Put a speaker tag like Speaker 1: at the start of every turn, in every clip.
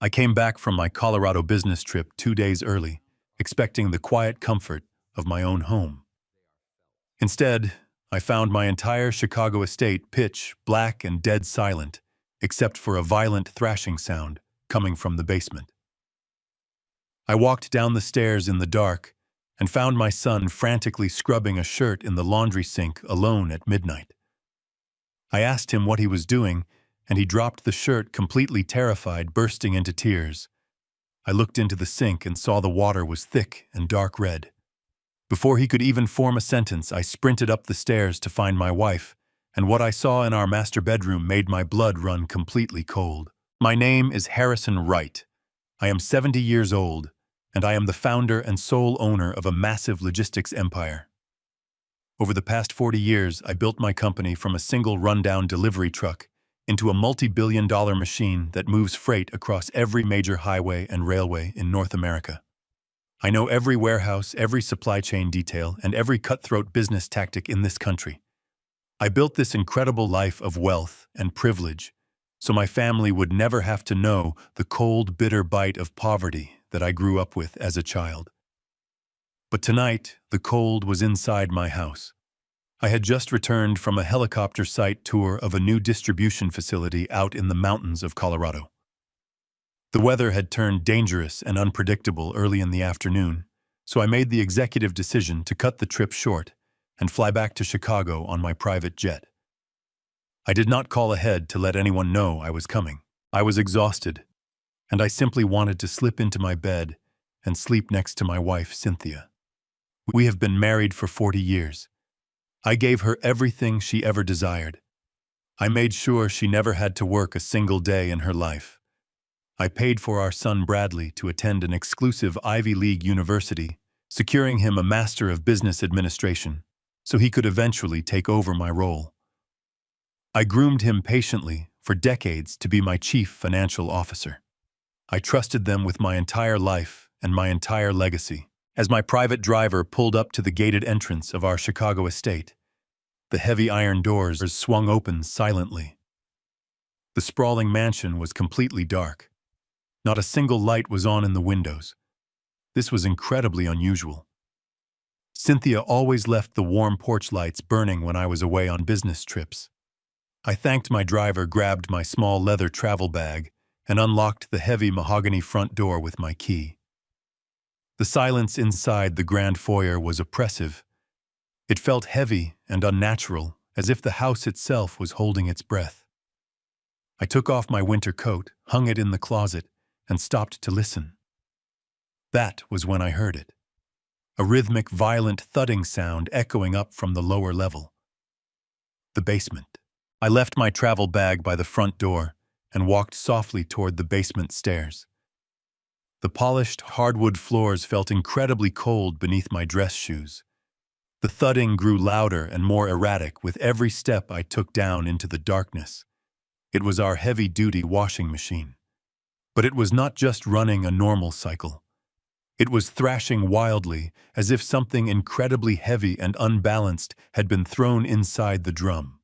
Speaker 1: I came back from my Colorado business trip 2 days early, expecting the quiet comfort of my own home. Instead, I found my entire Chicago estate pitch black and dead silent, except for a violent thrashing sound coming from the basement. I walked down the stairs in the dark and found my son frantically scrubbing a shirt in the laundry sink alone at midnight. I asked him what he was doing, and he dropped the shirt completely terrified, bursting into tears. I looked into the sink and saw the water was thick and dark red. Before he could even form a sentence, I sprinted up the stairs to find my wife, and what I saw in our master bedroom made my blood run completely cold. My name is Harrison Wright. I am 70 years old, and I am the founder and sole owner of a massive logistics empire. Over the past 40 years, I built my company from a single rundown delivery truck into a multi-billion-dollar machine that moves freight across every major highway and railway in North America. I know every warehouse, every supply chain detail, and every cutthroat business tactic in this country. I built this incredible life of wealth and privilege so my family would never have to know the cold, bitter bite of poverty that I grew up with as a child. But tonight, the cold was inside my house. I had just returned from a helicopter site tour of a new distribution facility out in the mountains of Colorado. The weather had turned dangerous and unpredictable early in the afternoon, so I made the executive decision to cut the trip short and fly back to Chicago on my private jet. I did not call ahead to let anyone know I was coming. I was exhausted, and I simply wanted to slip into my bed and sleep next to my wife, Cynthia. We have been married for 40 years. I gave her everything she ever desired. I made sure she never had to work a single day in her life. I paid for our son Bradley to attend an exclusive Ivy League university, securing him a Master of Business Administration, so he could eventually take over my role. I groomed him patiently for decades to be my chief financial officer. I trusted them with my entire life and my entire legacy. As my private driver pulled up to the gated entrance of our Chicago estate, the heavy iron doors swung open silently. The sprawling mansion was completely dark. Not a single light was on in the windows. This was incredibly unusual. Cynthia always left the warm porch lights burning when I was away on business trips. I thanked my driver, grabbed my small leather travel bag, and unlocked the heavy mahogany front door with my key. The silence inside the grand foyer was oppressive. It felt heavy and unnatural, as if the house itself was holding its breath. I took off my winter coat, hung it in the closet, and stopped to listen. That was when I heard it. A rhythmic, violent thudding sound echoing up from the lower level. The basement. I left my travel bag by the front door and walked softly toward the basement stairs. The polished, hardwood floors felt incredibly cold beneath my dress shoes. The thudding grew louder and more erratic with every step I took down into the darkness. It was our heavy-duty washing machine. But it was not just running a normal cycle. It was thrashing wildly, as if something incredibly heavy and unbalanced had been thrown inside the drum.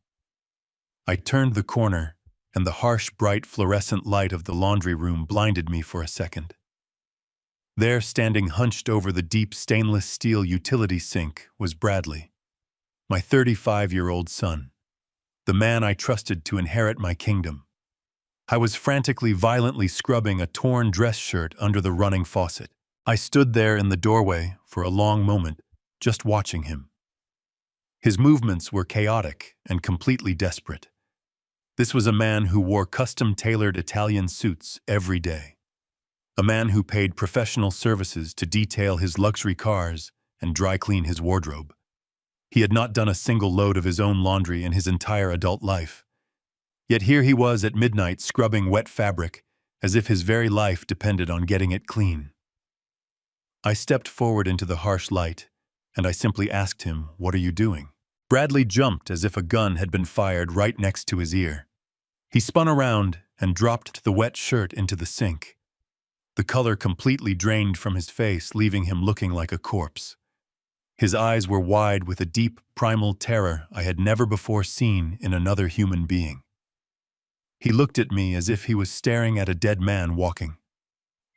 Speaker 1: I turned the corner, and the harsh, bright fluorescent light of the laundry room blinded me for a second. There, standing hunched over the deep stainless steel utility sink, was Bradley, my 35-year-old son, the man I trusted to inherit my kingdom. I was frantically, violently scrubbing a torn dress shirt under the running faucet. I stood there in the doorway for a long moment, just watching him. His movements were chaotic and completely desperate. This was a man who wore custom-tailored Italian suits every day. A man who paid professional services to detail his luxury cars and dry clean his wardrobe. He had not done a single load of his own laundry in his entire adult life. Yet here he was at midnight scrubbing wet fabric, as if his very life depended on getting it clean. I stepped forward into the harsh light, and I simply asked him, "What are you doing?" Bradley jumped as if a gun had been fired right next to his ear. He spun around and dropped the wet shirt into the sink. The color completely drained from his face, leaving him looking like a corpse. His eyes were wide with a deep, primal terror I had never before seen in another human being. He looked at me as if he was staring at a dead man walking.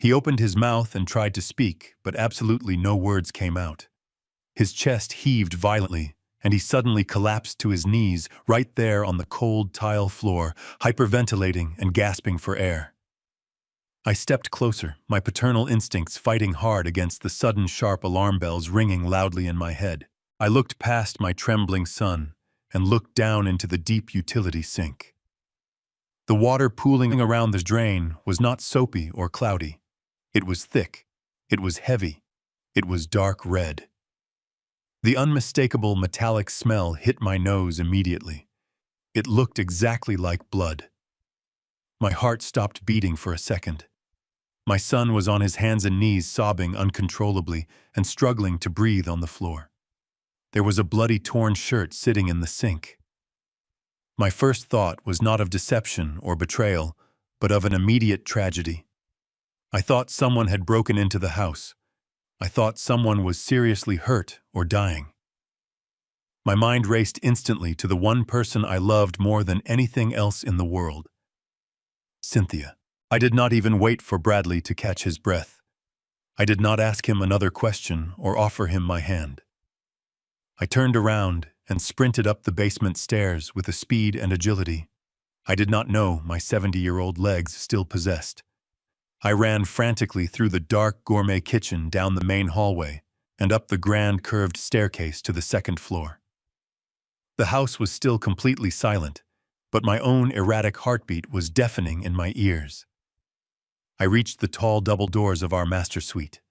Speaker 1: He opened his mouth and tried to speak, but absolutely no words came out. His chest heaved violently, and he suddenly collapsed to his knees right there on the cold tile floor, hyperventilating and gasping for air. I stepped closer, my paternal instincts fighting hard against the sudden sharp alarm bells ringing loudly in my head. I looked past my trembling son and looked down into the deep utility sink. The water pooling around the drain was not soapy or cloudy. It was thick. It was heavy. It was dark red. The unmistakable metallic smell hit my nose immediately. It looked exactly like blood. My heart stopped beating for a second. My son was on his hands and knees sobbing uncontrollably and struggling to breathe on the floor. There was a bloody torn shirt sitting in the sink. My first thought was not of deception or betrayal, but of an immediate tragedy. I thought someone had broken into the house. I thought someone was seriously hurt or dying. My mind raced instantly to the one person I loved more than anything else in the world. Cynthia. I did not even wait for Bradley to catch his breath. I did not ask him another question or offer him my hand. I turned around and sprinted up the basement stairs with a speed and agility I did not know my 70-year-old legs still possessed. I ran frantically through the dark gourmet kitchen down the main hallway and up the grand curved staircase to the second floor. The house was still completely silent, but my own erratic heartbeat was deafening in my ears. I reached the tall double doors of our master suite.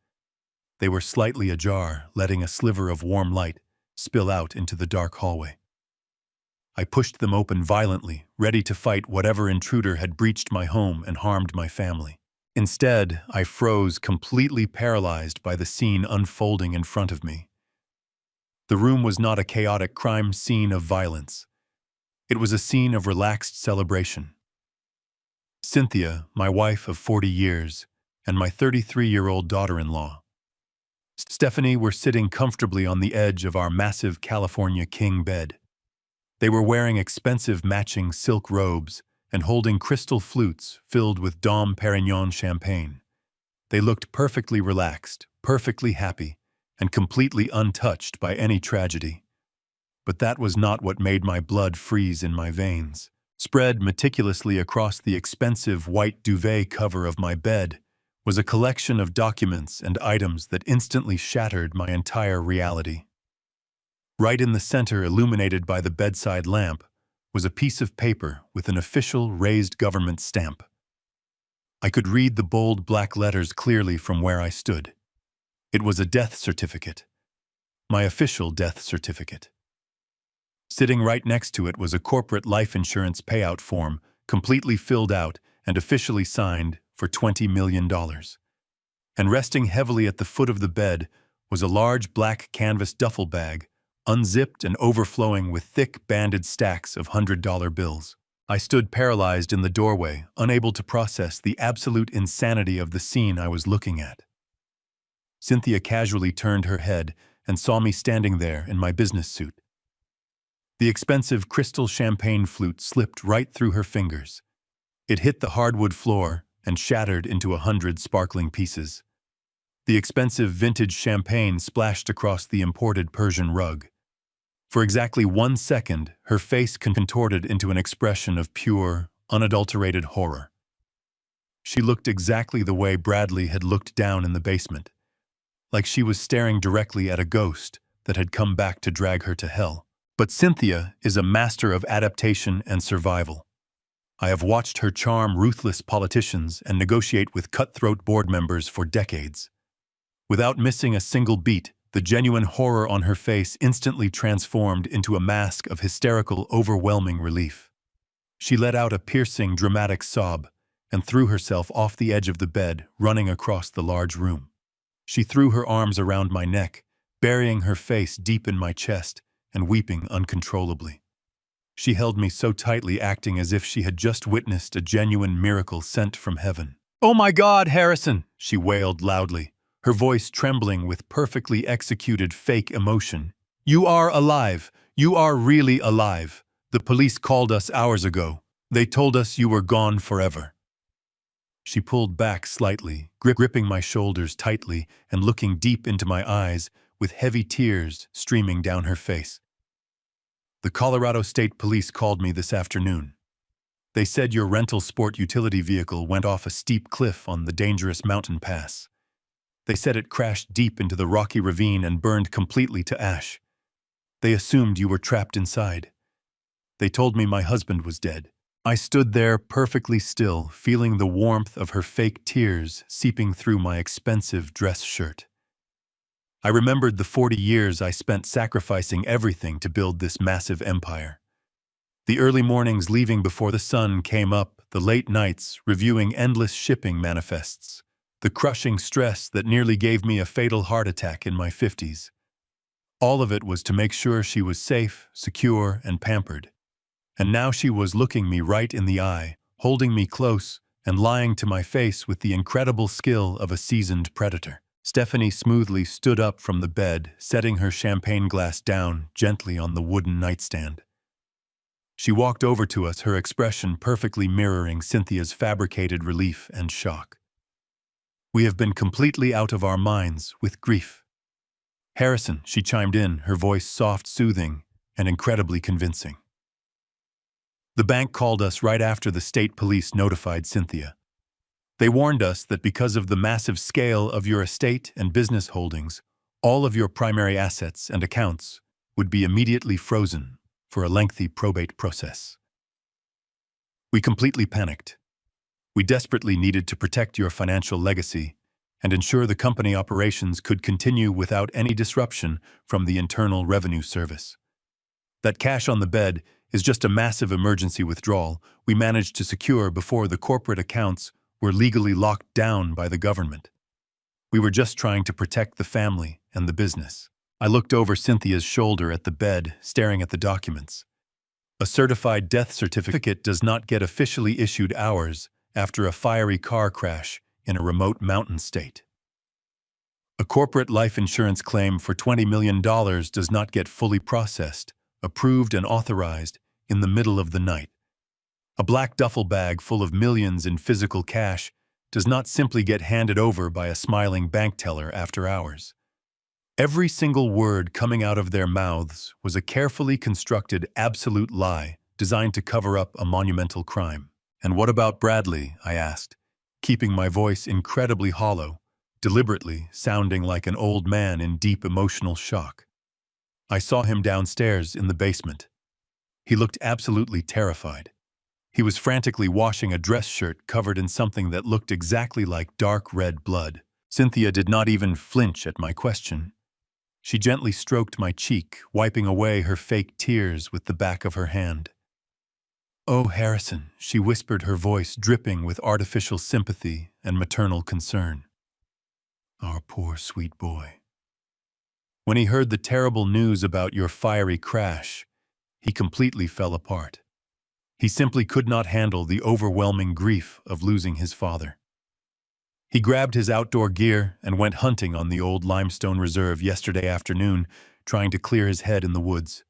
Speaker 1: They were slightly ajar, letting a sliver of warm light spill out into the dark hallway. I pushed them open violently, ready to fight whatever intruder had breached my home and harmed my family. Instead, I froze, completely paralyzed by the scene unfolding in front of me. The room was not a chaotic crime scene of violence. It was a scene of relaxed celebration. Cynthia, my wife of 40 years, and my 33-year-old daughter-in-law, Stephanie, were sitting comfortably on the edge of our massive California king bed. They were wearing expensive matching silk robes and holding crystal flutes filled with Dom Perignon champagne. They looked perfectly relaxed, perfectly happy, and completely untouched by any tragedy. But that was not what made my blood freeze in my veins. Spread meticulously across the expensive white duvet cover of my bed was a collection of documents and items that instantly shattered my entire reality. Right in the center, illuminated by the bedside lamp, was a piece of paper with an official raised government stamp. I could read the bold black letters clearly from where I stood. It was a death certificate. My official death certificate. Sitting right next to it was a corporate life insurance payout form, completely filled out and officially signed for $20 million. And resting heavily at the foot of the bed was a large black canvas duffel bag, unzipped and overflowing with thick banded stacks of $100 bills. I stood paralyzed in the doorway, unable to process the absolute insanity of the scene I was looking at. Cynthia casually turned her head and saw me standing there in my business suit. The expensive crystal champagne flute slipped right through her fingers. It hit the hardwood floor and shattered into 100 sparkling pieces. The expensive vintage champagne splashed across the imported Persian rug. For exactly 1 second, her face contorted into an expression of pure, unadulterated horror. She looked exactly the way Bradley had looked down in the basement, like she was staring directly at a ghost that had come back to drag her to hell. But Cynthia is a master of adaptation and survival. I have watched her charm ruthless politicians and negotiate with cutthroat board members for decades. Without missing a single beat, the genuine horror on her face instantly transformed into a mask of hysterical, overwhelming relief. She let out a piercing, dramatic sob and threw herself off the edge of the bed, running across the large room. She threw her arms around my neck, burying her face deep in my chest and weeping uncontrollably. She held me so tightly, acting as if she had just witnessed a genuine miracle sent from heaven. "Oh my God, Harrison!" she wailed loudly, her voice trembling with perfectly executed fake emotion. "You are alive! You are really alive! The police called us hours ago. They told us you were gone forever." She pulled back slightly, gripping my shoulders tightly and looking deep into my eyes with heavy tears streaming down her face. The Colorado State Police called me this afternoon. They said your rental sport utility vehicle went off a steep cliff on the dangerous mountain pass. They said it crashed deep into the rocky ravine and burned completely to ash. They assumed you were trapped inside. They told me my husband was dead. I stood there perfectly still, feeling the warmth of her fake tears seeping through my expensive dress shirt. I remembered the 40 years I spent sacrificing everything to build this massive empire. The early mornings leaving before the sun came up, the late nights reviewing endless shipping manifests, the crushing stress that nearly gave me a fatal heart attack in my 50s. All of it was to make sure she was safe, secure, and pampered. And now she was looking me right in the eye, holding me close, and lying to my face with the incredible skill of a seasoned predator. Stephanie smoothly stood up from the bed, setting her champagne glass down gently on the wooden nightstand. She walked over to us, her expression perfectly mirroring Cynthia's fabricated relief and shock. We have been completely out of our minds with grief. Harrison, she chimed in, her voice soft, soothing, and incredibly convincing. The bank called us right after the state police notified Cynthia. They warned us that because of the massive scale of your estate and business holdings, all of your primary assets and accounts would be immediately frozen for a lengthy probate process. We completely panicked. We desperately needed to protect your financial legacy and ensure the company operations could continue without any disruption from the Internal Revenue Service. That cash on the bed is just a massive emergency withdrawal we managed to secure before the corporate accounts were legally locked down by the government. We were just trying to protect the family and the business. I looked over Cynthia's shoulder at the bed, staring at the documents. A certified death certificate does not get officially issued hours after a fiery car crash in a remote mountain state. A corporate life insurance claim for $20 million does not get fully processed, approved, and authorized in the middle of the night. A black duffel bag full of millions in physical cash does not simply get handed over by a smiling bank teller after hours. Every single word coming out of their mouths was a carefully constructed absolute lie designed to cover up a monumental crime. "And what about Bradley?" I asked, keeping my voice incredibly hollow, deliberately sounding like an old man in deep emotional shock. I saw him downstairs in the basement. He looked absolutely terrified. He was frantically washing a dress shirt covered in something that looked exactly like dark red blood. Cynthia did not even flinch at my question. She gently stroked my cheek, wiping away her fake tears with the back of her hand. "Oh, Harrison," she whispered, her voice dripping with artificial sympathy and maternal concern. "Our poor sweet boy. When he heard the terrible news about your fiery crash, he completely fell apart. He simply could not handle the overwhelming grief of losing his father. He grabbed his outdoor gear and went hunting on the old limestone reserve yesterday afternoon, trying to clear his head in the woods.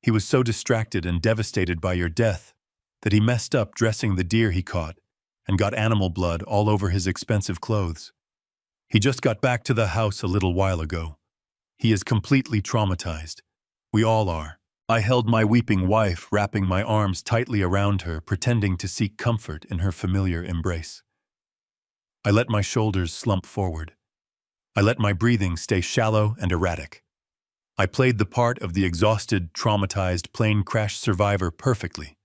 Speaker 1: He was so distracted and devastated by your death that he messed up dressing the deer he caught and got animal blood all over his expensive clothes. He just got back to the house a little while ago. He is completely traumatized. We all are." I held my weeping wife, wrapping my arms tightly around her, pretending to seek comfort in her familiar embrace. I let my shoulders slump forward. I let my breathing stay shallow and erratic. I played the part of the exhausted, traumatized plane crash survivor perfectly.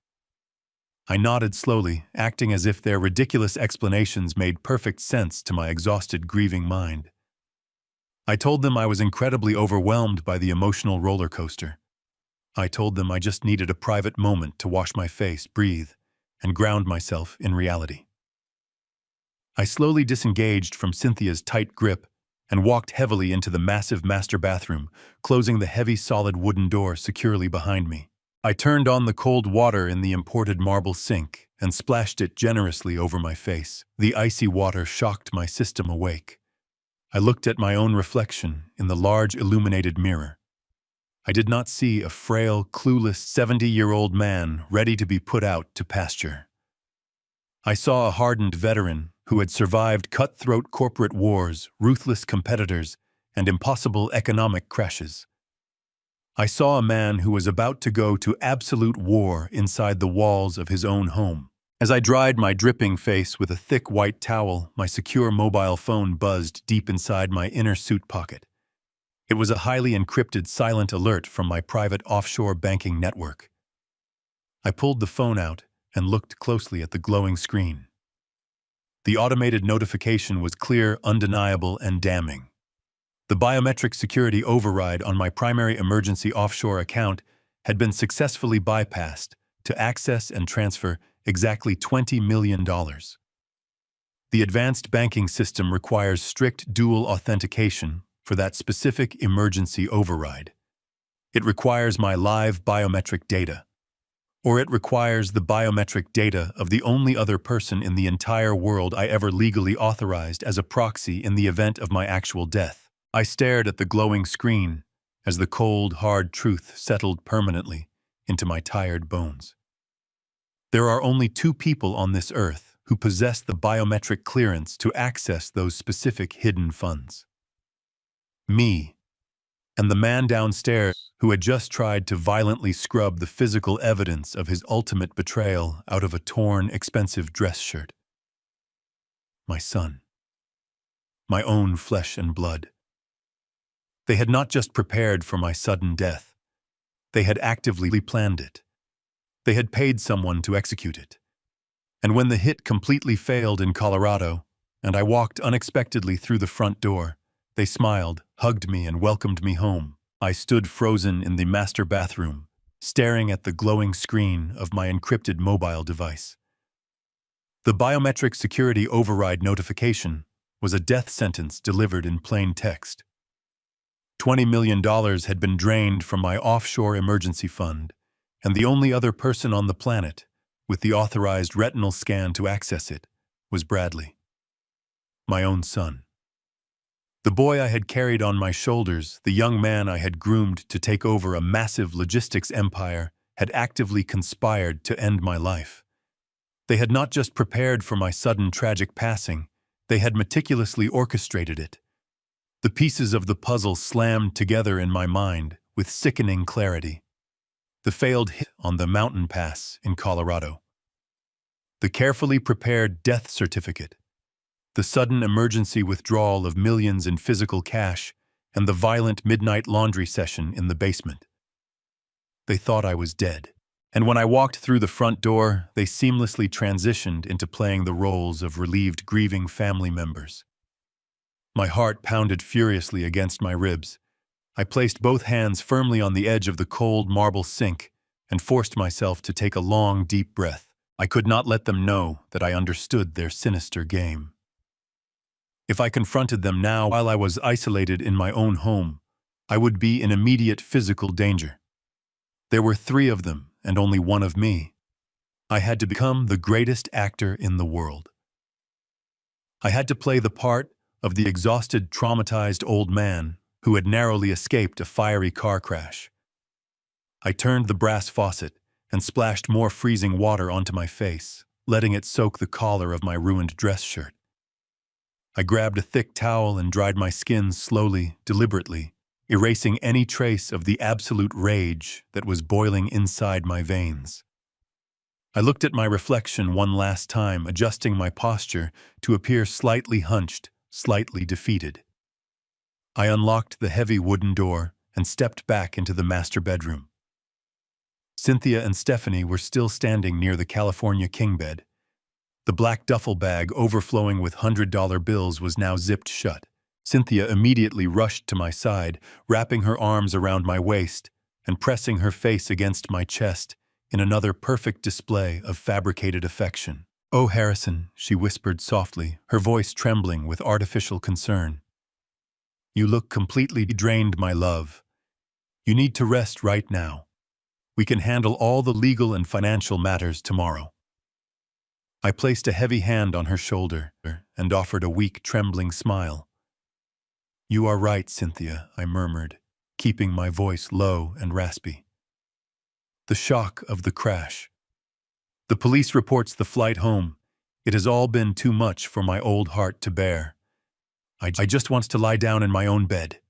Speaker 1: I nodded slowly, acting as if their ridiculous explanations made perfect sense to my exhausted, grieving mind. I told them I was incredibly overwhelmed by the emotional roller coaster. I told them I just needed a private moment to wash my face, breathe, and ground myself in reality. I slowly disengaged from Cynthia's tight grip and walked heavily into the massive master bathroom, closing the heavy solid wooden door securely behind me. I turned on the cold water in the imported marble sink and splashed it generously over my face. The icy water shocked my system awake. I looked at my own reflection in the large illuminated mirror. I did not see a frail, clueless 70-year-old man ready to be put out to pasture. I saw a hardened veteran who had survived cutthroat corporate wars, ruthless competitors, and impossible economic crashes. I saw a man who was about to go to absolute war inside the walls of his own home. As I dried my dripping face with a thick white towel, my secure mobile phone buzzed deep inside my inner suit pocket. It was a highly encrypted silent alert from my private offshore banking network. I pulled the phone out and looked closely at the glowing screen. The automated notification was clear, undeniable, and damning. The biometric security override on my primary emergency offshore account had been successfully bypassed to access and transfer exactly $20 million. The advanced banking system requires strict dual authentication for that specific emergency override. It requires my live biometric data, or it requires the biometric data of the only other person in the entire world I ever legally authorized as a proxy in the event of my actual death. I stared at the glowing screen as the cold, hard truth settled permanently into my tired bones. There are only two people on this earth who possess the biometric clearance to access those specific hidden funds. Me, and the man downstairs who had just tried to violently scrub the physical evidence of his ultimate betrayal out of a torn, expensive dress shirt. My son. My own flesh and blood. They had not just prepared for my sudden death. They had actively planned it. They had paid someone to execute it. And when the hit completely failed in Colorado, and I walked unexpectedly through the front door, they smiled, hugged me, and welcomed me home. I stood frozen in the master bathroom, staring at the glowing screen of my encrypted mobile device. The biometric security override notification was a death sentence delivered in plain text. $20 million had been drained from my offshore emergency fund, and the only other person on the planet with the authorized retinal scan to access it was Bradley, my own son. The boy I had carried on my shoulders, the young man I had groomed to take over a massive logistics empire, had actively conspired to end my life. They had not just prepared for my sudden tragic passing, they had meticulously orchestrated it. The pieces of the puzzle slammed together in my mind with sickening clarity. The failed hit on the mountain pass in Colorado. The carefully prepared death certificate. The sudden emergency withdrawal of millions in physical cash, and the violent midnight laundry session in the basement. They thought I was dead, and when I walked through the front door, they seamlessly transitioned into playing the roles of relieved, grieving family members. My heart pounded furiously against my ribs. I placed both hands firmly on the edge of the cold marble sink and forced myself to take a long, deep breath. I could not let them know that I understood their sinister game. If I confronted them now while I was isolated in my own home, I would be in immediate physical danger. There were 3 of them and only 1 of me. I had to become the greatest actor in the world. I had to play the part of the exhausted, traumatized old man who had narrowly escaped a fiery car crash. I turned the brass faucet and splashed more freezing water onto my face, letting it soak the collar of my ruined dress shirt. I grabbed a thick towel and dried my skin slowly, deliberately, erasing any trace of the absolute rage that was boiling inside my veins. I looked at my reflection one last time, adjusting my posture to appear slightly hunched, slightly defeated. I unlocked the heavy wooden door and stepped back into the master bedroom. Cynthia and Stephanie were still standing near the California king bed. The black duffel bag overflowing with $100 bills was now zipped shut. Cynthia immediately rushed to my side, wrapping her arms around my waist and pressing her face against my chest in another perfect display of fabricated affection. "Oh, Harrison," she whispered softly, her voice trembling with artificial concern. "You look completely drained, my love. You need to rest right now. We can handle all the legal and financial matters tomorrow." I placed a heavy hand on her shoulder and offered a weak, trembling smile. "You are right, Cynthia," I murmured, keeping my voice low and raspy. The shock of the crash. The police reports the flight home. It has all been too much for my old heart to bear. I just want to lie down in my own bed."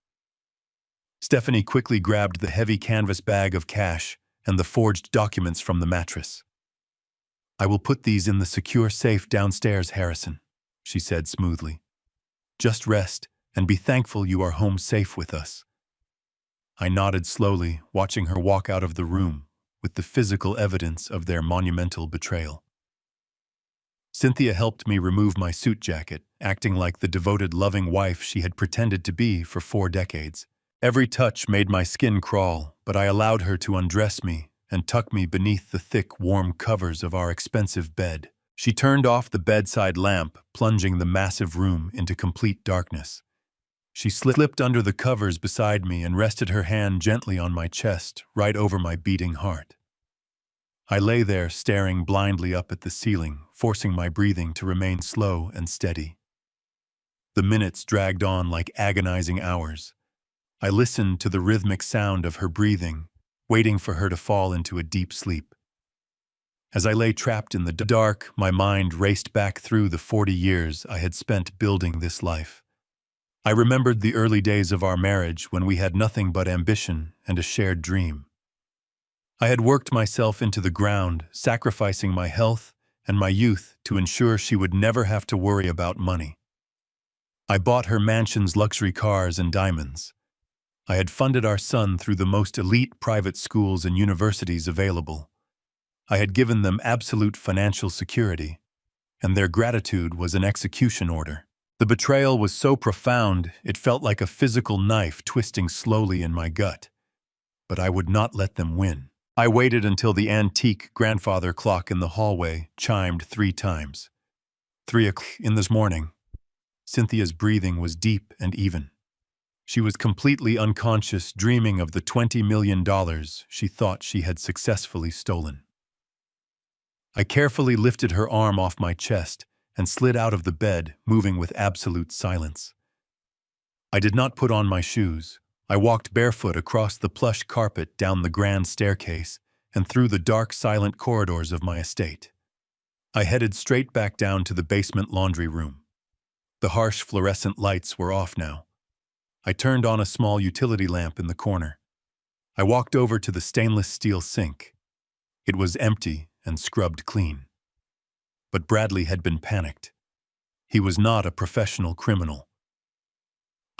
Speaker 1: Stephanie quickly grabbed the heavy canvas bag of cash and the forged documents from the mattress. "I will put these in the secure safe downstairs, Harrison," she said smoothly. "Just rest and be thankful you are home safe with us." I nodded slowly, watching her walk out of the room with the physical evidence of their monumental betrayal. Cynthia helped me remove my suit jacket, acting like the devoted, loving wife she had pretended to be for 4 decades. Every touch made my skin crawl, but I allowed her to undress me and tuck me beneath the thick, warm covers of our expensive bed. She turned off the bedside lamp, plunging the massive room into complete darkness. She slipped under the covers beside me and rested her hand gently on my chest, right over my beating heart. I lay there staring blindly up at the ceiling, forcing my breathing to remain slow and steady. The minutes dragged on like agonizing hours. I listened to the rhythmic sound of her breathing, waiting for her to fall into a deep sleep. As I lay trapped in the dark, my mind raced back through the 40 years I had spent building this life. I remembered the early days of our marriage when we had nothing but ambition and a shared dream. I had worked myself into the ground, sacrificing my health and my youth to ensure she would never have to worry about money. I bought her mansions, luxury cars, and diamonds. I had funded our son through the most elite private schools and universities available. I had given them absolute financial security, and their gratitude was an execution order. The betrayal was so profound, it felt like a physical knife twisting slowly in my gut. But I would not let them win. I waited until the antique grandfather clock in the hallway chimed 3 times. 3 o'clock in this morning. Cynthia's breathing was deep and even. She was completely unconscious, dreaming of the $20 million she thought she had successfully stolen. I carefully lifted her arm off my chest and slid out of the bed, moving with absolute silence. I did not put on my shoes. I walked barefoot across the plush carpet, down the grand staircase, and through the dark, silent corridors of my estate. I headed straight back down to the basement laundry room. The harsh fluorescent lights were off now. I turned on a small utility lamp in the corner. I walked over to the stainless steel sink. It was empty and scrubbed clean. But Bradley had been panicked. He was not a professional criminal.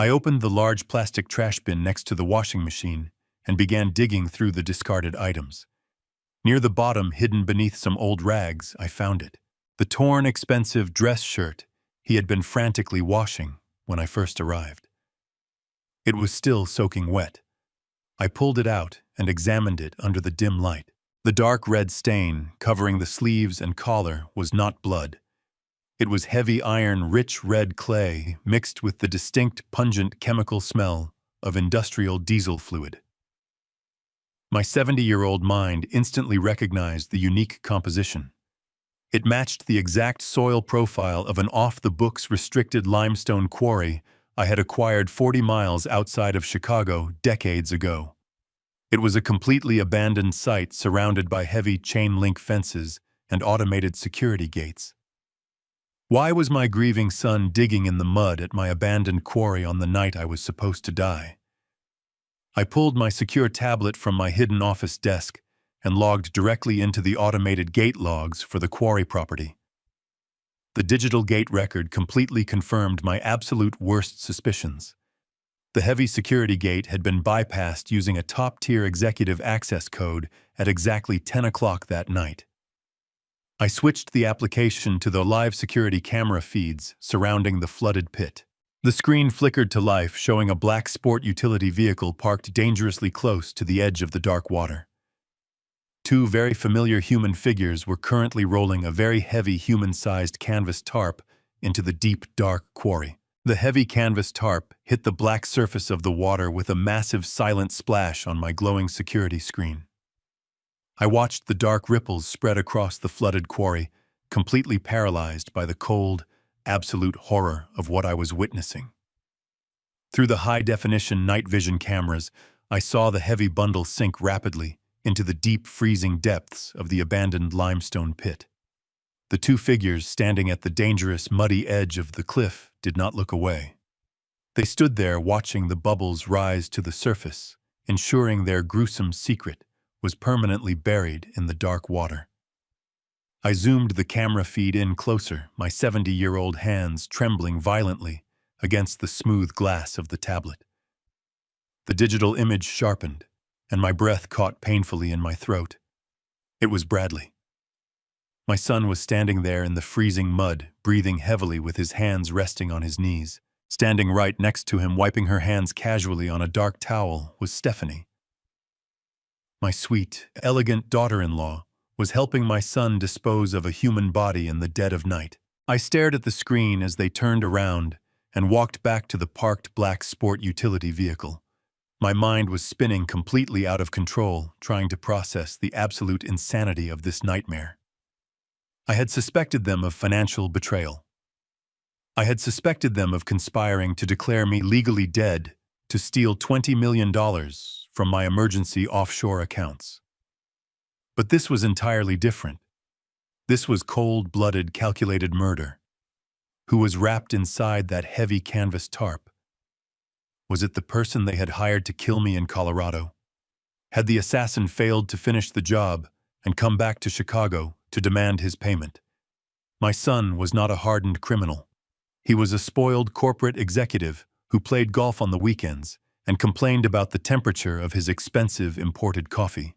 Speaker 1: I opened the large plastic trash bin next to the washing machine and began digging through the discarded items. Near the bottom, hidden beneath some old rags, I found it. The torn, expensive dress shirt he had been frantically washing when I first arrived. It was still soaking wet. I pulled it out and examined it under the dim light. The dark red stain covering the sleeves and collar was not blood. It was heavy iron, rich red clay mixed with the distinct, pungent chemical smell of industrial diesel fluid. My 70-year-old mind instantly recognized the unique composition. It matched the exact soil profile of an off-the-books restricted limestone quarry I had acquired 40 miles outside of Chicago decades ago. It was a completely abandoned site surrounded by heavy chain-link fences and automated security gates. Why was my grieving son digging in the mud at my abandoned quarry on the night I was supposed to die? I pulled my secure tablet from my hidden office desk and logged directly into the automated gate logs for the quarry property. The digital gate record completely confirmed my absolute worst suspicions. The heavy security gate had been bypassed using a top-tier executive access code at exactly 10 o'clock that night. I switched the application to the live security camera feeds surrounding the flooded pit. The screen flickered to life, showing a black sport utility vehicle parked dangerously close to the edge of the dark water. 2 very familiar human figures were currently rolling a very heavy human-sized canvas tarp into the deep, dark quarry. The heavy canvas tarp hit the black surface of the water with a massive, silent splash on my glowing security screen. I watched the dark ripples spread across the flooded quarry, completely paralyzed by the cold, absolute horror of what I was witnessing. Through the high-definition night vision cameras, I saw the heavy bundle sink rapidly into the deep, freezing depths of the abandoned limestone pit. The two figures standing at the dangerous, muddy edge of the cliff did not look away. They stood there watching the bubbles rise to the surface, ensuring their gruesome secret was permanently buried in the dark water. I zoomed the camera feed in closer, my 70-year-old hands trembling violently against the smooth glass of the tablet. The digital image sharpened, and my breath caught painfully in my throat. It was Bradley. My son was standing there in the freezing mud, breathing heavily with his hands resting on his knees. Standing right next to him, wiping her hands casually on a dark towel, was Stephanie. My sweet, elegant daughter-in-law was helping my son dispose of a human body in the dead of night. I stared at the screen as they turned around and walked back to the parked black sport utility vehicle. My mind was spinning completely out of control, trying to process the absolute insanity of this nightmare. I had suspected them of financial betrayal. I had suspected them of conspiring to declare me legally dead to steal $20 million from my emergency offshore accounts. But this was entirely different. This was cold-blooded, calculated murder. Who was wrapped inside that heavy canvas tarp? Was it the person they had hired to kill me in Colorado? Had the assassin failed to finish the job and come back to Chicago to demand his payment? My son was not a hardened criminal. He was a spoiled corporate executive who played golf on the weekends and complained about the temperature of his expensive imported coffee.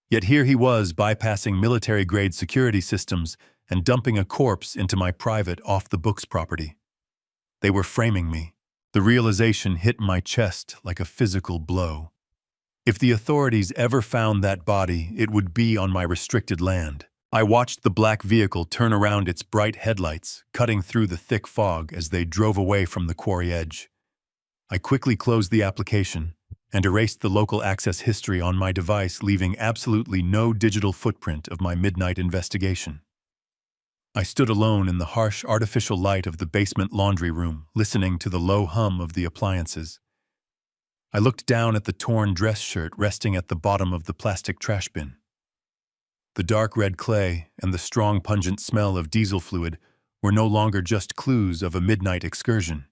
Speaker 1: Yet here he was bypassing military-grade security systems and dumping a corpse into my private off-the-books property. They were framing me. The realization hit my chest like a physical blow. If the authorities ever found that body, it would be on my restricted land. I watched the black vehicle turn around its bright headlights, cutting through the thick fog as they drove away from the quarry edge. I quickly closed the application and erased the local access history on my device, leaving absolutely no digital footprint of my midnight investigation. I stood alone in the harsh artificial light of the basement laundry room, listening to the low hum of the appliances. I looked down at the torn dress shirt resting at the bottom of the plastic trash bin. The dark red clay and the strong pungent smell of diesel fluid were no longer just clues of a midnight excursion.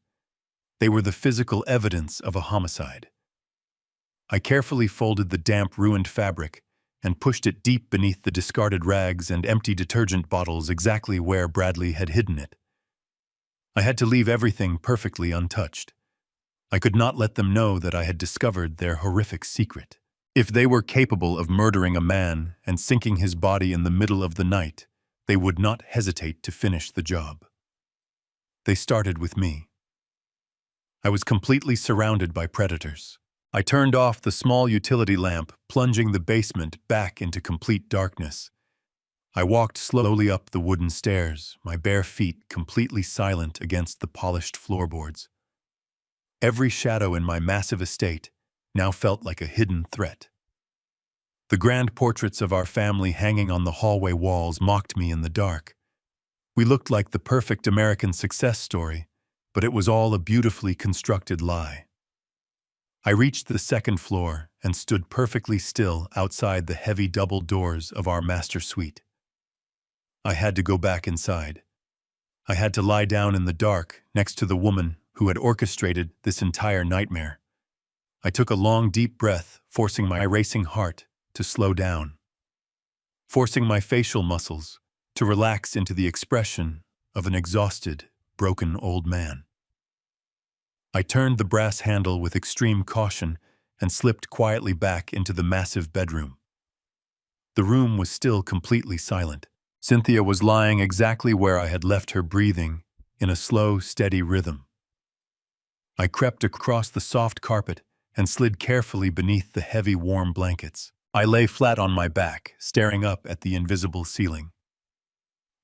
Speaker 1: They were the physical evidence of a homicide. I carefully folded the damp, ruined fabric and pushed it deep beneath the discarded rags and empty detergent bottles, exactly where Bradley had hidden it. I had to leave everything perfectly untouched. I could not let them know that I had discovered their horrific secret. If they were capable of murdering a man and sinking his body in the middle of the night, they would not hesitate to finish the job. They started with me. I was completely surrounded by predators. I turned off the small utility lamp, plunging the basement back into complete darkness. I walked slowly up the wooden stairs, my bare feet completely silent against the polished floorboards. Every shadow in my massive estate now felt like a hidden threat. The grand portraits of our family hanging on the hallway walls mocked me in the dark. We looked like the perfect American success story, but it was all a beautifully constructed lie. I reached the second floor and stood perfectly still outside the heavy double doors of our master suite. I had to go back inside. I had to lie down in the dark next to the woman who had orchestrated this entire nightmare. I took a long, deep breath, forcing my racing heart to slow down, forcing my facial muscles to relax into the expression of an exhausted, broken old man. I turned the brass handle with extreme caution and slipped quietly back into the massive bedroom. The room was still completely silent. Cynthia was lying exactly where I had left her, breathing in a slow, steady rhythm. I crept across the soft carpet and slid carefully beneath the heavy, warm blankets. I lay flat on my back, staring up at the invisible ceiling.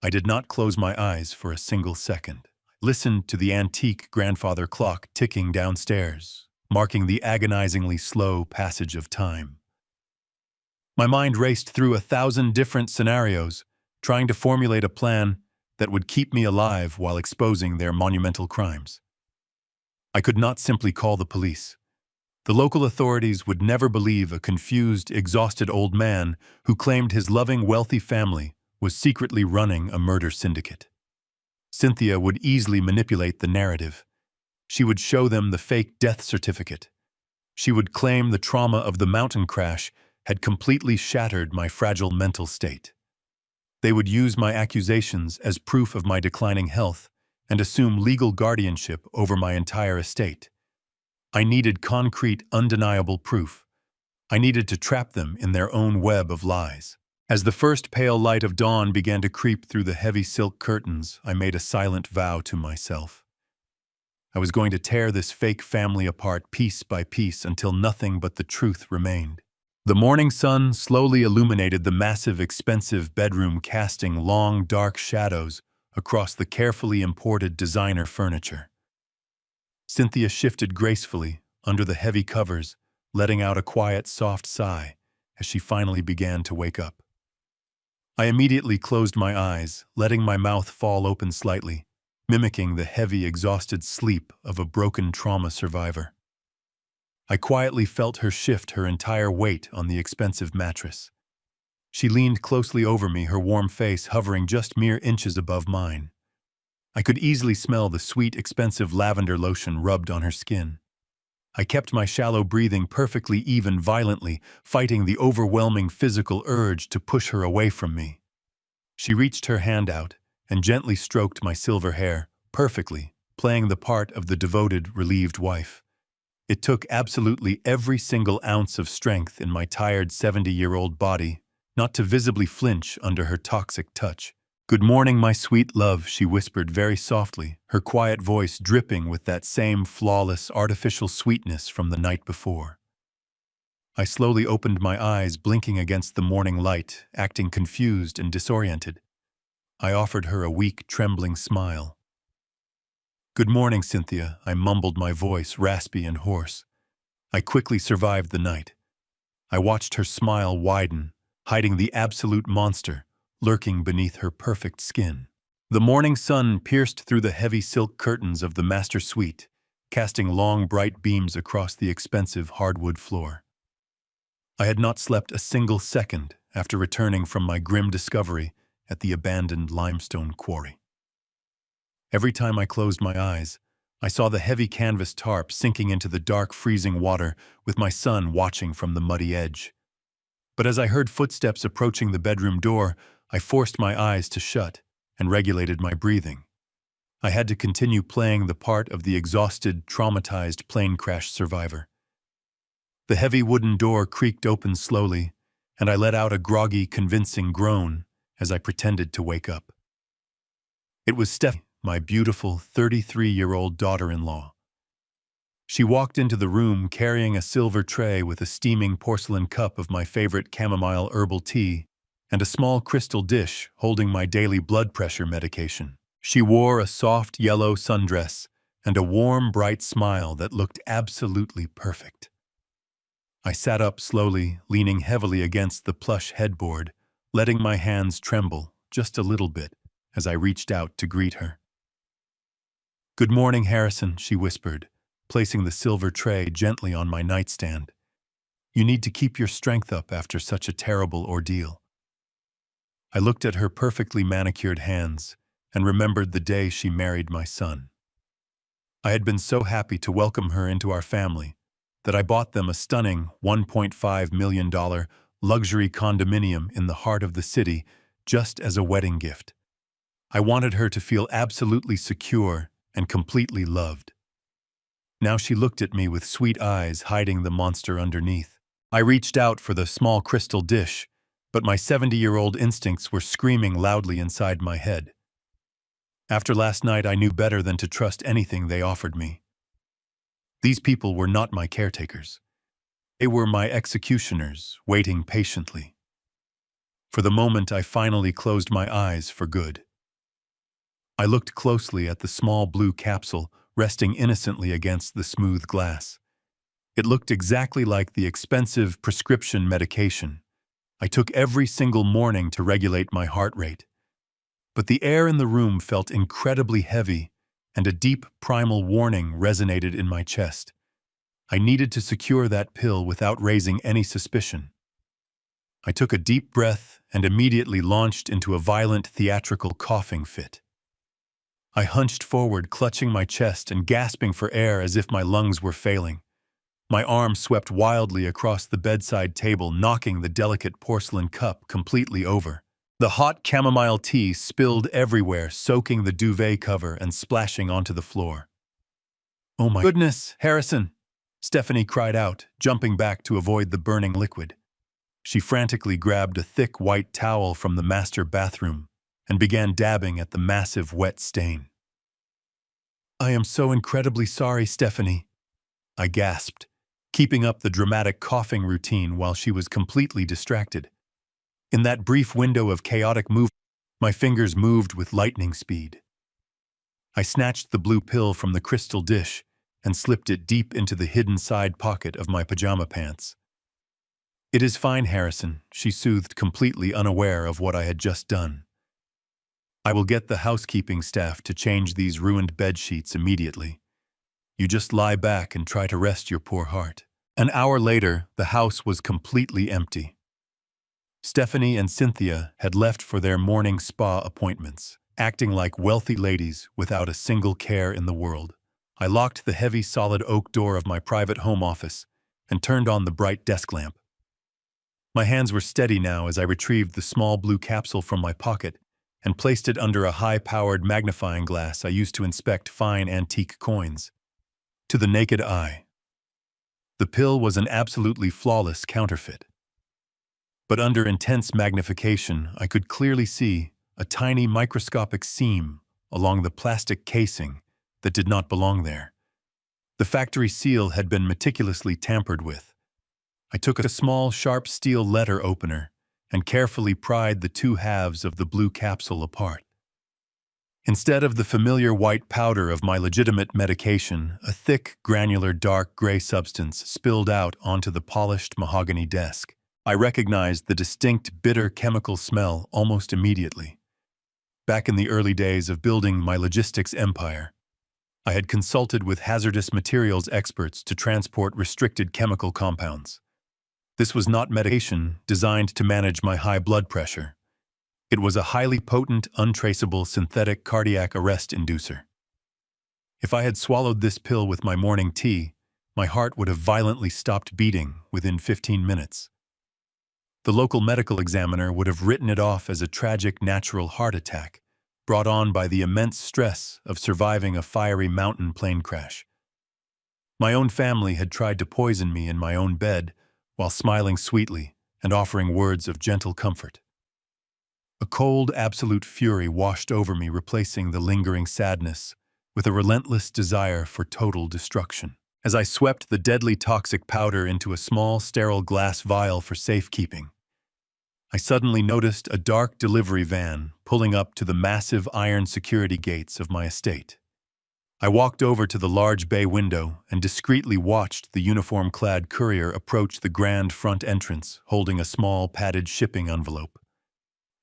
Speaker 1: I did not close my eyes for a single second. I listened to the antique grandfather clock ticking downstairs, marking the agonizingly slow passage of time. My mind raced through 1,000 different scenarios, trying to formulate a plan that would keep me alive while exposing their monumental crimes. I could not simply call the police. The local authorities would never believe a confused, exhausted old man who claimed his loving, wealthy family was secretly running a murder syndicate. Cynthia would easily manipulate the narrative. She would show them the fake death certificate. She would claim the trauma of the mountain crash had completely shattered my fragile mental state. They would use my accusations as proof of my declining health and assume legal guardianship over my entire estate. I needed concrete, undeniable proof. I needed to trap them in their own web of lies. As the first pale light of dawn began to creep through the heavy silk curtains, I made a silent vow to myself. I was going to tear this fake family apart piece by piece until nothing but the truth remained. The morning sun slowly illuminated the massive, expensive bedroom, casting long, dark shadows across the carefully imported designer furniture. Cynthia shifted gracefully under the heavy covers, letting out a quiet, soft sigh as she finally began to wake up. I immediately closed my eyes, letting my mouth fall open slightly, mimicking the heavy, exhausted sleep of a broken trauma survivor. I quietly felt her shift her entire weight on the expensive mattress. She leaned closely over me, her warm face hovering just mere inches above mine. I could easily smell the sweet, expensive lavender lotion rubbed on her skin. I kept my shallow breathing perfectly even, violently, fighting the overwhelming physical urge to push her away from me. She reached her hand out and gently stroked my silver hair, perfectly, playing the part of the devoted, relieved wife. It took absolutely every single ounce of strength in my tired 70-year-old body not to visibly flinch under her toxic touch. "Good morning, my sweet love," she whispered very softly, her quiet voice dripping with that same flawless, artificial sweetness from the night before. I slowly opened my eyes, blinking against the morning light, acting confused and disoriented. I offered her a weak, trembling smile. "Good morning, Cynthia," I mumbled, my voice raspy and hoarse. I quickly survived the night. I watched her smile widen, hiding the absolute monster lurking beneath her perfect skin. The morning sun pierced through the heavy silk curtains of the master suite, casting long, bright beams across the expensive hardwood floor. I had not slept a single second after returning from my grim discovery at the abandoned limestone quarry. Every time I closed my eyes, I saw the heavy canvas tarp sinking into the dark, freezing water, with my son watching from the muddy edge. But as I heard footsteps approaching the bedroom door, I forced my eyes to shut and regulated my breathing. I had to continue playing the part of the exhausted, traumatized plane crash survivor. The heavy wooden door creaked open slowly, and I let out a groggy, convincing groan as I pretended to wake up. It was Stephanie, my beautiful 33-year-old daughter-in-law. She walked into the room carrying a silver tray with a steaming porcelain cup of my favorite chamomile herbal tea and a small crystal dish holding my daily blood pressure medication. She wore a soft yellow sundress and a warm, bright smile that looked absolutely perfect. I sat up slowly, leaning heavily against the plush headboard, letting my hands tremble just a little bit as I reached out to greet her. "Good morning, Harrison," she whispered, placing the silver tray gently on my nightstand. "You need to keep your strength up after such a terrible ordeal." I looked at her perfectly manicured hands and remembered the day she married my son. I had been so happy to welcome her into our family that I bought them a stunning $1.5 million luxury condominium in the heart of the city just as a wedding gift. I wanted her to feel absolutely secure and completely loved. Now she looked at me with sweet eyes hiding the monster underneath. I reached out for the small crystal dish, but my 70-year-old instincts were screaming loudly inside my head. After last night, I knew better than to trust anything they offered me. These people were not my caretakers. They were my executioners, waiting patiently. For the moment, I finally closed my eyes for good. I looked closely at the small blue capsule resting innocently against the smooth glass. It looked exactly like the expensive prescription medication I took every single morning to regulate my heart rate. But the air in the room felt incredibly heavy, and a deep, primal warning resonated in my chest. I needed to secure that pill without raising any suspicion. I took a deep breath and immediately launched into a violent theatrical coughing fit. I hunched forward, clutching my chest and gasping for air as if my lungs were failing. My arm swept wildly across the bedside table, knocking the delicate porcelain cup completely over. The hot chamomile tea spilled everywhere, soaking the duvet cover and splashing onto the floor. "Oh my goodness, Harrison!" Stephanie cried out, jumping back to avoid the burning liquid. She frantically grabbed a thick white towel from the master bathroom and began dabbing at the massive wet stain. "I am so incredibly sorry, Stephanie," I gasped, keeping up the dramatic coughing routine while she was completely distracted. In that brief window of chaotic movement, my fingers moved with lightning speed. I snatched the blue pill from the crystal dish and slipped it deep into the hidden side pocket of my pajama pants. "It is fine, Harrison," she soothed, completely unaware of what I had just done. "I will get the housekeeping staff to change these ruined bed sheets immediately. You just lie back and try to rest your poor heart." An hour later, the house was completely empty. Stephanie and Cynthia had left for their morning spa appointments, acting like wealthy ladies without a single care in the world. I locked the heavy solid oak door of my private home office and turned on the bright desk lamp. My hands were steady now as I retrieved the small blue capsule from my pocket and placed it under a high-powered magnifying glass I used to inspect fine antique coins. To the naked eye, the pill was an absolutely flawless counterfeit. But under intense magnification, I could clearly see a tiny microscopic seam along the plastic casing that did not belong there. The factory seal had been meticulously tampered with. I took a small, sharp steel letter opener and carefully pried the two halves of the blue capsule apart. Instead of the familiar white powder of my legitimate medication, a thick, granular, dark gray substance spilled out onto the polished mahogany desk. I recognized the distinct, bitter chemical smell almost immediately. Back in the early days of building my logistics empire, I had consulted with hazardous materials experts to transport restricted chemical compounds. This was not medication designed to manage my high blood pressure. It was a highly potent, untraceable synthetic cardiac arrest inducer. If I had swallowed this pill with my morning tea, my heart would have violently stopped beating within 15 minutes. The local medical examiner would have written it off as a tragic natural heart attack, brought on by the immense stress of surviving a fiery mountain plane crash. My own family had tried to poison me in my own bed while smiling sweetly and offering words of gentle comfort. A cold, absolute fury washed over me, replacing the lingering sadness with a relentless desire for total destruction. As I swept the deadly toxic powder into a small, sterile glass vial for safekeeping, I suddenly noticed a dark delivery van pulling up to the massive iron security gates of my estate. I walked over to the large bay window and discreetly watched the uniform-clad courier approach the grand front entrance, holding a small, padded shipping envelope.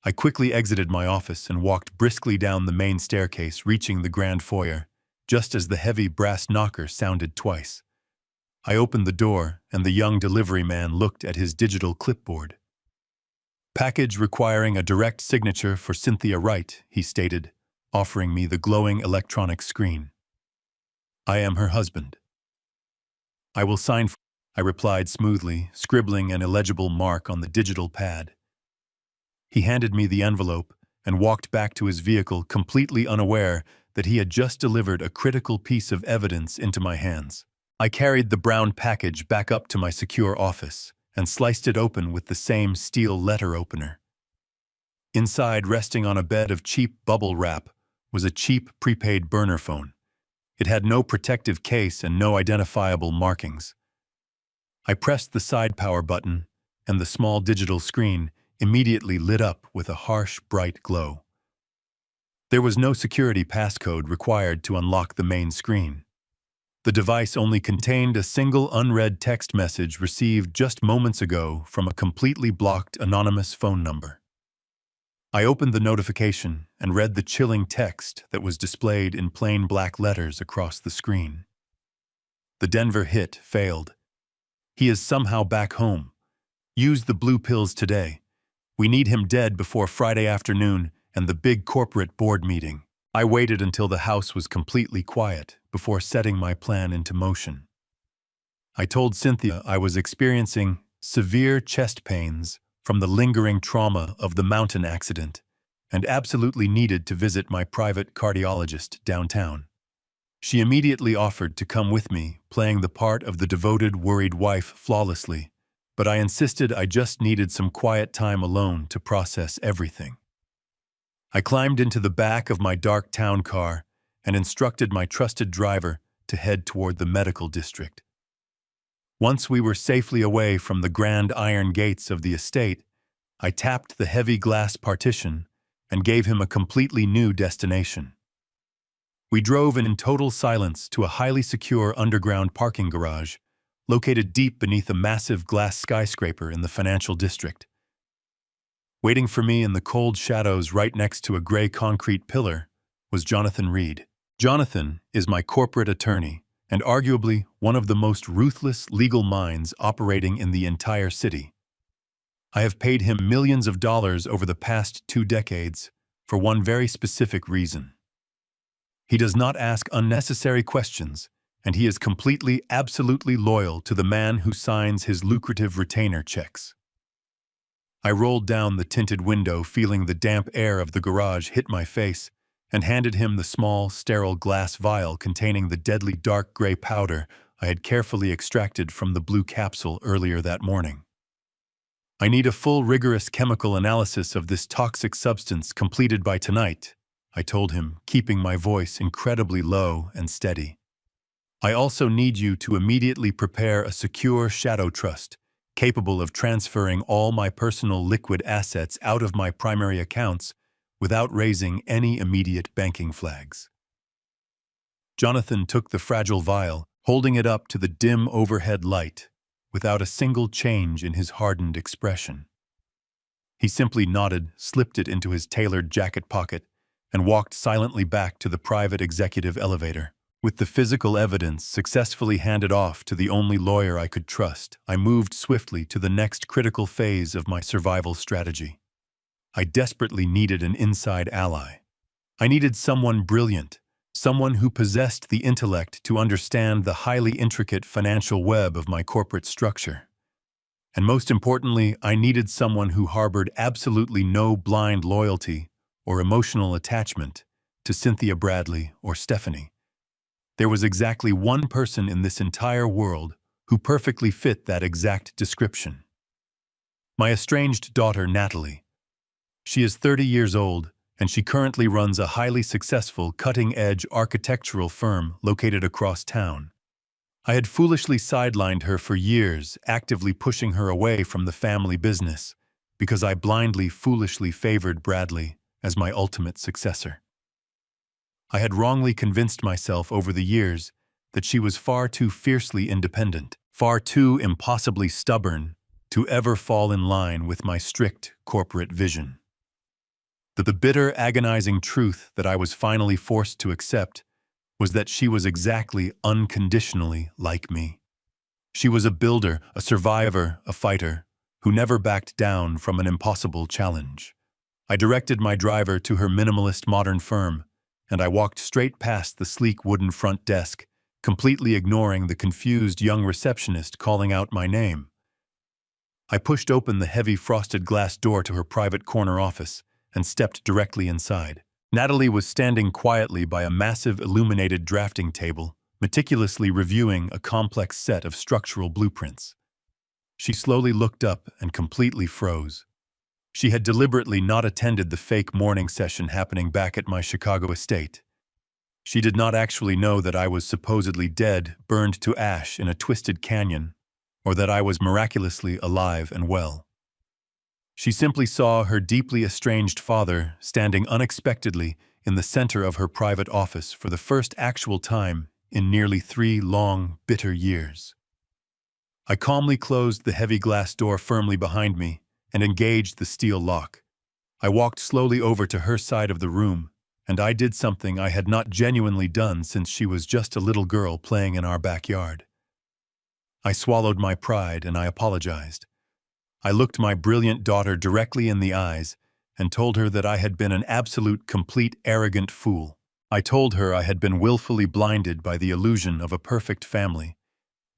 Speaker 1: I quickly exited my office and walked briskly down the main staircase, reaching the grand foyer, just as the heavy brass knocker sounded twice. I opened the door, and the young delivery man looked at his digital clipboard. "Package requiring a direct signature for Cynthia Wright," he stated, offering me the glowing electronic screen. "I am her husband." "I will sign for," I replied smoothly, scribbling an illegible mark on the digital pad. He handed me the envelope and walked back to his vehicle, completely unaware that he had just delivered a critical piece of evidence into my hands. I carried the brown package back up to my secure office and sliced it open with the same steel letter opener. Inside, resting on a bed of cheap bubble wrap, was a cheap prepaid burner phone. It had no protective case and no identifiable markings. I pressed the side power button, and the small digital screen immediately lit up with a harsh, bright glow. There was no security passcode required to unlock the main screen. The device only contained a single unread text message received just moments ago from a completely blocked anonymous phone number. I opened the notification and read the chilling text that was displayed in plain black letters across the screen. "The Denver hit failed. He is somehow back home. Use the blue pills today. We need him dead before Friday afternoon and the big corporate board meeting. I waited until the house was completely quiet before setting my plan into motion. I told Cynthia I was experiencing severe chest pains from the lingering trauma of the mountain accident and absolutely needed to visit my private cardiologist downtown. She immediately offered to come with me, playing the part of the devoted, worried wife flawlessly, but I insisted I just needed some quiet time alone to process everything. I climbed into the back of my dark town car and instructed my trusted driver to head toward the medical district. Once we were safely away from the grand iron gates of the estate, I tapped the heavy glass partition and gave him a completely new destination. We drove in total silence to a highly secure underground parking garage located deep beneath a massive glass skyscraper in the financial district. Waiting for me in the cold shadows right next to a gray concrete pillar was Jonathan Reed. Jonathan is my corporate attorney and arguably one of the most ruthless legal minds operating in the entire city. I have paid him millions of dollars over the past 2 decades for one very specific reason. He does not ask unnecessary questions, and he is completely, absolutely loyal to the man who signs his lucrative retainer checks. I rolled down the tinted window, feeling the damp air of the garage hit my face, and handed him the small, sterile glass vial containing the deadly dark gray powder I had carefully extracted from the blue capsule earlier that morning. I need a full, rigorous chemical analysis of this toxic substance completed by tonight, I told him, keeping my voice incredibly low and steady. I also need you to immediately prepare a secure shadow trust, capable of transferring all my personal liquid assets out of my primary accounts without raising any immediate banking flags. Jonathan took the fragile vial, holding it up to the dim overhead light, without a single change in his hardened expression. He simply nodded, slipped it into his tailored jacket pocket, and walked silently back to the private executive elevator. With the physical evidence successfully handed off to the only lawyer I could trust, I moved swiftly to the next critical phase of my survival strategy. I desperately needed an inside ally. I needed someone brilliant, someone who possessed the intellect to understand the highly intricate financial web of my corporate structure. And most importantly, I needed someone who harbored absolutely no blind loyalty or emotional attachment to Cynthia Bradley or Stephanie. There was exactly one person in this entire world who perfectly fit that exact description. My estranged daughter, Natalie. She is 30 years old, and she currently runs a highly successful, cutting-edge architectural firm located across town. I had foolishly sidelined her for years, actively pushing her away from the family business, because I blindly, foolishly favored Bradley as my ultimate successor. I had wrongly convinced myself over the years that she was far too fiercely independent, far too impossibly stubborn to ever fall in line with my strict corporate vision. The bitter, agonizing truth that I was finally forced to accept was that she was exactly, unconditionally like me. She was a builder, a survivor, a fighter, who never backed down from an impossible challenge. I directed my driver to her minimalist modern firm, and I walked straight past the sleek wooden front desk, completely ignoring the confused young receptionist calling out my name. I pushed open the heavy frosted glass door to her private corner office and stepped directly inside. Natalie was standing quietly by a massive illuminated drafting table, meticulously reviewing a complex set of structural blueprints. She slowly looked up and completely froze. She had deliberately not attended the fake morning session happening back at my Chicago estate. She did not actually know that I was supposedly dead, burned to ash in a twisted canyon, or that I was miraculously alive and well. She simply saw her deeply estranged father standing unexpectedly in the center of her private office for the first actual time in nearly 3 long, bitter years. I calmly closed the heavy glass door firmly behind me and engaged the steel lock. I walked slowly over to her side of the room, and I did something I had not genuinely done since she was just a little girl playing in our backyard. I swallowed my pride and I apologized. I looked my brilliant daughter directly in the eyes and told her that I had been an absolute, complete, arrogant fool. I told her I had been willfully blinded by the illusion of a perfect family,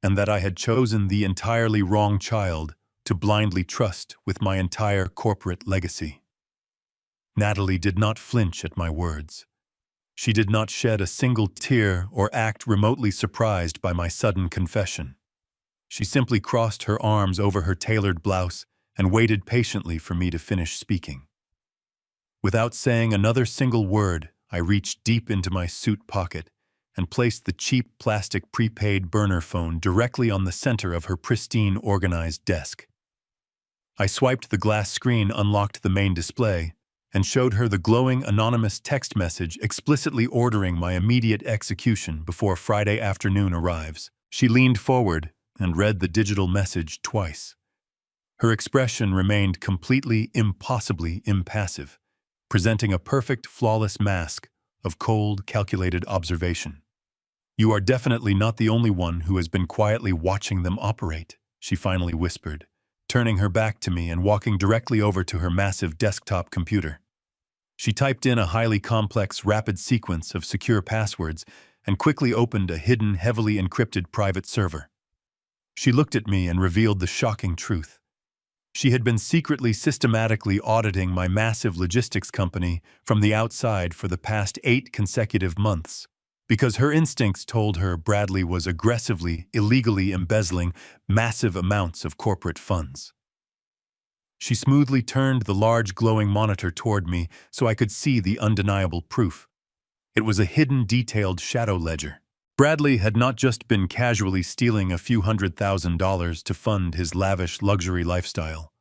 Speaker 1: and that I had chosen the entirely wrong child to blindly trust with my entire corporate legacy. Natalie did not flinch at my words. She did not shed a single tear or act remotely surprised by my sudden confession. She simply crossed her arms over her tailored blouse and waited patiently for me to finish speaking. Without saying another single word, I reached deep into my suit pocket and placed the cheap plastic prepaid burner phone directly on the center of her pristine, organized desk. I swiped the glass screen, unlocked the main display, and showed her the glowing anonymous text message explicitly ordering my immediate execution before Friday afternoon arrives. She leaned forward and read the digital message twice. Her expression remained completely, impossibly impassive, presenting a perfect, flawless mask of cold, calculated observation. "You are definitely not the only one who has been quietly watching them operate," she finally whispered, turning her back to me and walking directly over to her massive desktop computer. She typed in a highly complex, rapid sequence of secure passwords and quickly opened a hidden, heavily encrypted private server. She looked at me and revealed the shocking truth. She had been secretly, systematically auditing my massive logistics company from the outside for the past 8 consecutive months, because her instincts told her Bradley was aggressively, illegally embezzling massive amounts of corporate funds. She smoothly turned the large glowing monitor toward me so I could see the undeniable proof. It was a hidden, detailed shadow ledger. Bradley had not just been casually stealing a few $100,000 to fund his lavish luxury lifestyle.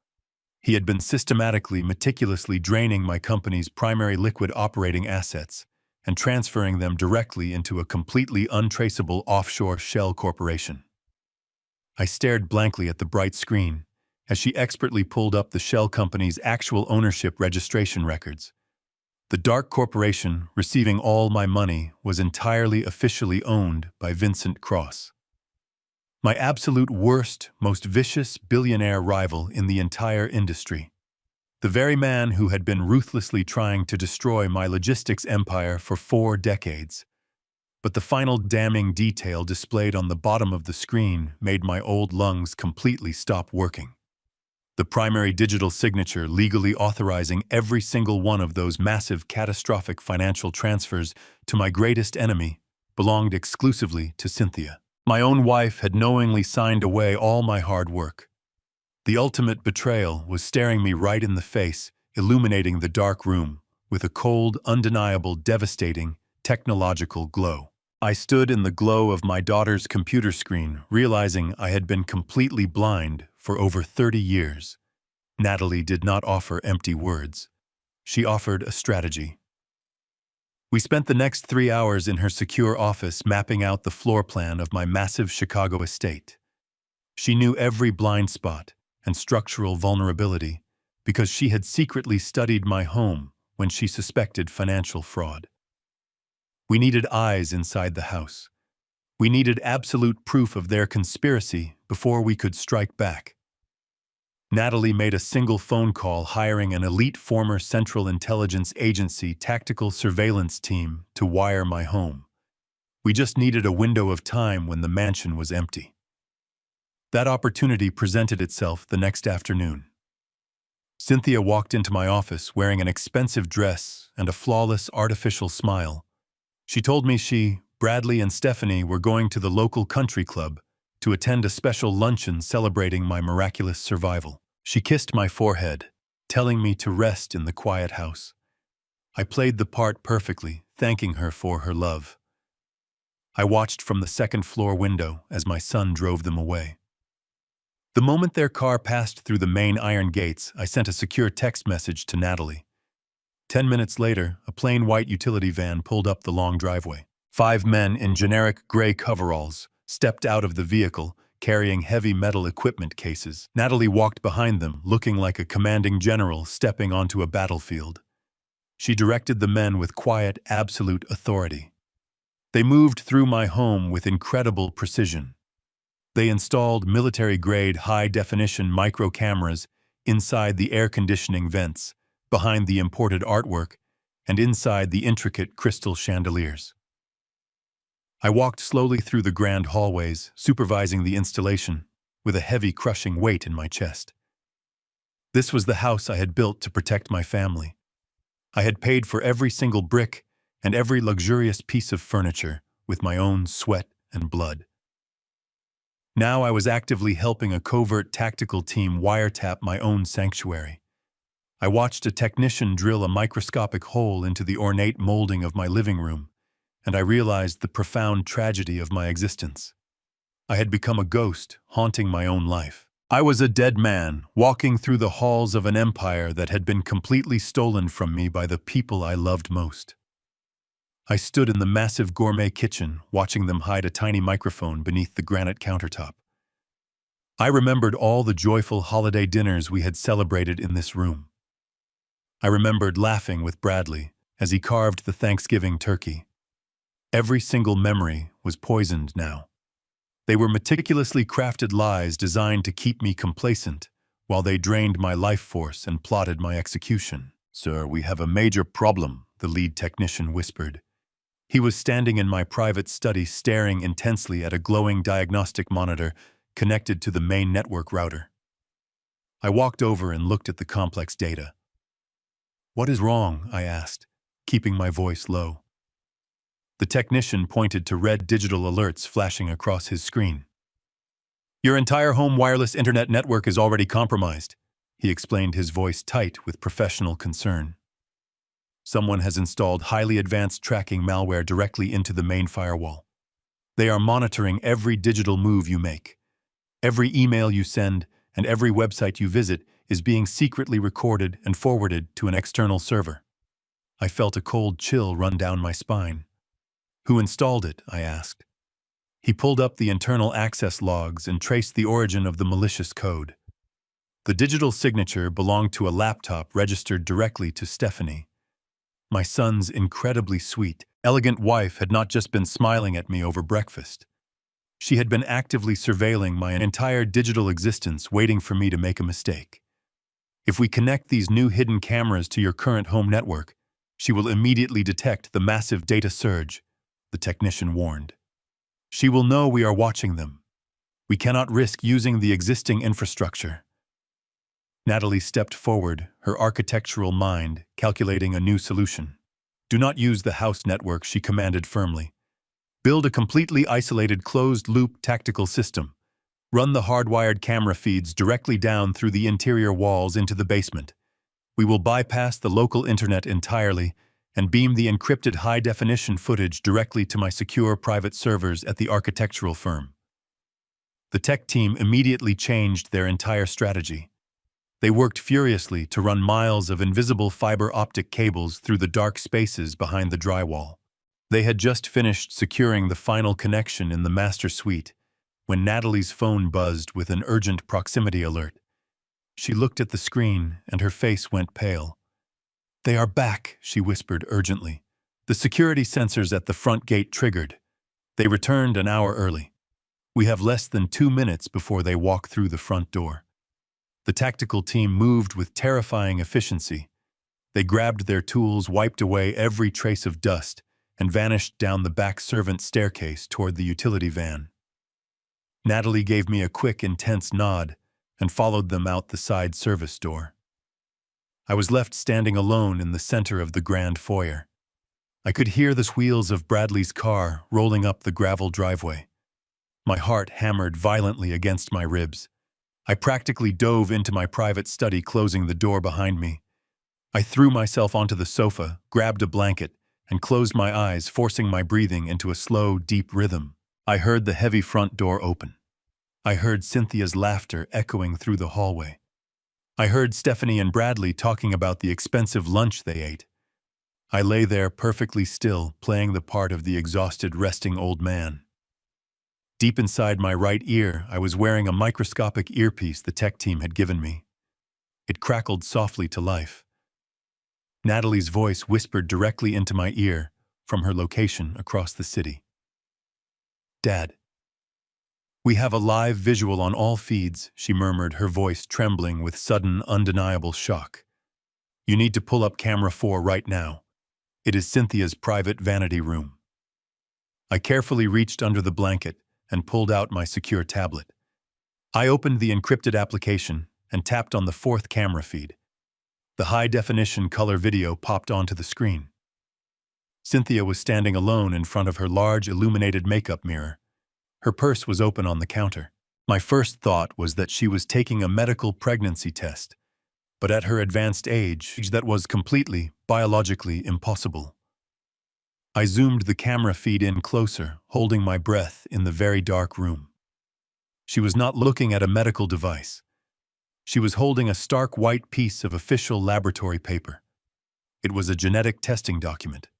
Speaker 1: He had been systematically, meticulously draining my company's primary liquid operating assets and transferring them directly into a completely untraceable offshore shell corporation. I stared blankly at the bright screen as she expertly pulled up the shell company's actual ownership registration records. The dark corporation receiving all my money was entirely officially owned by Vincent Cross, my absolute worst, most vicious billionaire rival in the entire industry. The very man who had been ruthlessly trying to destroy my logistics empire for 4 decades. But the final damning detail displayed on the bottom of the screen made my old lungs completely stop working. The primary digital signature legally authorizing every single one of those massive, catastrophic financial transfers to my greatest enemy belonged exclusively to Cynthia. My own wife had knowingly signed away all my hard work. The ultimate betrayal was staring me right in the face, illuminating the dark room with a cold, undeniable, devastating, technological glow. I stood in the glow of my daughter's computer screen, realizing I had been completely blind for over 30 years. Natalie did not offer empty words. She offered a strategy. We spent the next 3 hours in her secure office mapping out the floor plan of my massive Chicago estate. She knew every blind spot and structural vulnerability because she had secretly studied my home when she suspected financial fraud. We needed eyes inside the house. We needed absolute proof of their conspiracy before we could strike back. Natalie made a single phone call hiring an elite former Central Intelligence Agency tactical surveillance team to wire my home. We just needed a window of time when the mansion was empty. That opportunity presented itself the next afternoon. Cynthia walked into my office wearing an expensive dress and a flawless artificial smile. She told me she, Bradley, and Stephanie were going to the local country club to attend a special luncheon celebrating my miraculous survival. She kissed my forehead, telling me to rest in the quiet house. I played the part perfectly, thanking her for her love. I watched from the second-floor window as my son drove them away. The moment their car passed through the main iron gates, I sent a secure text message to Natalie. 10 minutes later, a plain white utility van pulled up the long driveway. 5 men in generic gray coveralls stepped out of the vehicle, carrying heavy metal equipment cases. Natalie walked behind them, looking like a commanding general stepping onto a battlefield. She directed the men with quiet, absolute authority. They moved through my home with incredible precision. They installed military-grade high-definition micro cameras inside the air conditioning vents, behind the imported artwork, and inside the intricate crystal chandeliers. I walked slowly through the grand hallways, supervising the installation, with a heavy, crushing weight in my chest. This was the house I had built to protect my family. I had paid for every single brick and every luxurious piece of furniture with my own sweat and blood. Now I was actively helping a covert tactical team wiretap my own sanctuary. I watched a technician drill a microscopic hole into the ornate molding of my living room, and I realized the profound tragedy of my existence. I had become a ghost, haunting my own life. I was a dead man, walking through the halls of an empire that had been completely stolen from me by the people I loved most. I stood in the massive gourmet kitchen, watching them hide a tiny microphone beneath the granite countertop. I remembered all the joyful holiday dinners we had celebrated in this room. I remembered laughing with Bradley as he carved the Thanksgiving turkey. Every single memory was poisoned now. They were meticulously crafted lies designed to keep me complacent, while they drained my life force and plotted my execution. "Sir, we have a major problem," the lead technician whispered. He was standing in my private study, staring intensely at a glowing diagnostic monitor connected to the main network router. I walked over and looked at the complex data. "What is wrong?" I asked, keeping my voice low. The technician pointed to red digital alerts flashing across his screen. "Your entire home wireless internet network is already compromised," he explained, his voice tight with professional concern. "Someone has installed highly advanced tracking malware directly into the main firewall. They are monitoring every digital move you make. Every email you send and every website you visit is being secretly recorded and forwarded to an external server." I felt a cold chill run down my spine. "Who installed it?" I asked. He pulled up the internal access logs and traced the origin of the malicious code. The digital signature belonged to a laptop registered directly to Stephanie. My son's incredibly sweet, elegant wife had not just been smiling at me over breakfast. She had been actively surveilling my entire digital existence, waiting for me to make a mistake. "If we connect these new hidden cameras to your current home network, she will immediately detect the massive data surge," the technician warned. "She will know we are watching them. We cannot risk using the existing infrastructure." Natalie stepped forward, her architectural mind calculating a new solution. "Do not use the house network," she commanded firmly. "Build a completely isolated closed-loop tactical system. Run the hardwired camera feeds directly down through the interior walls into the basement. We will bypass the local internet entirely and beam the encrypted high-definition footage directly to my secure private servers at the architectural firm." The tech team immediately changed their entire strategy. They worked furiously to run miles of invisible fiber optic cables through the dark spaces behind the drywall. They had just finished securing the final connection in the master suite when Natalie's phone buzzed with an urgent proximity alert. She looked at the screen and her face went pale. "They are back," she whispered urgently. "The security sensors at the front gate triggered. They returned an hour early. We have less than 2 minutes before they walk through the front door." The tactical team moved with terrifying efficiency. They grabbed their tools, wiped away every trace of dust, and vanished down the back servant staircase toward the utility van. Natalie gave me a quick, intense nod and followed them out the side service door. I was left standing alone in the center of the grand foyer. I could hear the wheels of Bradley's car rolling up the gravel driveway. My heart hammered violently against my ribs. I practically dove into my private study, closing the door behind me. I threw myself onto the sofa, grabbed a blanket, and closed my eyes, forcing my breathing into a slow, deep rhythm. I heard the heavy front door open. I heard Cynthia's laughter echoing through the hallway. I heard Stephanie and Bradley talking about the expensive lunch they ate. I lay there perfectly still, playing the part of the exhausted, resting old man. Deep inside my right ear, I was wearing a microscopic earpiece the tech team had given me. It crackled softly to life. Natalie's voice whispered directly into my ear from her location across the city. "Dad, "We have a live visual on all feeds," she murmured, her voice trembling with sudden, undeniable shock. "You need to pull up camera 4 right now. It is Cynthia's private vanity room." I carefully reached under the blanket and pulled out my secure tablet. I opened the encrypted application and tapped on the 4th camera feed. The high-definition color video popped onto the screen. Cynthia was standing alone in front of her large illuminated makeup mirror. Her purse was open on the counter. My first thought was that she was taking a medical pregnancy test, but at her advanced age, that was completely, biologically impossible. I zoomed the camera feed in closer, holding my breath in the very dark room. She was not looking at a medical device. She was holding a stark white piece of official laboratory paper. It was a genetic testing document.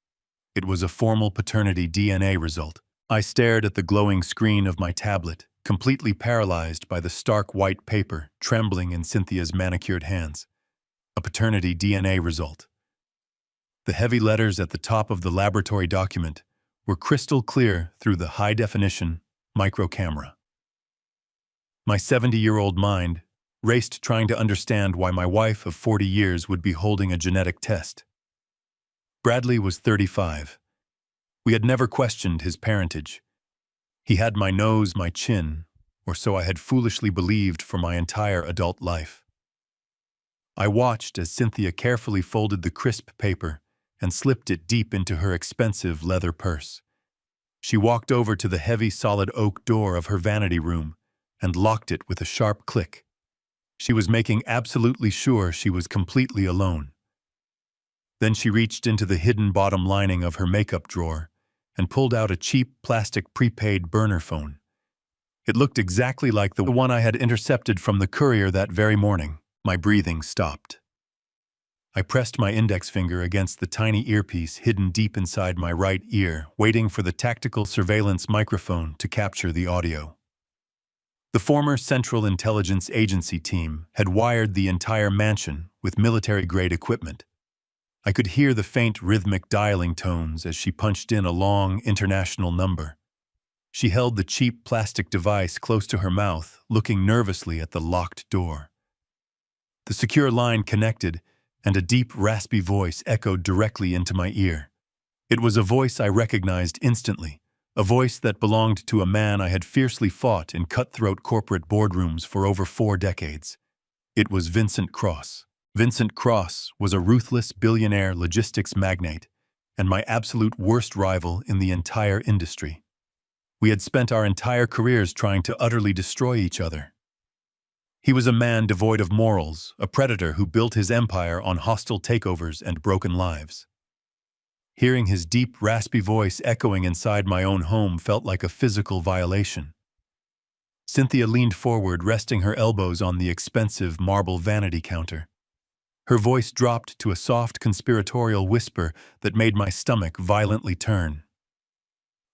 Speaker 1: It was a formal paternity DNA result. I stared at the glowing screen of my tablet, completely paralyzed by the stark white paper trembling in Cynthia's manicured hands. A paternity DNA result. The heavy letters at the top of the laboratory document were crystal clear through the high-definition micro camera. My 70-year-old mind raced trying to understand why my wife of 40 years would be holding a genetic test. Bradley was 35. We had never questioned his parentage. He had my nose, my chin, or so I had foolishly believed for my entire adult life. I watched as Cynthia carefully folded the crisp paper and slipped it deep into her expensive leather purse. She walked over to the heavy solid oak door of her vanity room and locked it with a sharp click. She was making absolutely sure she was completely alone. Then she reached into the hidden bottom lining of her makeup drawer and pulled out a cheap plastic prepaid burner phone. It looked exactly like the one I had intercepted from the courier that very morning. My breathing stopped. I pressed my index finger against the tiny earpiece hidden deep inside my right ear, waiting for the tactical surveillance microphone to capture the audio. The former Central Intelligence Agency team had wired the entire mansion with military-grade equipment. I could hear the faint rhythmic dialing tones as she punched in a long international number. She held the cheap plastic device close to her mouth, looking nervously at the locked door. The secure line connected, and a deep, raspy voice echoed directly into my ear. It was a voice I recognized instantly, a voice that belonged to a man I had fiercely fought in cutthroat corporate boardrooms for over 4 decades. It was Vincent Cross. Vincent Cross was a ruthless billionaire logistics magnate and my absolute worst rival in the entire industry. We had spent our entire careers trying to utterly destroy each other. He was a man devoid of morals, a predator who built his empire on hostile takeovers and broken lives. Hearing his deep, raspy voice echoing inside my own home felt like a physical violation. Cynthia leaned forward, resting her elbows on the expensive marble vanity counter. Her voice dropped to a soft conspiratorial whisper that made my stomach violently turn.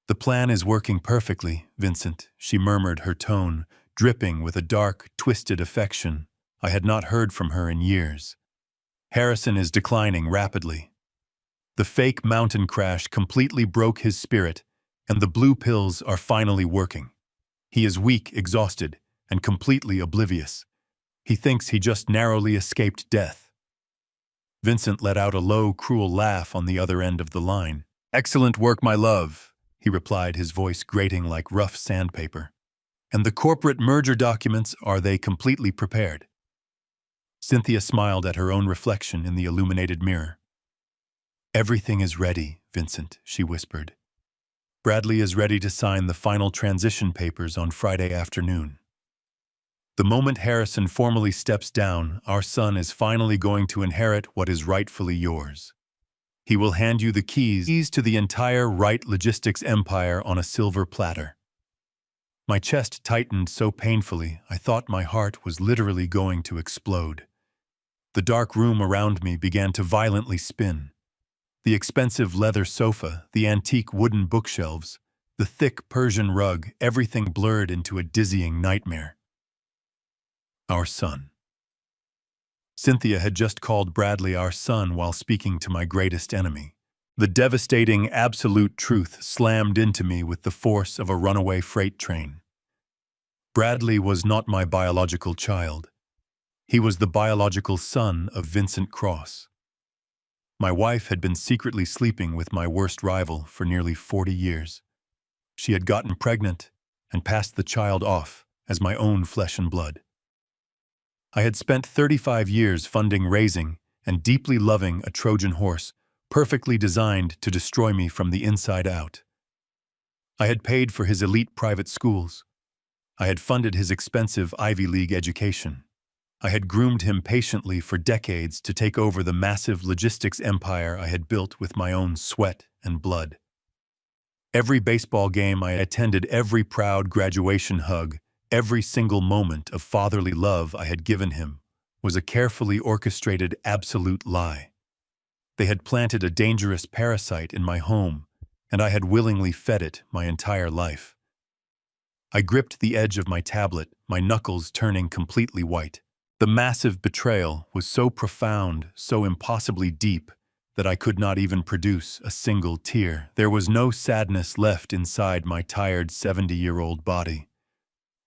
Speaker 1: "The plan is working perfectly, Vincent," she murmured, her tone dripping with a dark, twisted affection I had not heard from her in years. "Harrison is declining rapidly. The fake mountain crash completely broke his spirit, and the blue pills are finally working. He is weak, exhausted, and completely oblivious. He thinks he just narrowly escaped death." Vincent let out a low, cruel laugh on the other end of the line. "Excellent work, my love," he replied, his voice grating like rough sandpaper. "And the corporate merger documents, are they completely prepared?" Cynthia smiled at her own reflection in the illuminated mirror. "Everything is ready, Vincent," she whispered. "Bradley is ready to sign the final transition papers on Friday afternoon. The moment Harrison formally steps down, our son is finally going to inherit what is rightfully yours. He will hand you the keys to the entire Wright logistics empire on a silver platter." My chest tightened so painfully I thought my heart was literally going to explode. The dark room around me began to violently spin. The expensive leather sofa, the antique wooden bookshelves, the thick Persian rug, everything blurred into a dizzying nightmare. Our son. Cynthia had just called Bradley our son while speaking to my greatest enemy. The devastating, absolute truth slammed into me with the force of a runaway freight train. Bradley was not my biological child. He was the biological son of Vincent Cross. My wife had been secretly sleeping with my worst rival for nearly 40 years. She had gotten pregnant and passed the child off as my own flesh and blood. I had spent 35 years funding, raising, and deeply loving a Trojan horse perfectly designed to destroy me from the inside out. I had paid for his elite private schools. I had funded his expensive Ivy League education. I had groomed him patiently for decades to take over the massive logistics empire I had built with my own sweat and blood. Every baseball game I attended, every proud graduation hug, every single moment of fatherly love I had given him was a carefully orchestrated absolute lie. They had planted a dangerous parasite in my home, and I had willingly fed it my entire life. I gripped the edge of my tablet, my knuckles turning completely white. The massive betrayal was so profound, so impossibly deep, that I could not even produce a single tear. There was no sadness left inside my tired 70-year-old body.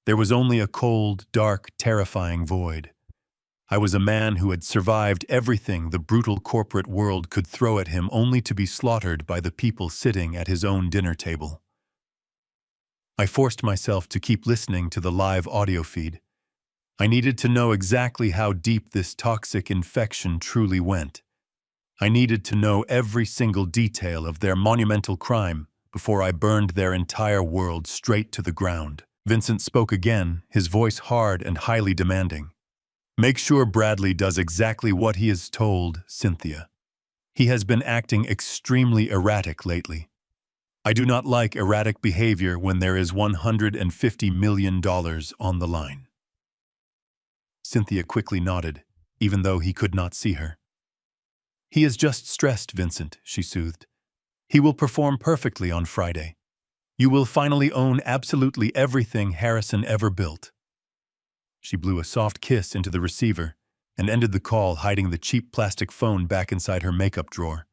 Speaker 1: There was only a cold, dark, terrifying void. I was a man who had survived everything the brutal corporate world could throw at him, only to be slaughtered by the people sitting at his own dinner table. I forced myself to keep listening to the live audio feed. I needed to know exactly how deep this toxic infection truly went. I needed to know every single detail of their monumental crime before I burned their entire world straight to the ground. Vincent spoke again, his voice hard and highly demanding. "Make sure Bradley does exactly what he is told, Cynthia. He has been acting extremely erratic lately. I do not like erratic behavior when there is $150 million on the line." Cynthia quickly nodded, even though he could not see her. "He is just stressed, Vincent," she soothed. "He will perform perfectly on Friday. You will finally own absolutely everything Harrison ever built." She blew a soft kiss into the receiver and ended the call, hiding the cheap plastic phone back inside her makeup drawer.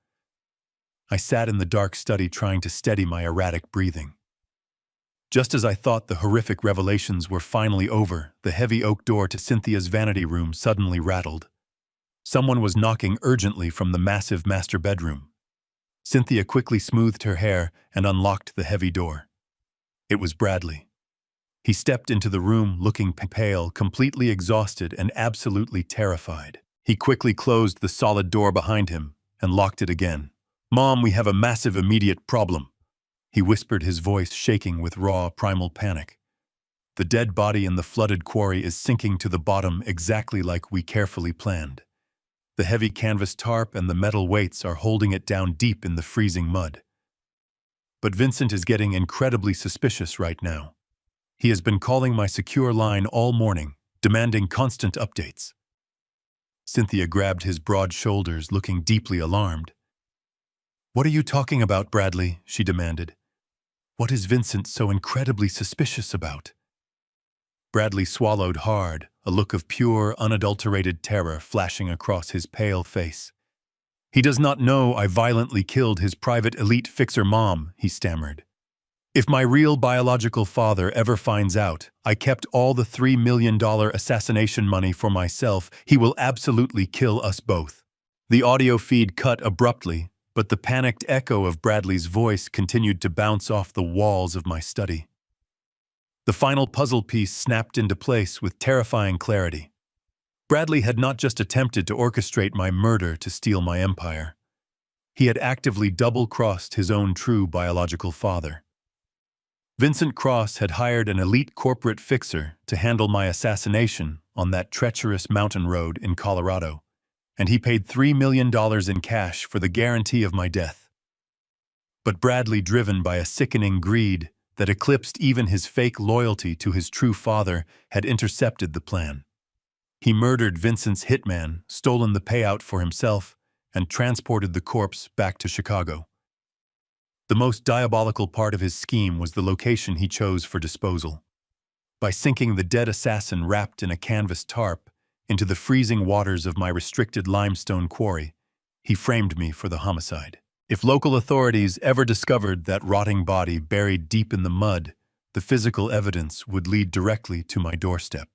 Speaker 1: I sat in the dark study trying to steady my erratic breathing. Just as I thought the horrific revelations were finally over, the heavy oak door to Cynthia's vanity room suddenly rattled. Someone was knocking urgently from the massive master bedroom. Cynthia quickly smoothed her hair and unlocked the heavy door. It was Bradley. He stepped into the room looking pale, completely exhausted, and absolutely terrified. He quickly closed the solid door behind him and locked it again. "Mom, we have a massive immediate problem," he whispered, his voice shaking with raw, primal panic. "The dead body in the flooded quarry is sinking to the bottom exactly like we carefully planned. The heavy canvas tarp and the metal weights are holding it down deep in the freezing mud. But Vincent is getting incredibly suspicious right now. He has been calling my secure line all morning, demanding constant updates." Cynthia grabbed his broad shoulders, looking deeply alarmed. "What are you talking about, Bradley?" she demanded. "What is Vincent so incredibly suspicious about?" Bradley swallowed hard, a look of pure, unadulterated terror flashing across his pale face. "He does not know I violently killed his private elite fixer mom," he stammered. "If my real biological father ever finds out I kept all the $3 million assassination money for myself, he will absolutely kill us both." The audio feed cut abruptly, but the panicked echo of Bradley's voice continued to bounce off the walls of my study. The final puzzle piece snapped into place with terrifying clarity. Bradley had not just attempted to orchestrate my murder to steal my empire. He had actively double-crossed his own true biological father. Vincent Cross had hired an elite corporate fixer to handle my assassination on that treacherous mountain road in Colorado, and he paid $3 million in cash for the guarantee of my death. But Bradley, driven by a sickening greed that eclipsed even his fake loyalty to his true father, had intercepted the plan. He murdered Vincent's hitman, stolen the payout for himself, and transported the corpse back to Chicago. The most diabolical part of his scheme was the location he chose for disposal. By sinking the dead assassin wrapped in a canvas tarp into the freezing waters of my restricted limestone quarry, he framed me for the homicide. If local authorities ever discovered that rotting body buried deep in the mud, the physical evidence would lead directly to my doorstep.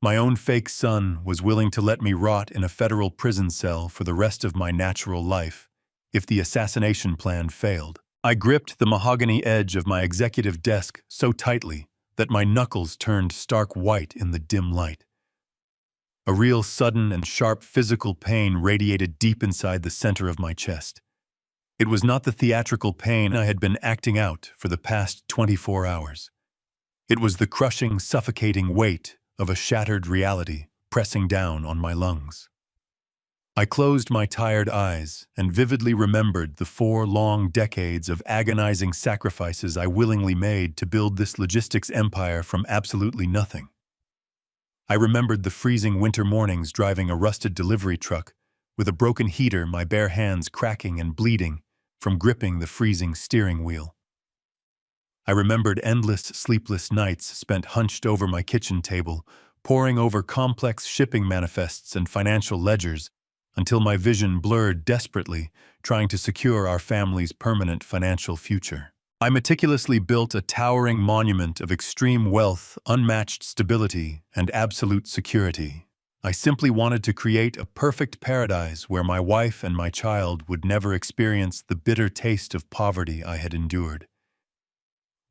Speaker 1: My own fake son was willing to let me rot in a federal prison cell for the rest of my natural life if the assassination plan failed. I gripped the mahogany edge of my executive desk so tightly that my knuckles turned stark white in the dim light. A real sudden and sharp physical pain radiated deep inside the center of my chest. It was not the theatrical pain I had been acting out for the past 24 hours. It was the crushing, suffocating weight of a shattered reality pressing down on my lungs. I closed my tired eyes and vividly remembered the 4 long decades of agonizing sacrifices I willingly made to build this logistics empire from absolutely nothing. I remembered the freezing winter mornings driving a rusted delivery truck with a broken heater, my bare hands cracking and bleeding from gripping the freezing steering wheel. I remembered endless, sleepless nights spent hunched over my kitchen table, poring over complex shipping manifests and financial ledgers until my vision blurred desperately, trying to secure our family's permanent financial future. I meticulously built a towering monument of extreme wealth, unmatched stability, and absolute security. I simply wanted to create a perfect paradise where my wife and my child would never experience the bitter taste of poverty I had endured.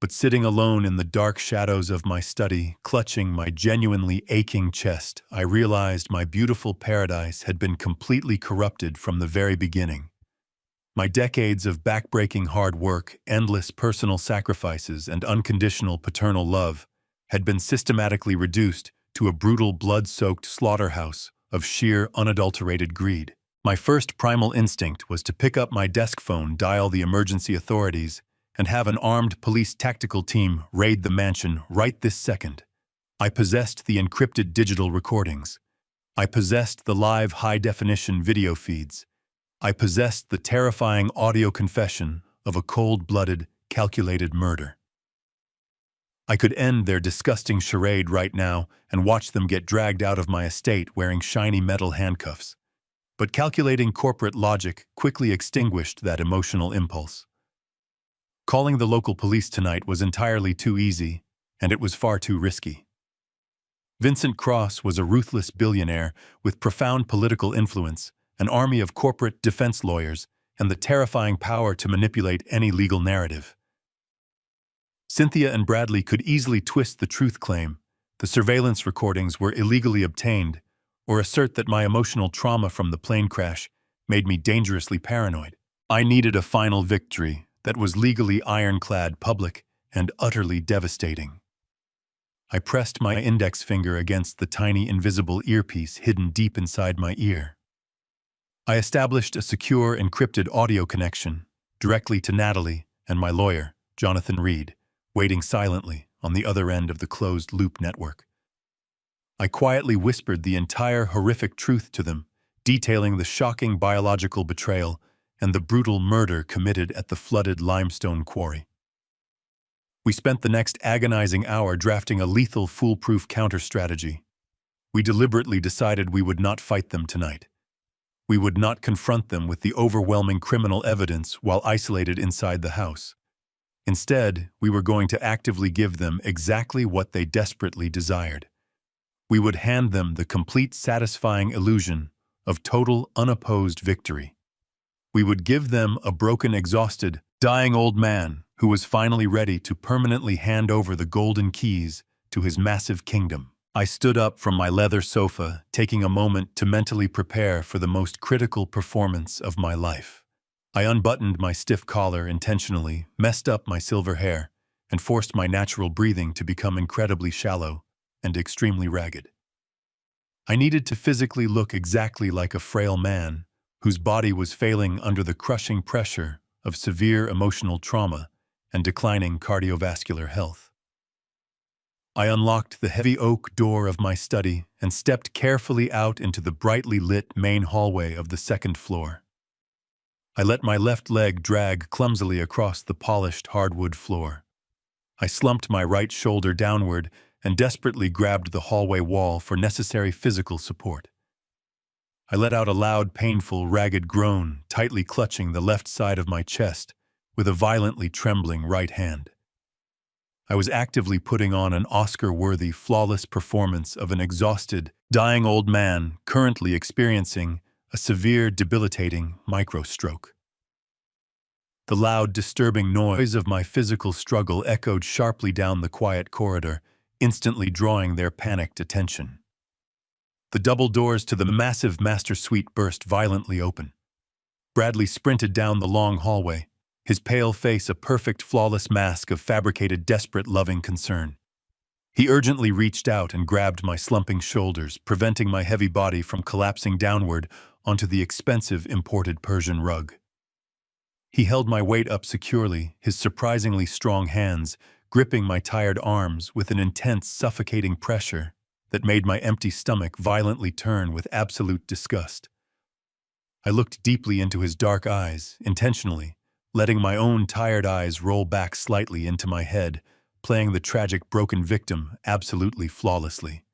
Speaker 1: But sitting alone in the dark shadows of my study, clutching my genuinely aching chest, I realized my beautiful paradise had been completely corrupted from the very beginning. My decades of backbreaking hard work, endless personal sacrifices, and unconditional paternal love had been systematically reduced to a brutal blood-soaked slaughterhouse of sheer, unadulterated greed. My first primal instinct was to pick up my desk phone, dial the emergency authorities, and have an armed police tactical team raid the mansion right this second. I possessed the encrypted digital recordings. I possessed the live high-definition video feeds. I possessed the terrifying audio confession of a cold-blooded, calculated murder. I could end their disgusting charade right now and watch them get dragged out of my estate wearing shiny metal handcuffs. But calculating corporate logic quickly extinguished that emotional impulse. Calling the local police tonight was entirely too easy, and it was far too risky. Vincent Cross was a ruthless billionaire with profound political influence, an army of corporate defense lawyers, and the terrifying power to manipulate any legal narrative. Cynthia and Bradley could easily twist the truth claim, the surveillance recordings were illegally obtained, or assert that my emotional trauma from the plane crash made me dangerously paranoid. I needed a final victory that was legally ironclad, public, and utterly devastating. I pressed my index finger against the tiny invisible earpiece hidden deep inside my ear. I established a secure, encrypted audio connection directly to Natalie and my lawyer, Jonathan Reed, waiting silently on the other end of the closed-loop network. I quietly whispered the entire horrific truth to them, detailing the shocking biological betrayal and the brutal murder committed at the flooded limestone quarry. We spent the next agonizing hour drafting a lethal, foolproof counter-strategy. We deliberately decided we would not fight them tonight. We would not confront them with the overwhelming criminal evidence while isolated inside the house. Instead, we were going to actively give them exactly what they desperately desired. We would hand them the complete, satisfying illusion of total, unopposed victory. We would give them a broken, exhausted, dying old man who was finally ready to permanently hand over the golden keys to his massive kingdom. I stood up from my leather sofa, taking a moment to mentally prepare for the most critical performance of my life. I unbuttoned my stiff collar intentionally, messed up my silver hair, and forced my natural breathing to become incredibly shallow and extremely ragged. I needed to physically look exactly like a frail man whose body was failing under the crushing pressure of severe emotional trauma and declining cardiovascular health. I unlocked the heavy oak door of my study and stepped carefully out into the brightly lit main hallway of the second floor. I let my left leg drag clumsily across the polished hardwood floor. I slumped my right shoulder downward and desperately grabbed the hallway wall for necessary physical support. I let out a loud, painful, ragged groan, tightly clutching the left side of my chest with a violently trembling right hand. I was actively putting on an Oscar-worthy, flawless performance of an exhausted, dying old man currently experiencing a severe, debilitating microstroke. The loud, disturbing noise of my physical struggle echoed sharply down the quiet corridor, instantly drawing their panicked attention. The double doors to the massive master suite burst violently open. Bradley sprinted down the long hallway, his pale face a perfect, flawless mask of fabricated, desperate, loving concern. He urgently reached out and grabbed my slumping shoulders, preventing my heavy body from collapsing downward onto the expensive imported Persian rug. He held my weight up securely, his surprisingly strong hands gripping my tired arms with an intense, suffocating pressure that made my empty stomach violently turn with absolute disgust. I looked deeply into his dark eyes, intentionally, letting my own tired eyes roll back slightly into my head, playing the tragic broken victim absolutely flawlessly.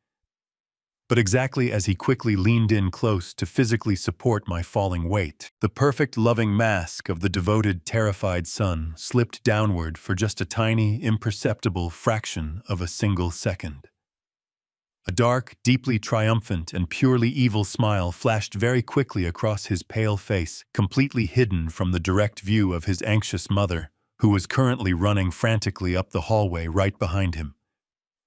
Speaker 1: But exactly as he quickly leaned in close to physically support my falling weight, the perfect loving mask of the devoted, terrified son slipped downward for just a tiny, imperceptible fraction of a single second. A dark, deeply triumphant and purely evil smile flashed very quickly across his pale face, completely hidden from the direct view of his anxious mother, who was currently running frantically up the hallway right behind him.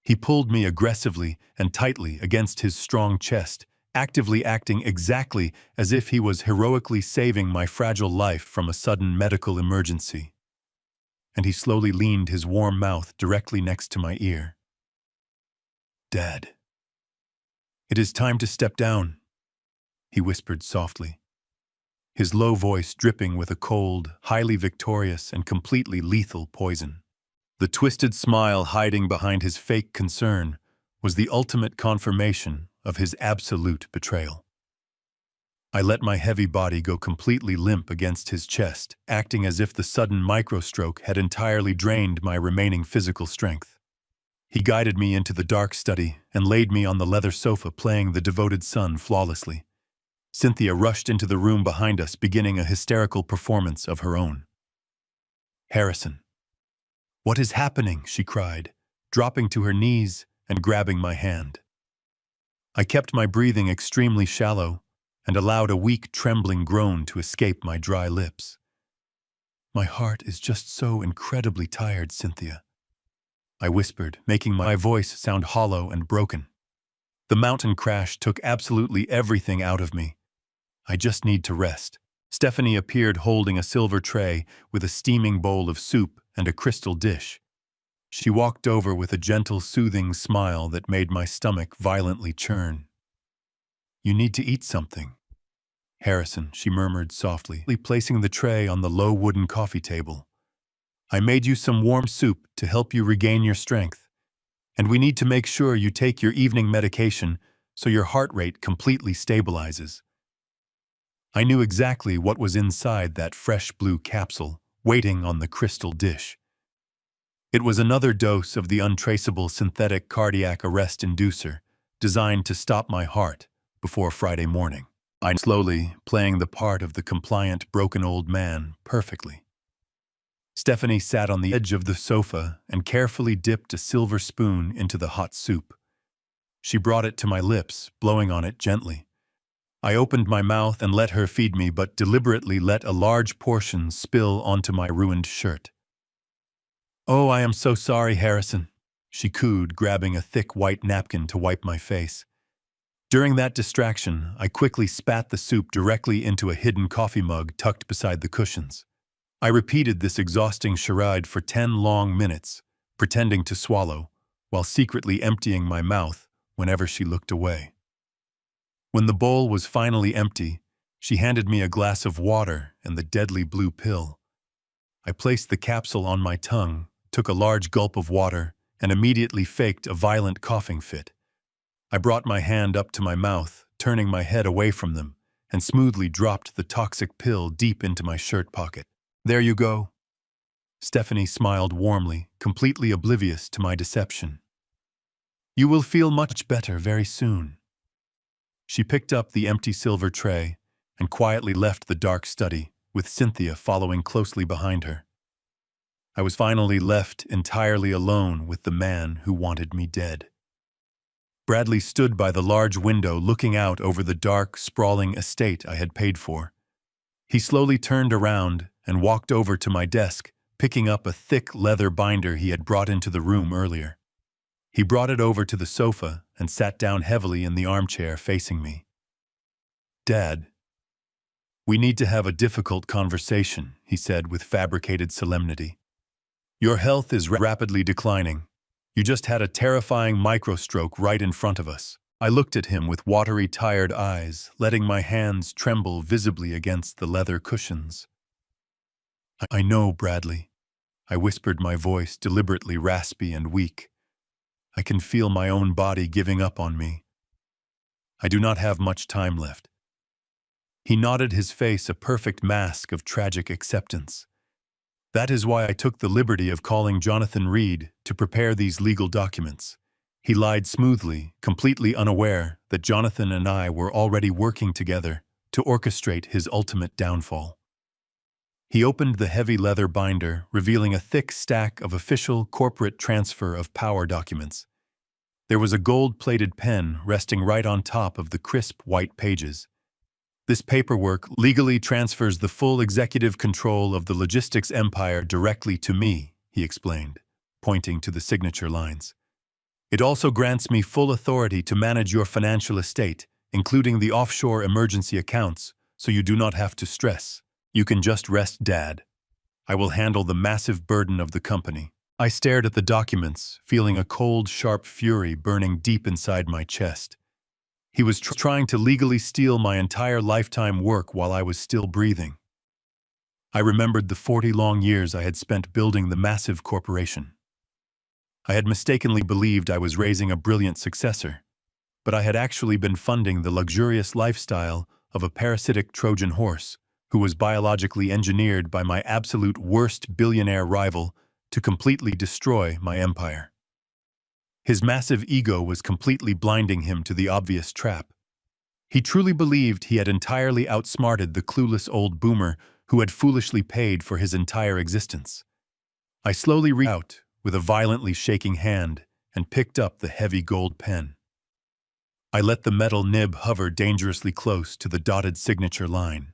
Speaker 1: He pulled me aggressively and tightly against his strong chest, actively acting exactly as if he was heroically saving my fragile life from a sudden medical emergency. And he slowly leaned his warm mouth directly next to my ear. "Dad, it is time to step down," he whispered softly, his low voice dripping with a cold, highly victorious, and completely lethal poison. The twisted smile hiding behind his fake concern was the ultimate confirmation of his absolute betrayal. I let my heavy body go completely limp against his chest, acting as if the sudden microstroke had entirely drained my remaining physical strength. He guided me into the dark study and laid me on the leather sofa, playing the devoted son flawlessly. Cynthia rushed into the room behind us, beginning a hysterical performance of her own. "Harrison, what is happening?" she cried, dropping to her knees and grabbing my hand. I kept my breathing extremely shallow and allowed a weak, trembling groan to escape my dry lips. "My heart is just so incredibly tired, Cynthia," I whispered, making my voice sound hollow and broken. "The mountain crash took absolutely everything out of me. I just need to rest." Stephanie appeared holding a silver tray with a steaming bowl of soup and a crystal dish. She walked over with a gentle, soothing smile that made my stomach violently churn. "You need to eat something, Harrison," she murmured softly, placing the tray on the low wooden coffee table. "I made you some warm soup to help you regain your strength. And we need to make sure you take your evening medication so your heart rate completely stabilizes." I knew exactly what was inside that fresh blue capsule, waiting on the crystal dish. It was another dose of the untraceable synthetic cardiac arrest inducer, designed to stop my heart before Friday morning. I slowly, playing the part of the compliant, broken old man perfectly. Stephanie sat on the edge of the sofa and carefully dipped a silver spoon into the hot soup. She brought it to my lips, blowing on it gently. I opened my mouth and let her feed me, but deliberately let a large portion spill onto my ruined shirt. "Oh, I am so sorry, Harrison," she cooed, grabbing a thick white napkin to wipe my face. During that distraction, I quickly spat the soup directly into a hidden coffee mug tucked beside the cushions. I repeated this exhausting charade for 10 long minutes, pretending to swallow, while secretly emptying my mouth whenever she looked away. When the bowl was finally empty, she handed me a glass of water and the deadly blue pill. I placed the capsule on my tongue, took a large gulp of water, and immediately faked a violent coughing fit. I brought my hand up to my mouth, turning my head away from them, and smoothly dropped the toxic pill deep into my shirt pocket. "There you go." Stephanie smiled warmly, completely oblivious to my deception. "You will feel much better very soon." She picked up the empty silver tray and quietly left the dark study, with Cynthia following closely behind her. I was finally left entirely alone with the man who wanted me dead. Bradley stood by the large window looking out over the dark, sprawling estate I had paid for. He slowly turned around and walked over to my desk, picking up a thick leather binder he had brought into the room earlier. He brought it over to the sofa and sat down heavily in the armchair facing me. "Dad, we need to have a difficult conversation," he said with fabricated solemnity. "Your health is rapidly declining. You just had a terrifying microstroke right in front of us." I looked at him with watery, tired eyes, letting my hands tremble visibly against the leather cushions. "I know, Bradley," I whispered, my voice deliberately raspy and weak. "I can feel my own body giving up on me. I do not have much time left." He nodded, his face a perfect mask of tragic acceptance. "That is why I took the liberty of calling Jonathan Reed to prepare these legal documents." He lied smoothly, completely unaware that Jonathan and I were already working together to orchestrate his ultimate downfall. He opened the heavy leather binder, revealing a thick stack of official corporate transfer of power documents. There was a gold-plated pen resting right on top of the crisp white pages. "This paperwork legally transfers the full executive control of the logistics empire directly to me," he explained, pointing to the signature lines. "It also grants me full authority to manage your financial estate, including the offshore emergency accounts, so you do not have to stress. You can just rest, Dad. I will handle the massive burden of the company." I stared at the documents, feeling a cold, sharp fury burning deep inside my chest. He was trying to legally steal my entire lifetime work while I was still breathing. I remembered the 40 long years I had spent building the massive corporation. I had mistakenly believed I was raising a brilliant successor, but I had actually been funding the luxurious lifestyle of a parasitic Trojan horse who was biologically engineered by my absolute worst billionaire rival to completely destroy my empire. His massive ego was completely blinding him to the obvious trap. He truly believed he had entirely outsmarted the clueless old boomer who had foolishly paid for his entire existence. I slowly reached out with a violently shaking hand and picked up the heavy gold pen. I let the metal nib hover dangerously close to the dotted signature line.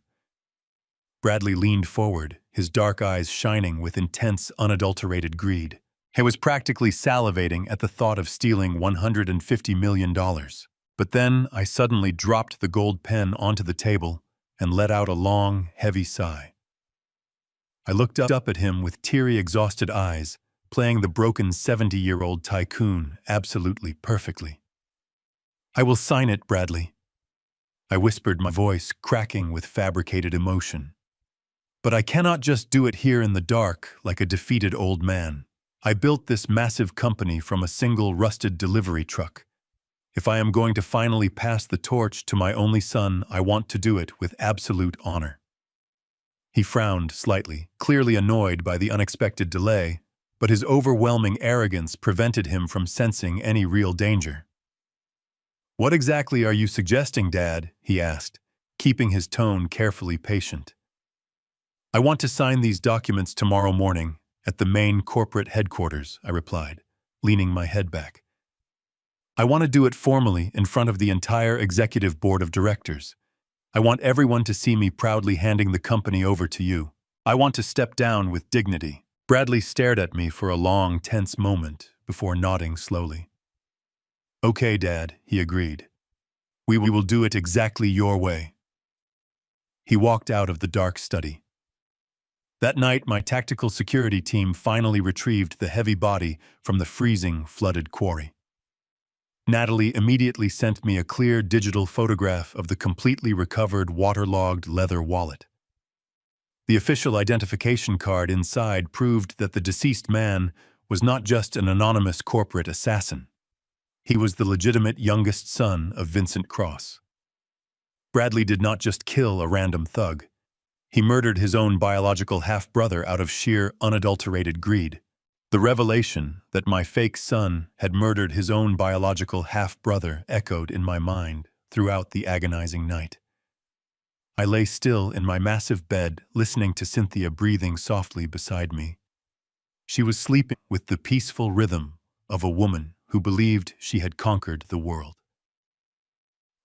Speaker 1: Bradley leaned forward, his dark eyes shining with intense, unadulterated greed. He was practically salivating at the thought of stealing $150 million. But then I suddenly dropped the gold pen onto the table and let out a long, heavy sigh. I looked up at him with teary, exhausted eyes, playing the broken 70-year-old tycoon absolutely perfectly. "I will sign it, Bradley," I whispered, my voice cracking with fabricated emotion. "But I cannot just do it here in the dark like a defeated old man. I built this massive company from a single rusted delivery truck. If I am going to finally pass the torch to my only son, I want to do it with absolute honor." He frowned slightly, clearly annoyed by the unexpected delay, but his overwhelming arrogance prevented him from sensing any real danger. "What exactly are you suggesting, Dad?" he asked, keeping his tone carefully patient. "I want to sign these documents tomorrow morning at the main corporate headquarters," I replied, leaning my head back. "I want to do it formally in front of the entire executive board of directors. I want everyone to see me proudly handing the company over to you. I want to step down with dignity." Bradley stared at me for a long, tense moment before nodding slowly. "Okay, Dad," he agreed. We will do it exactly your way." He walked out of the dark study. That night, my tactical security team finally retrieved the heavy body from the freezing, flooded quarry. Natalie immediately sent me a clear digital photograph of the completely recovered, waterlogged leather wallet. The official identification card inside proved that the deceased man was not just an anonymous corporate assassin. He was the legitimate youngest son of Vincent Cross. Bradley did not just kill a random thug. He murdered his own biological half-brother out of sheer, unadulterated greed. The revelation that my fake son had murdered his own biological half-brother echoed in my mind throughout the agonizing night. I lay still in my massive bed, listening to Cynthia breathing softly beside me. She was sleeping with the peaceful rhythm of a woman who believed she had conquered the world.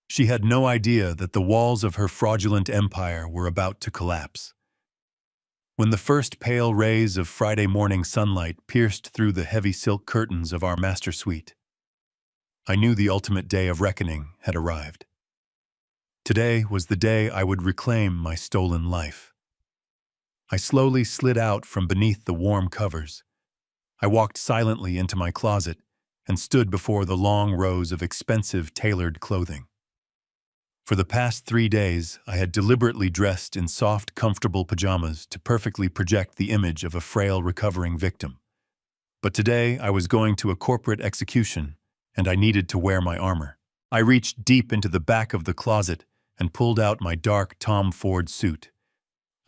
Speaker 1: She had no idea that the walls of her fraudulent empire were about to collapse. When the first pale rays of Friday morning sunlight pierced through the heavy silk curtains of our master suite, I knew the ultimate day of reckoning had arrived. Today was the day I would reclaim my stolen life. I slowly slid out from beneath the warm covers. I walked silently into my closet and stood before the long rows of expensive tailored clothing. For the past 3 days, I had deliberately dressed in soft, comfortable pajamas to perfectly project the image of a frail, recovering victim. But today, I was going to a corporate execution, and I needed to wear my armor. I reached deep into the back of the closet and pulled out my dark Tom Ford suit.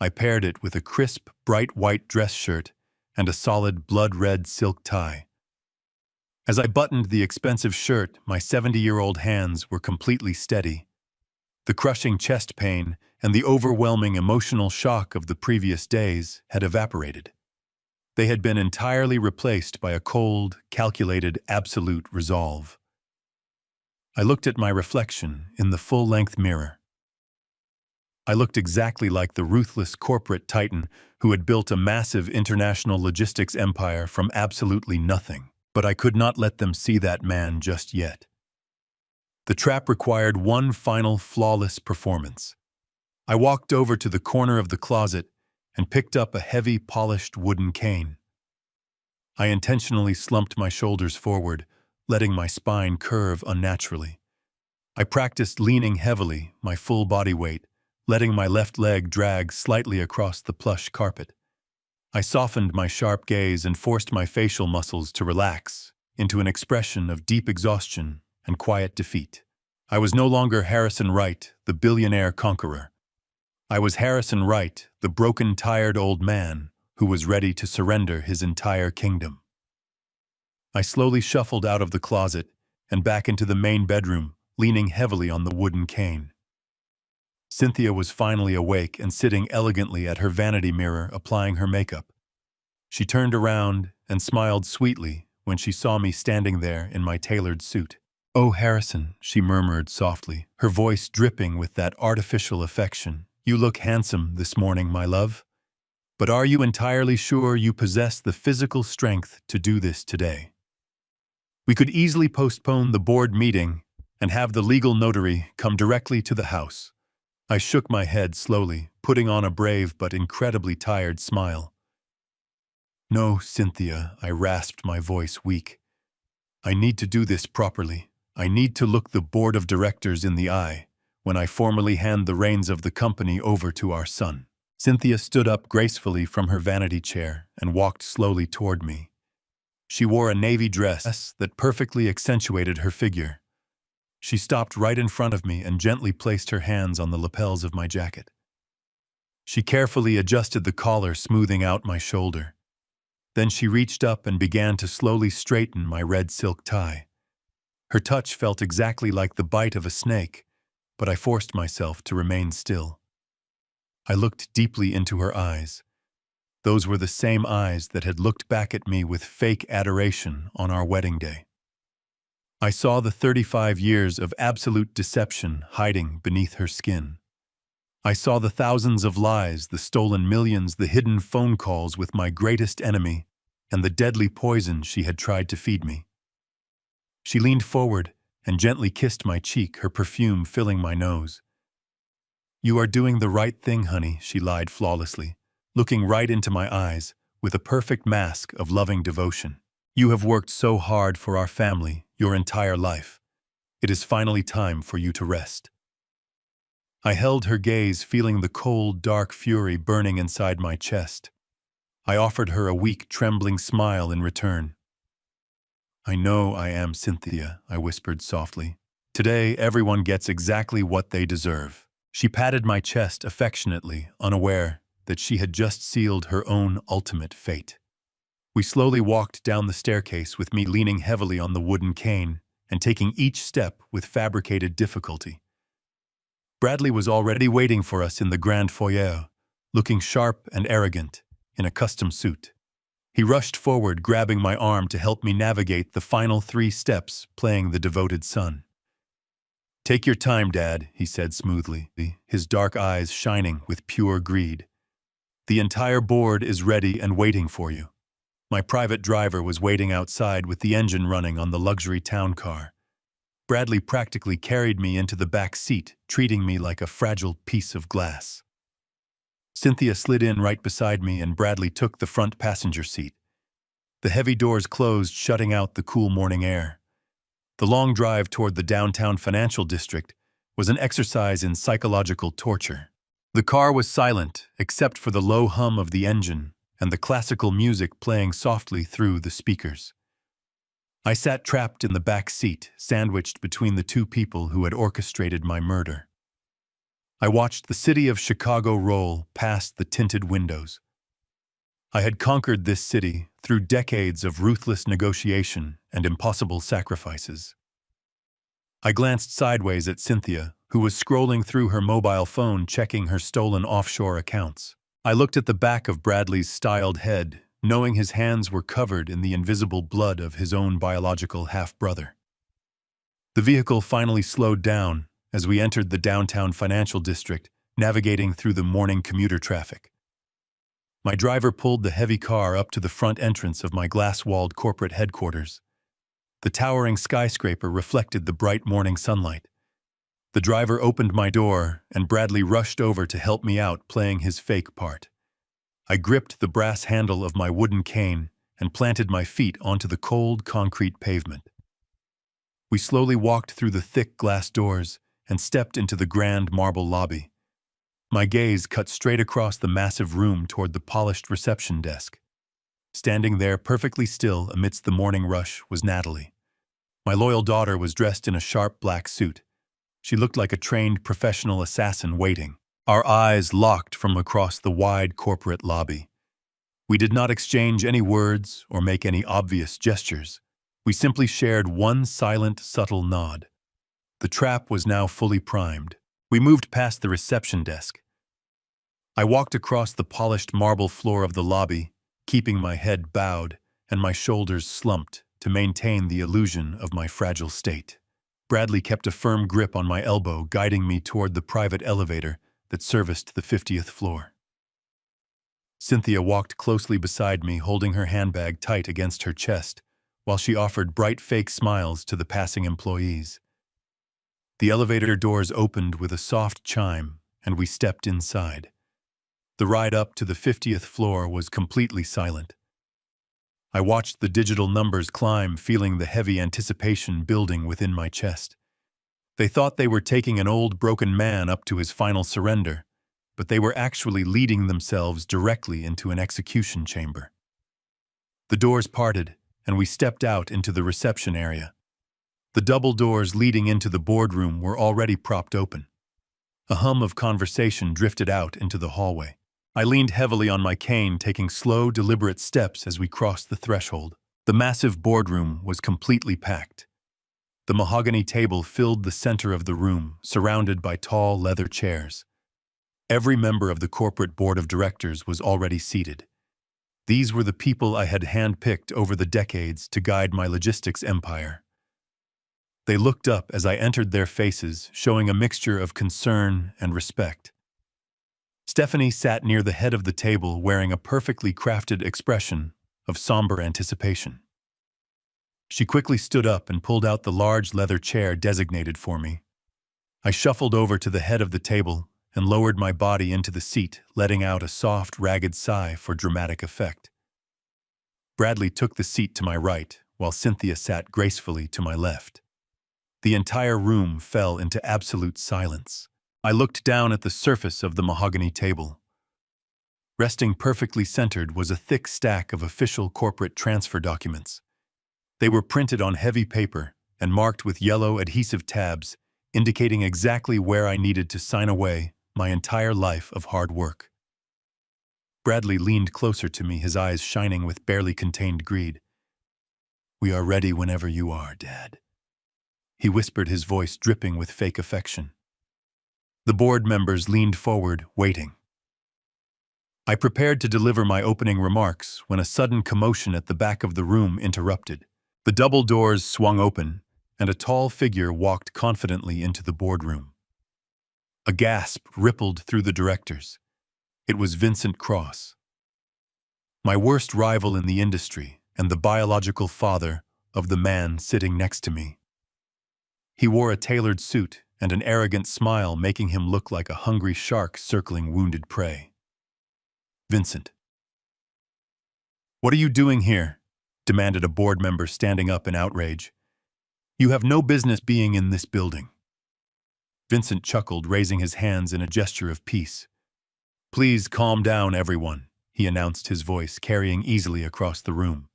Speaker 1: I paired it with a crisp, bright white dress shirt and a solid blood-red silk tie. As I buttoned the expensive shirt, my 70-year-old hands were completely steady. The crushing chest pain and the overwhelming emotional shock of the previous days had evaporated. They had been entirely replaced by a cold, calculated, absolute resolve. I looked at my reflection in the full-length mirror. I looked exactly like the ruthless corporate titan who had built a massive international logistics empire from absolutely nothing. But I could not let them see that man just yet. The trap required one final flawless performance. I walked over to the corner of the closet and picked up a heavy, polished wooden cane. I intentionally slumped my shoulders forward, letting my spine curve unnaturally. I practiced leaning heavily, my full body weight, letting my left leg drag slightly across the plush carpet. I softened my sharp gaze and forced my facial muscles to relax into an expression of deep exhaustion and quiet defeat. I was no longer Harrison Wright, the billionaire conqueror. I was Harrison Wright, the broken, tired old man who was ready to surrender his entire kingdom. I slowly shuffled out of the closet and back into the main bedroom, leaning heavily on the wooden cane. Cynthia was finally awake and sitting elegantly at her vanity mirror, applying her makeup. She turned around and smiled sweetly when she saw me standing there in my tailored suit. "Oh, Harrison," she murmured softly, her voice dripping with that artificial affection. "You look handsome this morning, my love. But are you entirely sure you possess the physical strength to do this today? We could easily postpone the board meeting and have the legal notary come directly to the house." I shook my head slowly, putting on a brave but incredibly tired smile. "No, Cynthia," I rasped, my voice weak. "I need to do this properly. I need to look the board of directors in the eye when I formally hand the reins of the company over to our son." Cynthia stood up gracefully from her vanity chair and walked slowly toward me. She wore a navy dress that perfectly accentuated her figure. She stopped right in front of me and gently placed her hands on the lapels of my jacket. She carefully adjusted the collar, smoothing out my shoulder. Then she reached up and began to slowly straighten my red silk tie. Her touch felt exactly like the bite of a snake, but I forced myself to remain still. I looked deeply into her eyes. Those were the same eyes that had looked back at me with fake adoration on our wedding day. I saw the 35 years of absolute deception hiding beneath her skin. I saw the thousands of lies, the stolen millions, the hidden phone calls with my greatest enemy, and the deadly poison she had tried to feed me. She leaned forward and gently kissed my cheek, her perfume filling my nose. "You are doing the right thing, honey," she lied flawlessly, looking right into my eyes with a perfect mask of loving devotion. "You have worked so hard for our family your entire life. It is finally time for you to rest." I held her gaze, feeling the cold, dark fury burning inside my chest. I offered her a weak, trembling smile in return. "I know I am, Cynthia," I whispered softly. "Today, everyone gets exactly what they deserve." She patted my chest affectionately, unaware that she had just sealed her own ultimate fate. We slowly walked down the staircase, with me leaning heavily on the wooden cane and taking each step with fabricated difficulty. Bradley was already waiting for us in the grand foyer, looking sharp and arrogant in a custom suit. He rushed forward, grabbing my arm to help me navigate the final 3 steps, playing the devoted son. "Take your time, Dad," he said smoothly, his dark eyes shining with pure greed. "The entire board is ready and waiting for you." My private driver was waiting outside with the engine running on the luxury town car. Bradley practically carried me into the back seat, treating me like a fragile piece of glass. Cynthia slid in right beside me and Bradley took the front passenger seat. The heavy doors closed, shutting out the cool morning air. The long drive toward the downtown financial district was an exercise in psychological torture. The car was silent, except for the low hum of the engine and the classical music playing softly through the speakers. I sat trapped in the back seat, sandwiched between the 2 people who had orchestrated my murder. I watched the city of Chicago roll past the tinted windows. I had conquered this city through decades of ruthless negotiation and impossible sacrifices. I glanced sideways at Cynthia, who was scrolling through her mobile phone checking her stolen offshore accounts. I looked at the back of Bradley's styled head, knowing his hands were covered in the invisible blood of his own biological half-brother. The vehicle finally slowed down as we entered the downtown financial district, navigating through the morning commuter traffic. My driver pulled the heavy car up to the front entrance of my glass-walled corporate headquarters. The towering skyscraper reflected the bright morning sunlight. The driver opened my door, and Bradley rushed over to help me out, playing his fake part. I gripped the brass handle of my wooden cane and planted my feet onto the cold concrete pavement. We slowly walked through the thick glass doors and stepped into the grand marble lobby. My gaze cut straight across the massive room toward the polished reception desk. Standing there perfectly still amidst the morning rush was Natalie. My loyal daughter was dressed in a sharp black suit. She looked like a trained professional assassin waiting. Our eyes locked from across the wide corporate lobby. We did not exchange any words or make any obvious gestures. We simply shared one silent, subtle nod. The trap was now fully primed. We moved past the reception desk. I walked across the polished marble floor of the lobby, keeping my head bowed and my shoulders slumped to maintain the illusion of my fragile state. Bradley kept a firm grip on my elbow, guiding me toward the private elevator that serviced the 50th floor. Cynthia walked closely beside me, holding her handbag tight against her chest, while she offered bright fake smiles to the passing employees. The elevator doors opened with a soft chime, and we stepped inside. The ride up to the 50th floor was completely silent. I watched the digital numbers climb, feeling the heavy anticipation building within my chest. They thought they were taking an old, broken man up to his final surrender, but they were actually leading themselves directly into an execution chamber. The doors parted, and we stepped out into the reception area. The double doors leading into the boardroom were already propped open. A hum of conversation drifted out into the hallway. I leaned heavily on my cane, taking slow, deliberate steps as we crossed the threshold. The massive boardroom was completely packed. The mahogany table filled the center of the room, surrounded by tall leather chairs. Every member of the corporate board of directors was already seated. These were the people I had handpicked over the decades to guide my logistics empire. They looked up as I entered, their faces showing a mixture of concern and respect. Stephanie sat near the head of the table, wearing a perfectly crafted expression of somber anticipation. She quickly stood up and pulled out the large leather chair designated for me. I shuffled over to the head of the table and lowered my body into the seat, letting out a soft, ragged sigh for dramatic effect. Bradley took the seat to my right, while Cynthia sat gracefully to my left. The entire room fell into absolute silence. I looked down at the surface of the mahogany table. Resting perfectly centered was a thick stack of official corporate transfer documents. They were printed on heavy paper and marked with yellow adhesive tabs, indicating exactly where I needed to sign away my entire life of hard work. Bradley leaned closer to me, his eyes shining with barely contained greed. "We are ready whenever you are, Dad," he whispered, his voice dripping with fake affection. The board members leaned forward, waiting. I prepared to deliver my opening remarks when a sudden commotion at the back of the room interrupted. The double doors swung open, and a tall figure walked confidently into the boardroom. A gasp rippled through the directors. It was Vincent Cross, my worst rival in the industry and the biological father of the man sitting next to me. He wore a tailored suit and an arrogant smile, making him look like a hungry shark circling wounded prey. "Vincent, what are you doing here?" demanded a board member standing up in outrage. "You have no business being in this building." Vincent chuckled, raising his hands in a gesture of peace. "Please calm down, everyone," he announced, his voice carrying easily across the room.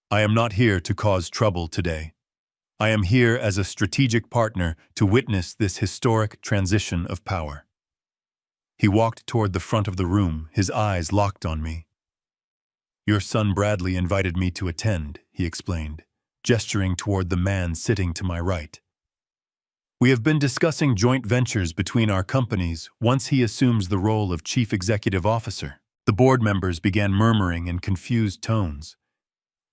Speaker 1: "I am not here to cause trouble today. I am here as a strategic partner to witness this historic transition of power." He walked toward the front of the room, his eyes locked on me. "Your son Bradley invited me to attend," he explained, gesturing toward the man sitting to my right. "We have been discussing joint ventures between our companies once he assumes the role of chief executive officer." The board members began murmuring in confused tones.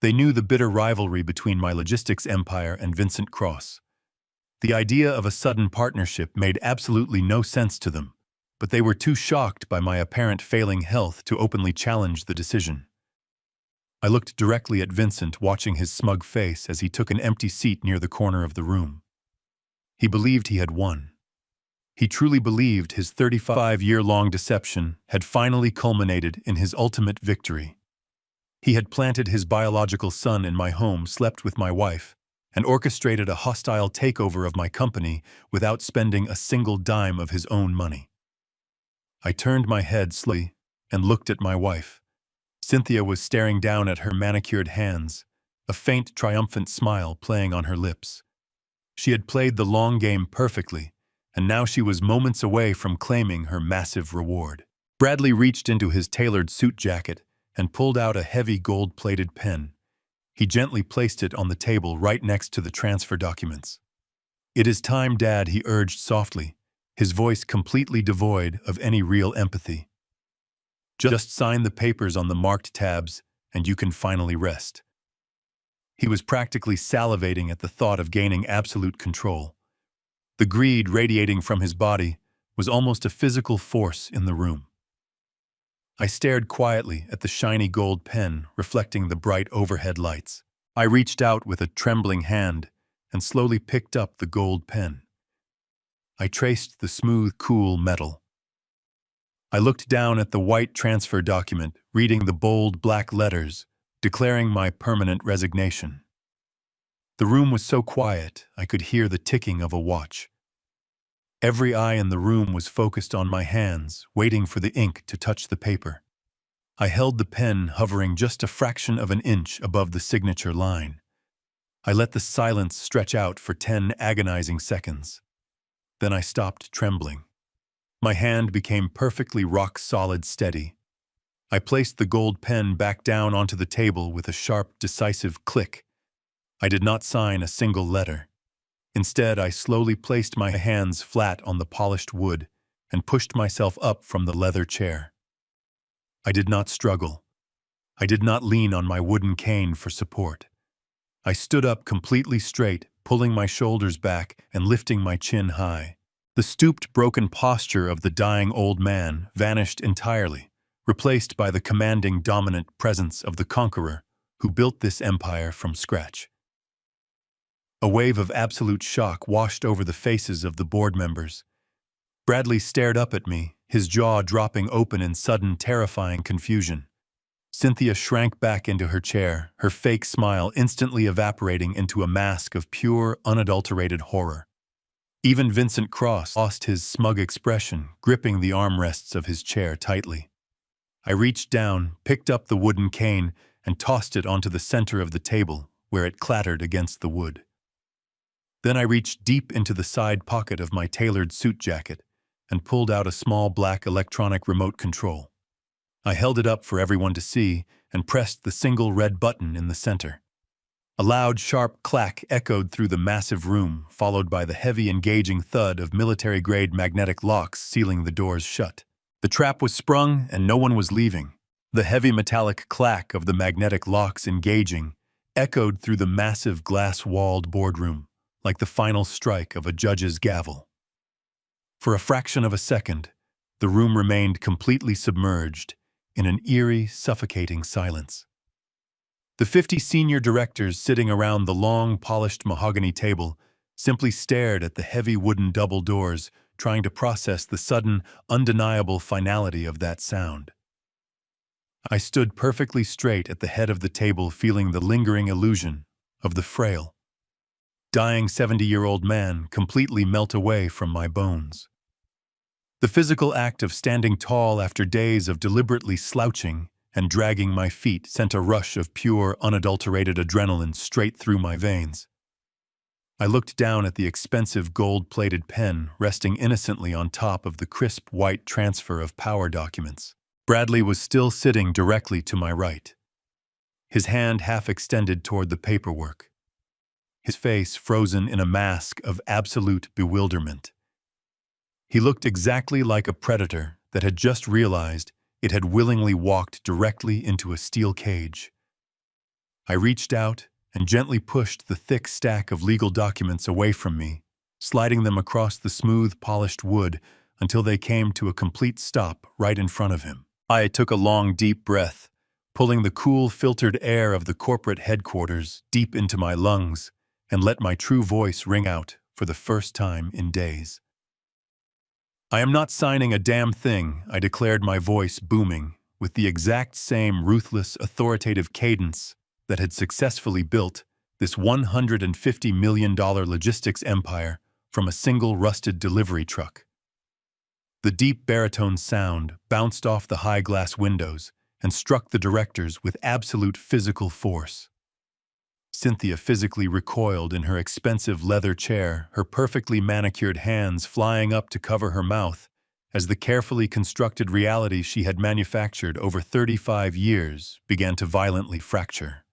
Speaker 1: They knew the bitter rivalry between my logistics empire and Vincent Cross. The idea of a sudden partnership made absolutely no sense to them, but they were too shocked by my apparent failing health to openly challenge the decision. I looked directly at Vincent, watching his smug face as he took an empty seat near the corner of the room. He believed he had won. He truly believed his 35-year-long deception had finally culminated in his ultimate victory. He had planted his biological son in my home, slept with my wife, and orchestrated a hostile takeover of my company without spending a single dime of his own money. I turned my head slowly and looked at my wife. Cynthia was staring down at her manicured hands, a faint, triumphant smile playing on her lips. She had played the long game perfectly, and now she was moments away from claiming her massive reward. Bradley reached into his tailored suit jacket and pulled out a heavy gold-plated pen. He gently placed it on the table right next to the transfer documents. "It is time, Dad," he urged softly, his voice completely devoid of any real empathy. "Just sign the papers on the marked tabs, and you can finally rest." He was practically salivating at the thought of gaining absolute control. The greed radiating from his body was almost a physical force in the room. I stared quietly at the shiny gold pen reflecting the bright overhead lights. I reached out with a trembling hand and slowly picked up the gold pen. I traced the smooth, cool metal. I looked down at the white transfer document, reading the bold black letters, declaring my permanent resignation. The room was so quiet I could hear the ticking of a watch. Every eye in the room was focused on my hands, waiting for the ink to touch the paper. I held the pen hovering just a fraction of an inch above the signature line. I let the silence stretch out for 10 agonizing seconds. Then I stopped trembling. My hand became perfectly rock-solid steady. I placed the gold pen back down onto the table with a sharp, decisive click. I did not sign a single letter. Instead, I slowly placed my hands flat on the polished wood and pushed myself up from the leather chair. I did not struggle. I did not lean on my wooden cane for support. I stood up completely straight, pulling my shoulders back and lifting my chin high. The stooped, broken posture of the dying old man vanished entirely, replaced by the commanding, dominant presence of the conqueror who built this empire from scratch. A wave of absolute shock washed over the faces of the board members. Bradley stared up at me, his jaw dropping open in sudden, terrifying confusion. Cynthia shrank back into her chair, her fake smile instantly evaporating into a mask of pure, unadulterated horror. Even Vincent Cross lost his smug expression, gripping the armrests of his chair tightly. I reached down, picked up the wooden cane, and tossed it onto the center of the table, where it clattered against the wood. Then I reached deep into the side pocket of my tailored suit jacket and pulled out a small black electronic remote control. I held it up for everyone to see and pressed the single red button in the center. A loud, sharp clack echoed through the massive room, followed by the heavy, engaging thud of military-grade magnetic locks sealing the doors shut. The trap was sprung and no one was leaving. The heavy metallic clack of the magnetic locks engaging echoed through the massive glass-walled boardroom, like the final strike of a judge's gavel. For a fraction of a second, the room remained completely submerged in an eerie, suffocating silence. The 50 senior directors sitting around the long, polished mahogany table simply stared at the heavy wooden double doors, trying to process the sudden, undeniable finality of that sound. I stood perfectly straight at the head of the table, feeling the lingering illusion of the frail, dying 70-year-old man completely melt away from my bones. The physical act of standing tall after days of deliberately slouching and dragging my feet sent a rush of pure, unadulterated adrenaline straight through my veins. I looked down at the expensive gold-plated pen resting innocently on top of the crisp white transfer of power documents. Bradley was still sitting directly to my right, his hand half extended toward the paperwork, his face frozen in a mask of absolute bewilderment. He looked exactly like a predator that had just realized it had willingly walked directly into a steel cage. I reached out and gently pushed the thick stack of legal documents away from me, sliding them across the smooth, polished wood until they came to a complete stop right in front of him. I took a long, deep breath, pulling the cool, filtered air of the corporate headquarters deep into my lungs, and let my true voice ring out for the first time in days. "I am not signing a damn thing," I declared, my voice booming with the exact same ruthless, authoritative cadence that had successfully built this $150 million logistics empire from a single rusted delivery truck. The deep baritone sound bounced off the high glass windows and struck the directors with absolute physical force. Cynthia physically recoiled in her expensive leather chair, her perfectly manicured hands flying up to cover her mouth as the carefully constructed reality she had manufactured over 35 years began to violently fracture.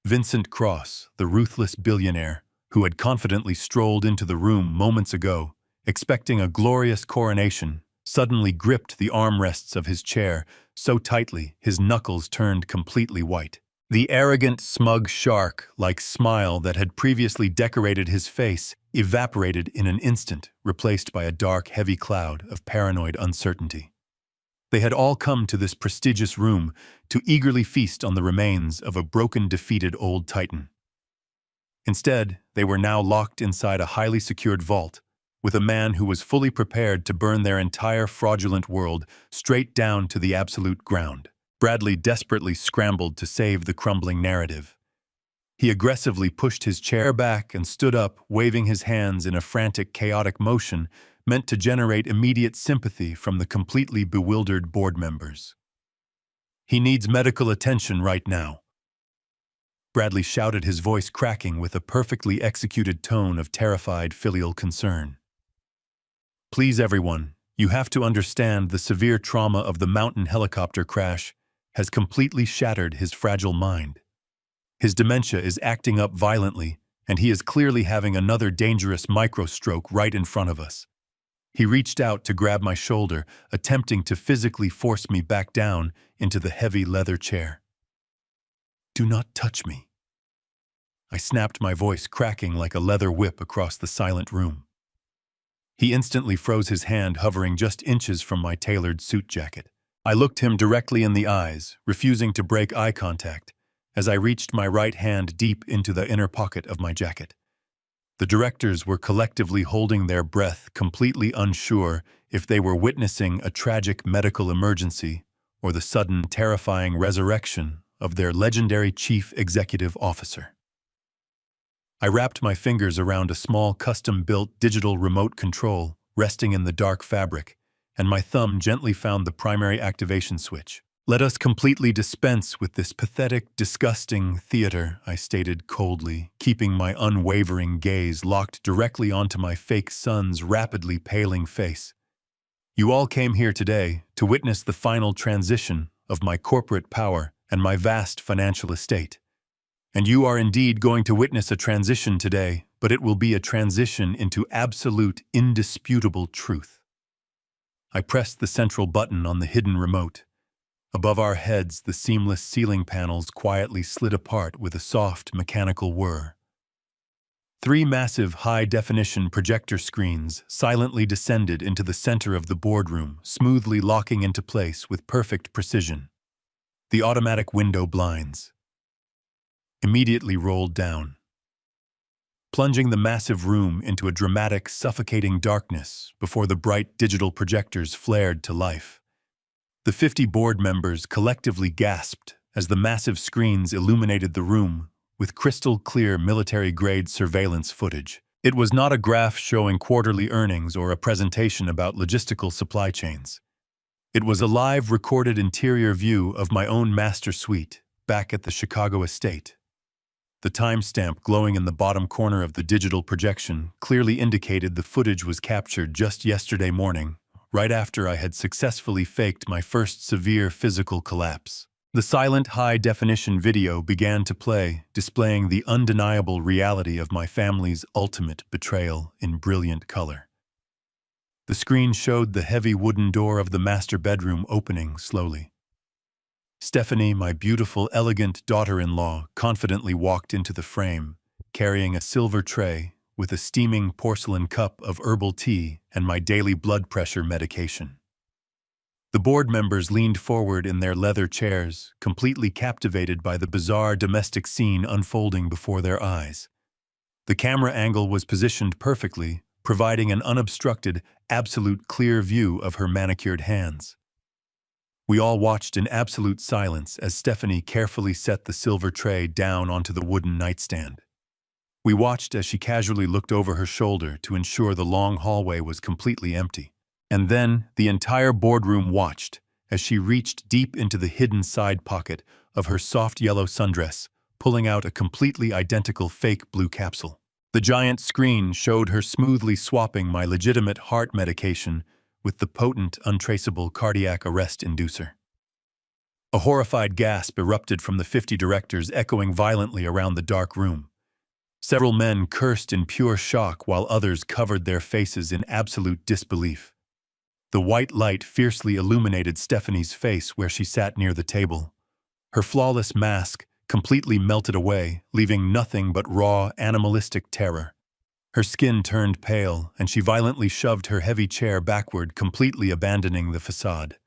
Speaker 1: Vincent Cross, the ruthless billionaire who had confidently strolled into the room moments ago, expecting a glorious coronation, suddenly gripped the armrests of his chair so tightly his knuckles turned completely white. The arrogant, smug shark-like smile that had previously decorated his face evaporated in an instant, replaced by a dark, heavy cloud of paranoid uncertainty. They had all come to this prestigious room to eagerly feast on the remains of a broken, defeated old titan. Instead, they were now locked inside a highly secured vault, with a man who was fully prepared to burn their entire fraudulent world straight down to the absolute ground. Bradley desperately scrambled to save the crumbling narrative. He aggressively pushed his chair back and stood up, waving his hands in a frantic, chaotic motion meant to generate immediate sympathy from the completely bewildered board members. "He needs medical attention right now," Bradley shouted, his voice cracking with a perfectly executed tone of terrified filial concern. "Please, everyone, you have to understand the severe trauma of the mountain helicopter crash has completely shattered his fragile mind. His dementia is acting up violently, and he is clearly having another dangerous microstroke right in front of us." He reached out to grab my shoulder, attempting to physically force me back down into the heavy leather chair. "Do not touch me," I snapped, my voice cracking like a leather whip across the silent room. He instantly froze, his hand hovering just inches from my tailored suit jacket. I looked him directly in the eyes, refusing to break eye contact, as I reached my right hand deep into the inner pocket of my jacket. The directors were collectively holding their breath, completely unsure if they were witnessing a tragic medical emergency or the sudden, terrifying resurrection of their legendary chief executive officer. I wrapped my fingers around a small, custom-built digital remote control resting in the dark fabric, and my thumb gently found the primary activation switch. "Let us completely dispense with this pathetic, disgusting theater," I stated coldly, keeping my unwavering gaze locked directly onto my fake son's rapidly paling face. "You all came here today to witness the final transition of my corporate power and my vast financial estate. And you are indeed going to witness a transition today, but it will be a transition into absolute, indisputable truth. I pressed the central button on the hidden remote. Above our heads, the seamless ceiling panels quietly slid apart with a soft, mechanical whir. Three massive, high-definition projector screens silently descended into the center of the boardroom, smoothly locking into place with perfect precision. The automatic window blinds immediately rolled down, plunging the massive room into a dramatic, suffocating darkness before the bright digital projectors flared to life. The 50 board members collectively gasped as the massive screens illuminated the room with crystal-clear military-grade surveillance footage. It was not a graph showing quarterly earnings or a presentation about logistical supply chains. It was a live, recorded interior view of my own master suite back at the Chicago estate. The timestamp glowing in the bottom corner of the digital projection clearly indicated the footage was captured just yesterday morning, right after I had successfully faked my first severe physical collapse. The silent, high-definition video began to play, displaying the undeniable reality of my family's ultimate betrayal in brilliant color. The screen showed the heavy wooden door of the master bedroom opening slowly. Stephanie, my beautiful, elegant daughter-in-law, confidently walked into the frame, carrying a silver tray with a steaming porcelain cup of herbal tea and my daily blood pressure medication. The board members leaned forward in their leather chairs, completely captivated by the bizarre domestic scene unfolding before their eyes. The camera angle was positioned perfectly, providing an unobstructed, absolute clear view of her manicured hands. We all watched in absolute silence as Stephanie carefully set the silver tray down onto the wooden nightstand. We watched as she casually looked over her shoulder to ensure the long hallway was completely empty. And then the entire boardroom watched as she reached deep into the hidden side pocket of her soft yellow sundress, pulling out a completely identical fake blue capsule. The giant screen showed her smoothly swapping my legitimate heart medication with the potent, untraceable cardiac arrest inducer. A horrified gasp erupted from the 50 directors, echoing violently around the dark room. Several men cursed in pure shock while others covered their faces in absolute disbelief. The white light fiercely illuminated Stephanie's face where she sat near the table. Her flawless mask completely melted away, leaving nothing but raw, animalistic terror. Her skin turned pale, and she violently shoved her heavy chair backward, completely abandoning the facade.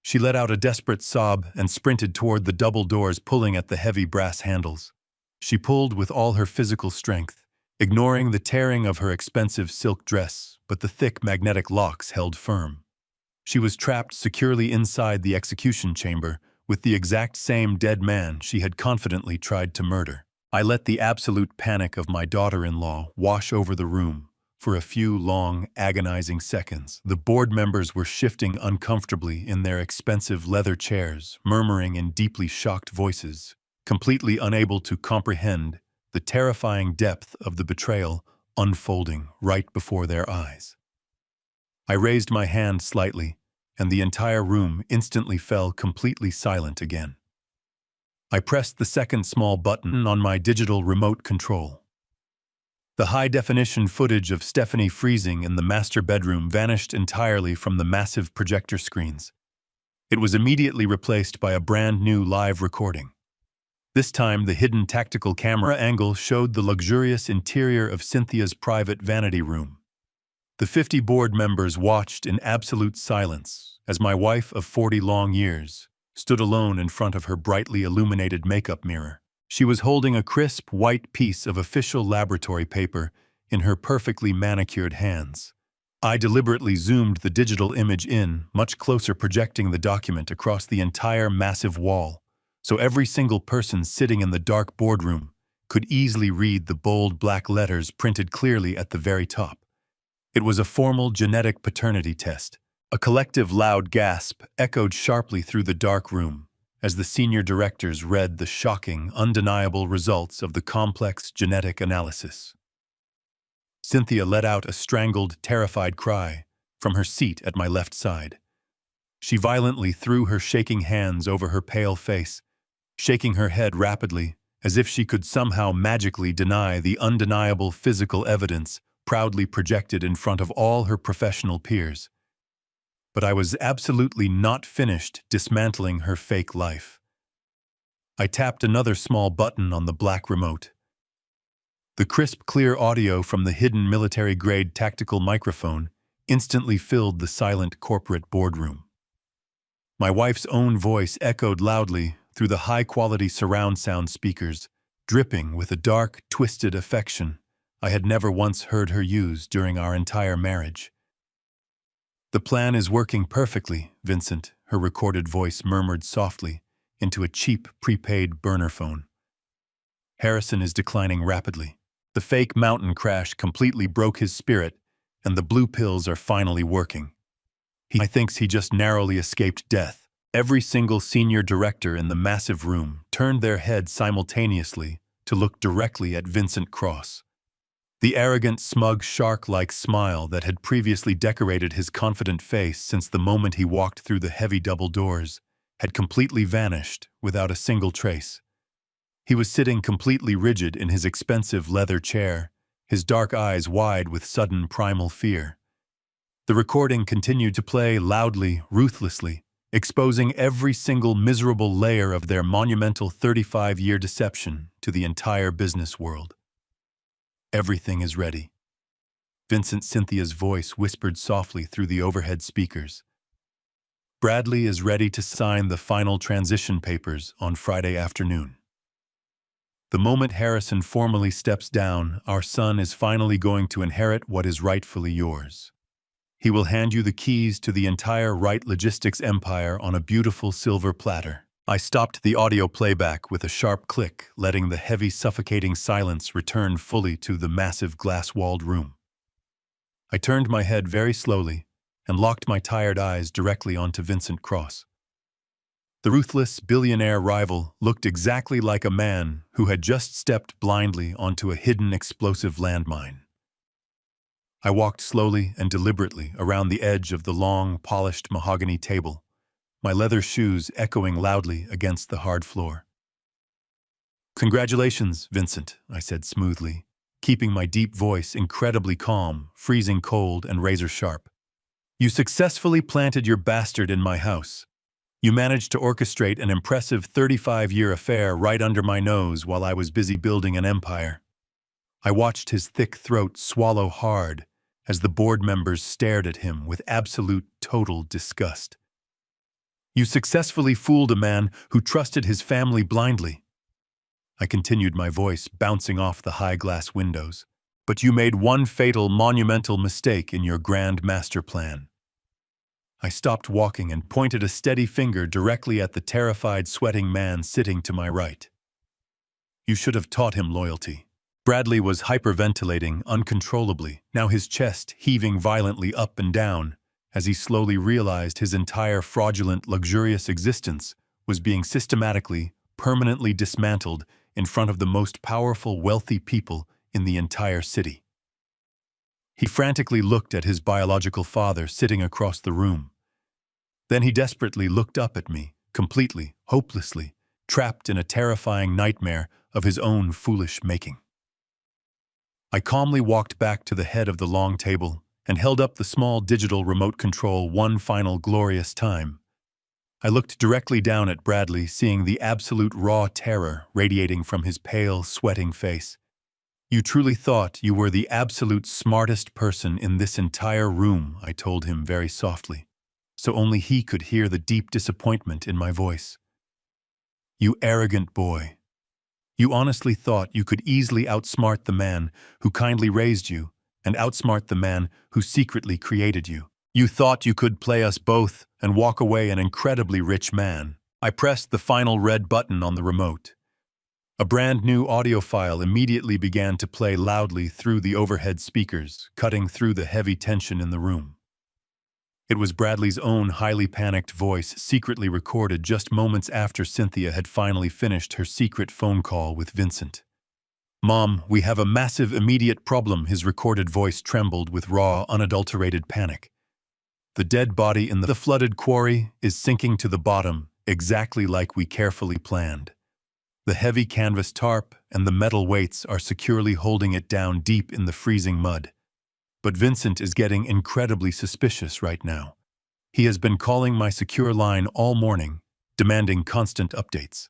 Speaker 1: She let out a desperate sob and sprinted toward the double doors, pulling at the heavy brass handles. She pulled with all her physical strength, ignoring the tearing of her expensive silk dress, but the thick magnetic locks held firm. She was trapped securely inside the execution chamber with the exact same dead man she had confidently tried to murder. I let the absolute panic of my daughter-in-law wash over the room. For a few long, agonizing seconds, the board members were shifting uncomfortably in their expensive leather chairs, murmuring in deeply shocked voices, completely unable to comprehend the terrifying depth of the betrayal unfolding right before their eyes. I raised my hand slightly, and the entire room instantly fell completely silent again. I pressed the second small button on my digital remote control. The high-definition footage of Stephanie freezing in the master bedroom vanished entirely from the massive projector screens. It was immediately replaced by a brand-new live recording. This time, the hidden tactical camera angle showed the luxurious interior of Cynthia's private vanity room. The 50 board members watched in absolute silence as my wife of 40 long years stood alone in front of her brightly illuminated makeup mirror. She was holding a crisp, white piece of official laboratory paper in her perfectly manicured hands. I deliberately zoomed the digital image in, much closer, projecting the document across the entire massive wall, so every single person sitting in the dark boardroom could easily read the bold black letters printed clearly at the very top. It was a formal genetic paternity test. A collective loud gasp echoed sharply through the dark room as the senior directors read the shocking, undeniable results of the complex genetic analysis. Cynthia let out a strangled, terrified cry from her seat at my left side. She violently threw her shaking hands over her pale face, shaking her head rapidly as if she could somehow magically deny the undeniable physical evidence proudly projected in front of all her professional peers. but I was absolutely not finished dismantling her fake life. I tapped another small button on the black remote. The crisp, clear audio from the hidden military-grade tactical microphone instantly filled the silent corporate boardroom. My wife's own voice echoed loudly through the high-quality surround sound speakers, dripping with a dark, twisted affection I had never once heard her use during our entire marriage. "The plan is working perfectly, Vincent," her recorded voice murmured softly into a cheap, prepaid burner phone. "Harrison is declining rapidly. The fake mountain crash completely broke his spirit, and the blue pills are finally working. He thinks he just narrowly escaped death." Every single senior director in the massive room turned their heads simultaneously to look directly at Vincent Cross. The arrogant, smug, shark-like smile that had previously decorated his confident face since the moment he walked through the heavy double doors had completely vanished without a single trace. He was sitting completely rigid in his expensive leather chair, his dark eyes wide with sudden primal fear. The recording continued to play loudly, ruthlessly, exposing every single miserable layer of their monumental 35-year deception to the entire business world. "Everything is ready." Vincent Cynthia's voice whispered softly through the overhead speakers. "Bradley is ready to sign the final transition papers on Friday afternoon. The moment Harrison formally steps down, our son is finally going to inherit what is rightfully yours. He will hand you the keys to the entire Wright Logistics empire on a beautiful silver platter." I stopped the audio playback with a sharp click, letting the heavy, suffocating silence return fully to the massive glass-walled room. I turned my head very slowly and locked my tired eyes directly onto Vincent Cross. The ruthless billionaire rival looked exactly like a man who had just stepped blindly onto a hidden explosive landmine. I walked slowly and deliberately around the edge of the long, polished mahogany table, my leather shoes echoing loudly against the hard floor. "Congratulations, Vincent," I said smoothly, keeping my deep voice incredibly calm, freezing cold, and razor-sharp. "You successfully planted your bastard in my house. You managed to orchestrate an impressive 35-year affair right under my nose while I was busy building an empire." I watched his thick throat swallow hard as the board members stared at him with absolute, total disgust. "You successfully fooled a man who trusted his family blindly." I continued, my voice bouncing off the high glass windows. "But you made one fatal, monumental mistake in your grand master plan." I stopped walking and pointed a steady finger directly at the terrified, sweating man sitting to my right. "You should have taught him loyalty." Bradley was hyperventilating uncontrollably, now his chest heaving violently up and down as he slowly realized his entire fraudulent, luxurious existence was being systematically, permanently dismantled in front of the most powerful, wealthy people in the entire city. He frantically looked at his biological father sitting across the room. Then he desperately looked up at me, completely, hopelessly, trapped in a terrifying nightmare of his own foolish making. I calmly walked back to the head of the long table and held up the small digital remote control one final glorious time. I looked directly down at Bradley, seeing the absolute raw terror radiating from his pale, sweating face. "You truly thought you were the absolute smartest person in this entire room," I told him very softly, so only he could hear the deep disappointment in my voice. "You arrogant boy. You honestly thought you could easily outsmart the man who kindly raised you and outsmart the man who secretly created you. You thought you could play us both and walk away an incredibly rich man." I pressed the final red button on the remote. A brand new audio file immediately began to play loudly through the overhead speakers, cutting through the heavy tension in the room. It was Bradley's own highly panicked voice, secretly recorded just moments after Cynthia had finally finished her secret phone call with Vincent. "Mom, we have a massive immediate problem," his recorded voice trembled with raw, unadulterated panic. "The dead body in the flooded quarry is sinking to the bottom, exactly like we carefully planned. The heavy canvas tarp and the metal weights are securely holding it down deep in the freezing mud. But Vincent is getting incredibly suspicious right now. He has been calling my secure line all morning, demanding constant updates.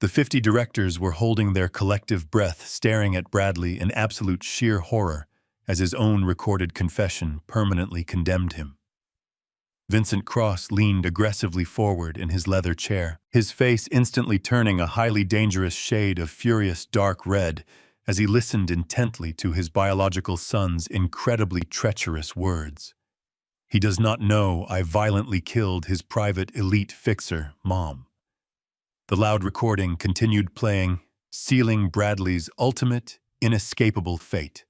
Speaker 1: The 50 directors were holding their collective breath, staring at Bradley in absolute sheer horror as his own recorded confession permanently condemned him. Vincent Cross leaned aggressively forward in his leather chair, his face instantly turning a highly dangerous shade of furious dark red as he listened intently to his biological son's incredibly treacherous words. He does not know I violently killed his private elite fixer, Mom. The loud recording continued playing, sealing Bradley's ultimate, inescapable fate.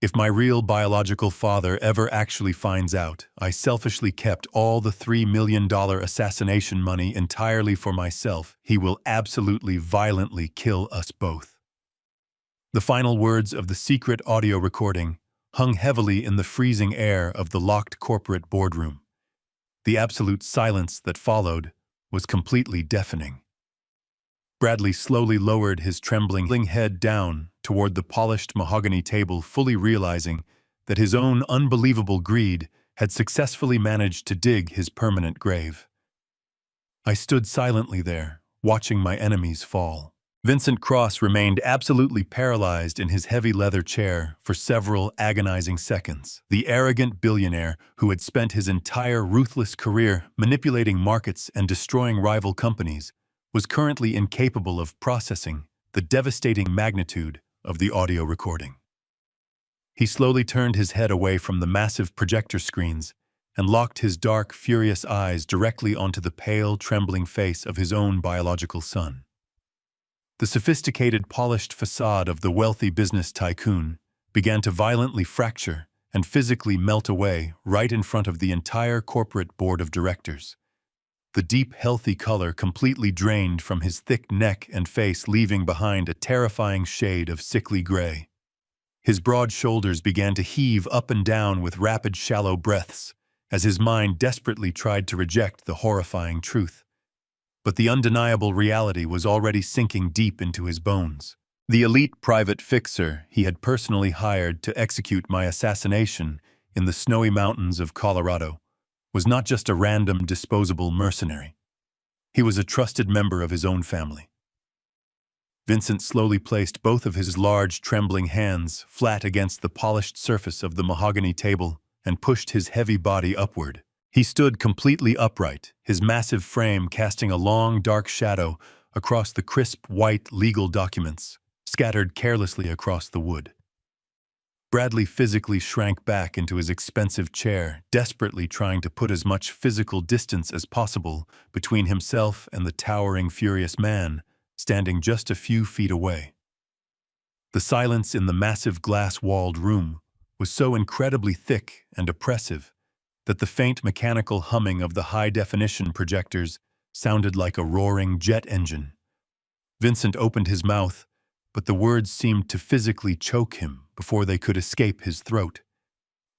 Speaker 1: If my real biological father ever actually finds out, I selfishly kept all the $3 million assassination money entirely for myself, he will absolutely violently kill us both. The final words of the secret audio recording hung heavily in the freezing air of the locked corporate boardroom. The absolute silence that followed was completely deafening. Bradley slowly lowered his trembling head down toward the polished mahogany table, fully realizing that his own unbelievable greed had successfully managed to dig his permanent grave. I stood silently there, watching my enemies fall. Vincent Cross remained absolutely paralyzed in his heavy leather chair for several agonizing seconds. The arrogant billionaire who had spent his entire ruthless career manipulating markets and destroying rival companies was currently incapable of processing the devastating magnitude of the audio recording. He slowly turned his head away from the massive projector screens and locked his dark, furious eyes directly onto the pale, trembling face of his own biological son. The sophisticated, polished facade of the wealthy business tycoon began to violently fracture and physically melt away right in front of the entire corporate board of directors. The deep, healthy color completely drained from his thick neck and face, leaving behind a terrifying shade of sickly gray. His broad shoulders began to heave up and down with rapid, shallow breaths as his mind desperately tried to reject the horrifying truth. But the undeniable reality was already sinking deep into his bones. The elite private fixer he had personally hired to execute my assassination in the snowy mountains of Colorado was not just a random, disposable mercenary. He was a trusted member of his own family. Vincent slowly placed both of his large, trembling hands flat against the polished surface of the mahogany table and pushed his heavy body upward. He stood completely upright, his massive frame casting a long, dark shadow across the crisp, white legal documents scattered carelessly across the wood. Bradley physically shrank back into his expensive chair, desperately trying to put as much physical distance as possible between himself and the towering, furious man standing just a few feet away. The silence in the massive glass-walled room was so incredibly thick and oppressive that the faint mechanical humming of the high-definition projectors sounded like a roaring jet engine. Vincent opened his mouth, but the words seemed to physically choke him before they could escape his throat.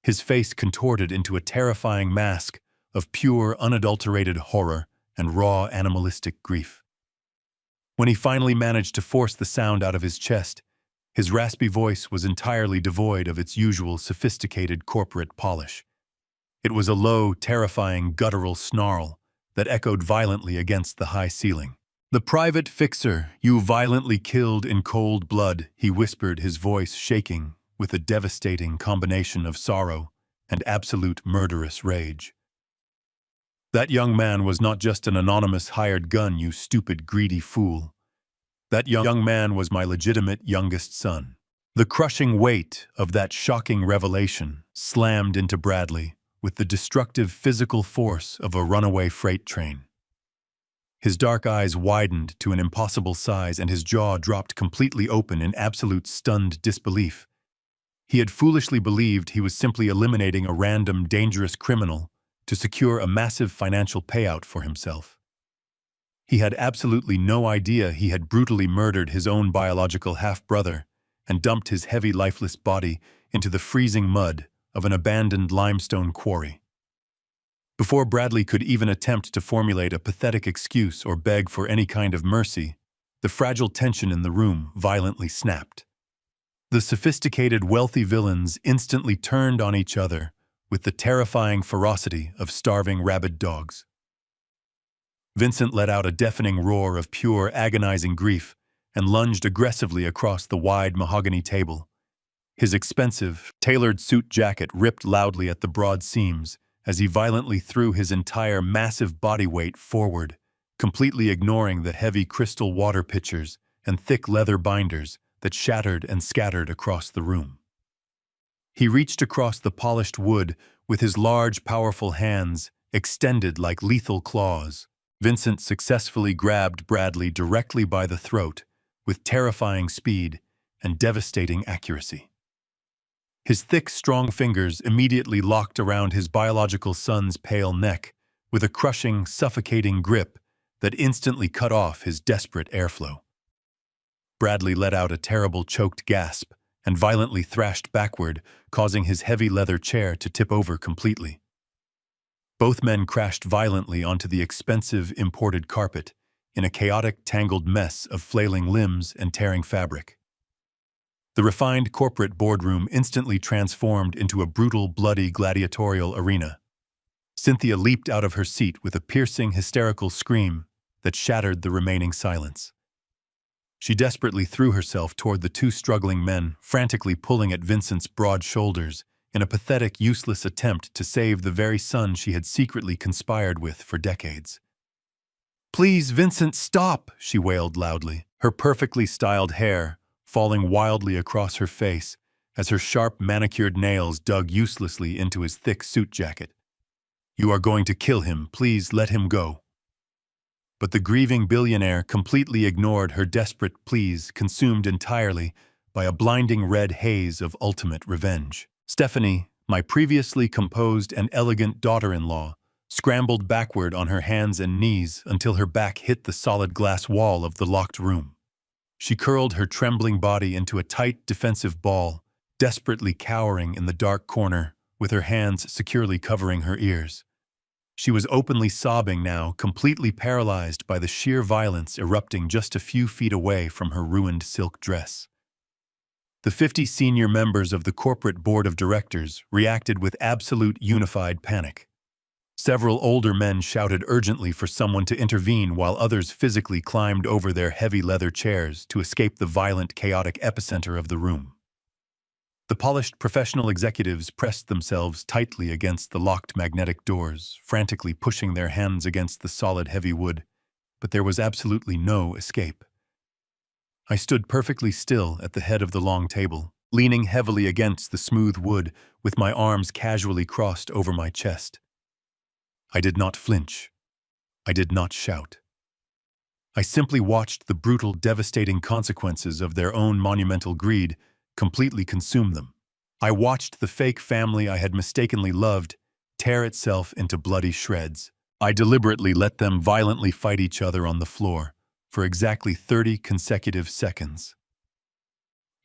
Speaker 1: His face contorted into a terrifying mask of pure, unadulterated horror and raw animalistic grief. When he finally managed to force the sound out of his chest, his raspy voice was entirely devoid of its usual sophisticated corporate polish. It was a low, terrifying, guttural snarl that echoed violently against the high ceiling. "The private fixer you violently killed in cold blood," he whispered, his voice shaking with a devastating combination of sorrow and absolute murderous rage. "That young man was not just an anonymous hired gun, you stupid, greedy fool. That young man was my legitimate youngest son." The crushing weight of that shocking revelation slammed into Bradley with the destructive physical force of a runaway freight train. His dark eyes widened to an impossible size and his jaw dropped completely open in absolute stunned disbelief. He had foolishly believed he was simply eliminating a random, dangerous criminal to secure a massive financial payout for himself. He had absolutely no idea he had brutally murdered his own biological half-brother and dumped his heavy, lifeless body into the freezing mud of an abandoned limestone quarry. Before Bradley could even attempt to formulate a pathetic excuse or beg for any kind of mercy, the fragile tension in the room violently snapped. The sophisticated, wealthy villains instantly turned on each other with the terrifying ferocity of starving rabid dogs. Vincent let out a deafening roar of pure, agonizing grief and lunged aggressively across the wide mahogany table. His expensive, tailored suit jacket ripped loudly at the broad seams as he violently threw his entire massive body weight forward, completely ignoring the heavy crystal water pitchers and thick leather binders that shattered and scattered across the room. He reached across the polished wood with his large, powerful hands extended like lethal claws. Vincent successfully grabbed Bradley directly by the throat with terrifying speed and devastating accuracy. His thick, strong fingers immediately locked around his biological son's pale neck with a crushing, suffocating grip that instantly cut off his desperate airflow. Bradley let out a terrible choked gasp and violently thrashed backward, causing his heavy leather chair to tip over completely. Both men crashed violently onto the expensive imported carpet in a chaotic, tangled mess of flailing limbs and tearing fabric. The refined corporate boardroom instantly transformed into a brutal, bloody gladiatorial arena. Cynthia leaped out of her seat with a piercing, hysterical scream that shattered the remaining silence. She desperately threw herself toward the two struggling men, frantically pulling at Vincent's broad shoulders in a pathetic, useless attempt to save the very son she had secretly conspired with for decades. "Please, Vincent, stop!" she wailed loudly, her perfectly styled hair falling wildly across her face as her sharp, manicured nails dug uselessly into his thick suit jacket. "You are going to kill him. Please let him go." But the grieving billionaire completely ignored her desperate pleas, consumed entirely by a blinding red haze of ultimate revenge. Stephanie, my previously composed and elegant daughter-in-law, scrambled backward on her hands and knees until her back hit the solid glass wall of the locked room. She curled her trembling body into a tight, defensive ball, desperately cowering in the dark corner, with her hands securely covering her ears. She was openly sobbing now, completely paralyzed by the sheer violence erupting just a few feet away from her ruined silk dress. The 50 senior members of the corporate board of directors reacted with absolute unified panic. Several older men shouted urgently for someone to intervene while others physically climbed over their heavy leather chairs to escape the violent, chaotic epicenter of the room. The polished professional executives pressed themselves tightly against the locked magnetic doors, frantically pushing their hands against the solid, heavy wood, but there was absolutely no escape. I stood perfectly still at the head of the long table, leaning heavily against the smooth wood with my arms casually crossed over my chest. I did not flinch. I did not shout. I simply watched the brutal, devastating consequences of their own monumental greed completely consume them. I watched the fake family I had mistakenly loved tear itself into bloody shreds. I deliberately let them violently fight each other on the floor for exactly 30 consecutive seconds.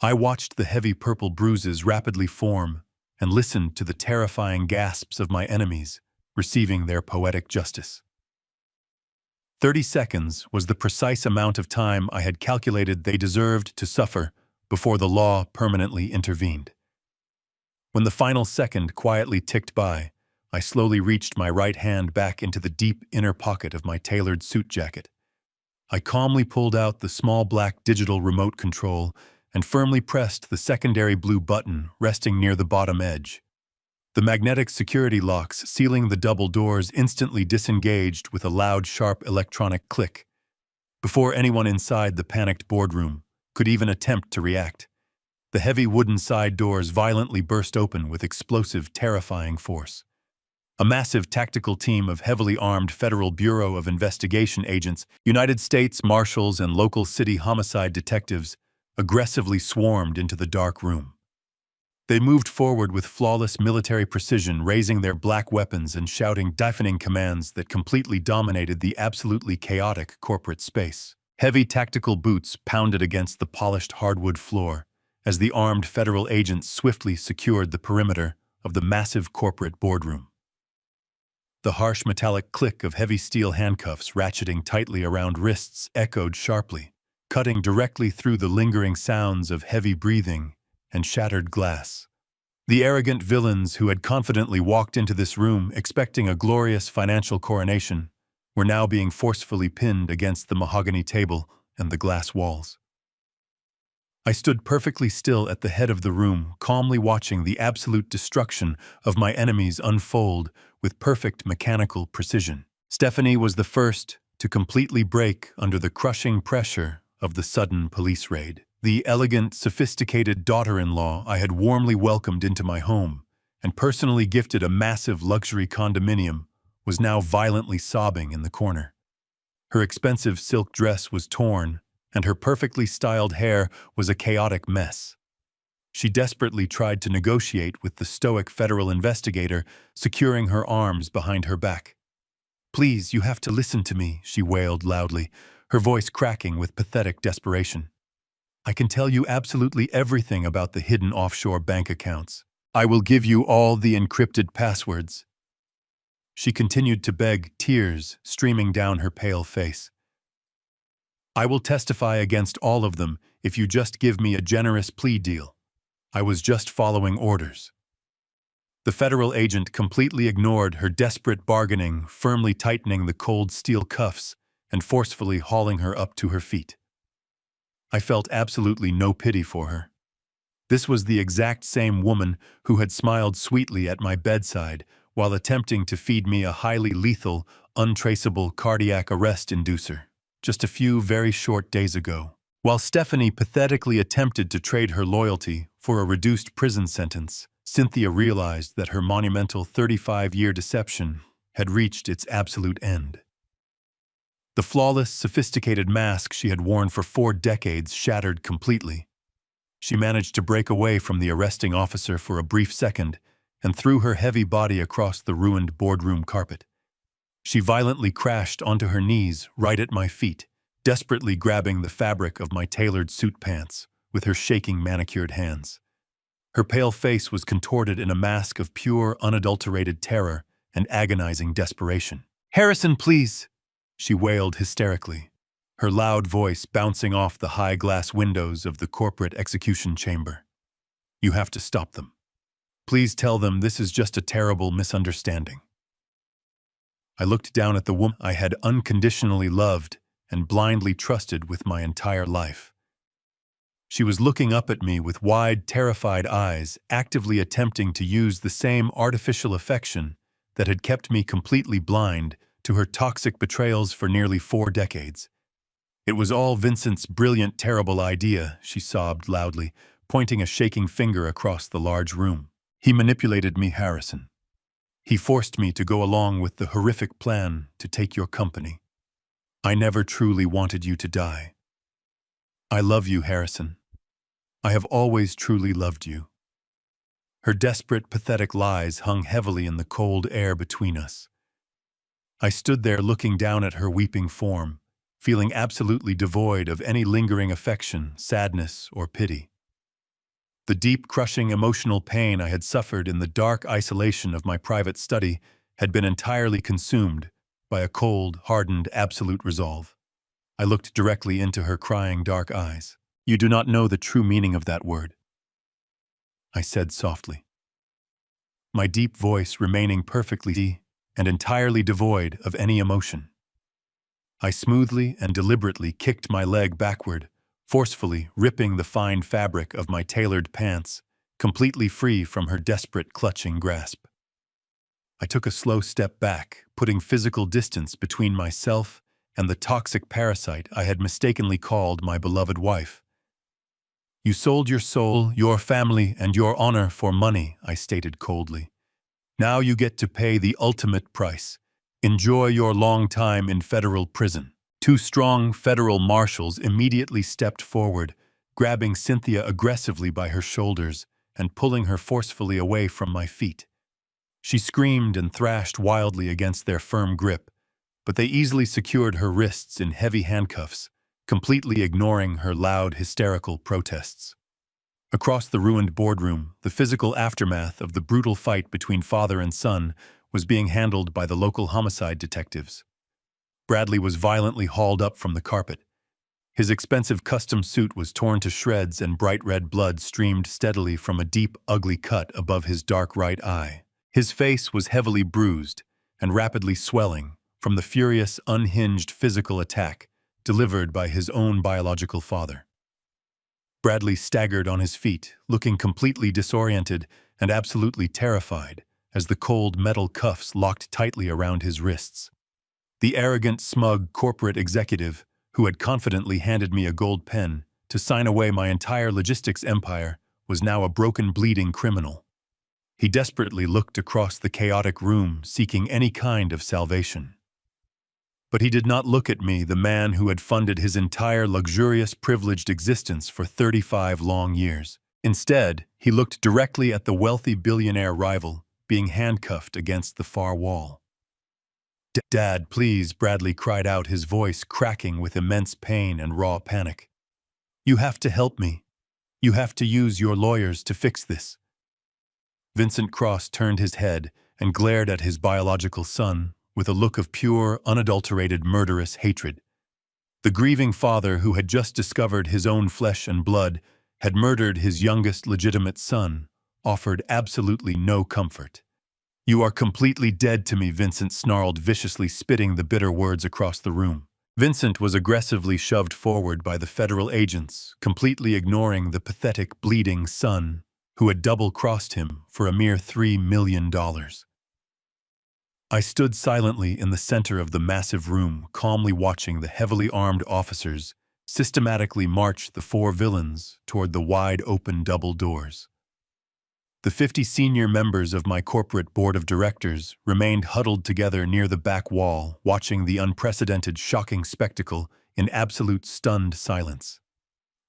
Speaker 1: I watched the heavy purple bruises rapidly form and listened to the terrifying gasps of my enemies receiving their poetic justice. 30 seconds was the precise amount of time I had calculated they deserved to suffer before the law permanently intervened. When the final second quietly ticked by, I slowly reached my right hand back into the deep inner pocket of my tailored suit jacket. I calmly pulled out the small black digital remote control and firmly pressed the secondary blue button resting near the bottom edge. The magnetic security locks sealing the double doors instantly disengaged with a loud, sharp electronic click. Before anyone inside the panicked boardroom could even attempt to react, the heavy wooden side doors violently burst open with explosive, terrifying force. A massive tactical team of heavily armed Federal Bureau of Investigation agents, United States Marshals, and local city homicide detectives aggressively swarmed into the dark room. They moved forward with flawless military precision, raising their black weapons and shouting deafening commands that completely dominated the absolutely chaotic corporate space. Heavy tactical boots pounded against the polished hardwood floor as the armed federal agents swiftly secured the perimeter of the massive corporate boardroom. The harsh metallic click of heavy steel handcuffs ratcheting tightly around wrists echoed sharply, cutting directly through the lingering sounds of heavy breathing and shattered glass. The arrogant villains who had confidently walked into this room expecting a glorious financial coronation were now being forcefully pinned against the mahogany table and the glass walls. I stood perfectly still at the head of the room, calmly watching the absolute destruction of my enemies unfold with perfect mechanical precision. Stephanie was the first to completely break under the crushing pressure of the sudden police raid. The elegant, sophisticated daughter-in-law I had warmly welcomed into my home and personally gifted a massive luxury condominium was now violently sobbing in the corner. Her expensive silk dress was torn, and her perfectly styled hair was a chaotic mess. She desperately tried to negotiate with the stoic federal investigator, securing her arms behind her back. "Please, you have to listen to me," she wailed loudly, her voice cracking with pathetic desperation. "I can tell you absolutely everything about the hidden offshore bank accounts. I will give you all the encrypted passwords." She continued to beg, tears streaming down her pale face. "I will testify against all of them if you just give me a generous plea deal. I was just following orders." The federal agent completely ignored her desperate bargaining, firmly tightening the cold steel cuffs and forcefully hauling her up to her feet. I felt absolutely no pity for her. This was the exact same woman who had smiled sweetly at my bedside while attempting to feed me a highly lethal, untraceable cardiac arrest inducer just a few very short days ago. While Stephanie pathetically attempted to trade her loyalty for a reduced prison sentence, Cynthia realized that her monumental 35-year deception had reached its absolute end. The flawless, sophisticated mask she had worn for 4 decades shattered completely. She managed to break away from the arresting officer for a brief second and threw her heavy body across the ruined boardroom carpet. She violently crashed onto her knees right at my feet, desperately grabbing the fabric of my tailored suit pants with her shaking manicured hands. Her pale face was contorted in a mask of pure, unadulterated terror and agonizing desperation. "Harrison, please!" she wailed hysterically, her loud voice bouncing off the high glass windows of the corporate execution chamber. "You have to stop them. Please tell them this is just a terrible misunderstanding." I looked down at the woman I had unconditionally loved and blindly trusted with my entire life. She was looking up at me with wide, terrified eyes, actively attempting to use the same artificial affection that had kept me completely blind to her toxic betrayals for nearly 4 decades. "It was all Vincent's brilliant, terrible idea," she sobbed loudly, pointing a shaking finger across the large room. "He manipulated me, Harrison. He forced me to go along with the horrific plan to take your company. I never truly wanted you to die. I love you, Harrison. I have always truly loved you." Her desperate, pathetic lies hung heavily in the cold air between us. I stood there looking down at her weeping form, feeling absolutely devoid of any lingering affection, sadness, or pity. The deep, crushing emotional pain I had suffered in the dark isolation of my private study had been entirely consumed by a cold, hardened, absolute resolve. I looked directly into her crying dark eyes. "You do not know the true meaning of that word," I said softly, my deep voice remaining perfectly and entirely devoid of any emotion. I smoothly and deliberately kicked my leg backward, forcefully ripping the fine fabric of my tailored pants, completely free from her desperate, clutching grasp. I took a slow step back, putting physical distance between myself and the toxic parasite I had mistakenly called my beloved wife. "You sold your soul, your family, and your honor for money," I stated coldly. "Now you get to pay the ultimate price. Enjoy your long time in federal prison." 2 strong federal marshals immediately stepped forward, grabbing Cynthia aggressively by her shoulders and pulling her forcefully away from my feet. She screamed and thrashed wildly against their firm grip, but they easily secured her wrists in heavy handcuffs, completely ignoring her loud, hysterical protests. Across the ruined boardroom, the physical aftermath of the brutal fight between father and son was being handled by the local homicide detectives. Bradley was violently hauled up from the carpet, His expensive custom suit was torn to shreds and bright red blood streamed steadily from a deep, ugly cut above his dark right eye. His face was heavily bruised and rapidly swelling from the furious, unhinged physical attack delivered by his own biological father. Bradley staggered on his feet, looking completely disoriented and absolutely terrified as the cold metal cuffs locked tightly around his wrists. The arrogant, smug corporate executive who had confidently handed me a gold pen to sign away my entire logistics empire was now a broken, bleeding criminal. He desperately looked across the chaotic room, seeking any kind of salvation. But he did not look at me, the man who had funded his entire luxurious, privileged existence for 35 long years. Instead, he looked directly at the wealthy billionaire rival being handcuffed against the far wall. "Dad, please," Bradley cried out, his voice cracking with immense pain and raw panic. "You have to help me. You have to use your lawyers to fix this." Vincent Cross turned his head and glared at his biological son with a look of pure, unadulterated, murderous hatred. The grieving father who had just discovered his own flesh and blood had murdered his youngest legitimate son offered absolutely no comfort. "You are completely dead to me," Vincent snarled, viciously spitting the bitter words across the room. Vincent was aggressively shoved forward by the federal agents, completely ignoring the pathetic, bleeding son who had double-crossed him for a mere $3 million. I stood silently in the center of the massive room, calmly watching the heavily armed officers systematically march the four villains toward the wide-open double doors. The 50 senior members of my corporate board of directors remained huddled together near the back wall, watching the unprecedented, shocking spectacle in absolute stunned silence.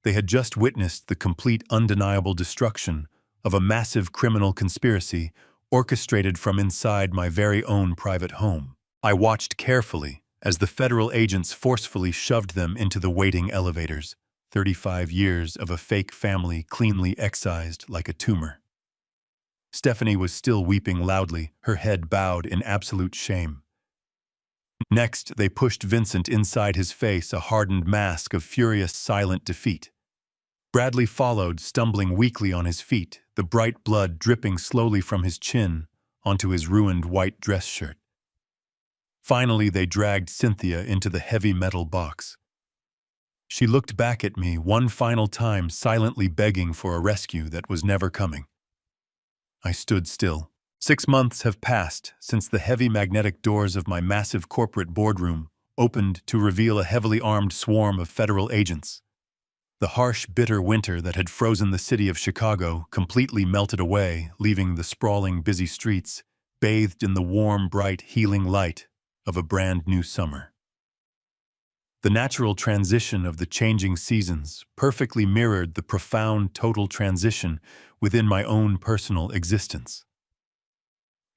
Speaker 1: They had just witnessed the complete, undeniable destruction of a massive criminal conspiracy orchestrated from inside my very own private home. I watched carefully as the federal agents forcefully shoved them into the waiting elevators, 35 years of a fake family cleanly excised like a tumor. Stephanie was still weeping loudly, her head bowed in absolute shame. Next, they pushed Vincent inside his face, a hardened mask of furious, silent defeat. Bradley followed, stumbling weakly on his feet, the bright blood dripping slowly from his chin onto his ruined white dress shirt. Finally, they dragged Cynthia into the heavy metal box. She looked back at me one final time, silently begging for a rescue that was never coming. I stood still. 6 months have passed since the heavy magnetic doors of my massive corporate boardroom opened to reveal a heavily armed swarm of federal agents. The harsh, bitter winter that had frozen the city of Chicago completely melted away, leaving the sprawling, busy streets bathed in the warm, bright, healing light of a brand new summer. The natural transition of the changing seasons perfectly mirrored the profound total transition within my own personal existence.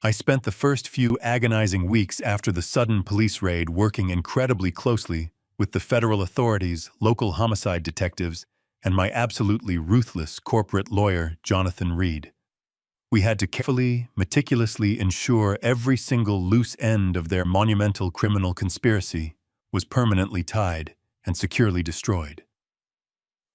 Speaker 1: I spent the first few agonizing weeks after the sudden police raid working incredibly closely with the federal authorities, local homicide detectives, and my absolutely ruthless corporate lawyer, Jonathan Reed. We had to carefully, meticulously ensure every single loose end of their monumental criminal conspiracy was permanently tied and securely destroyed.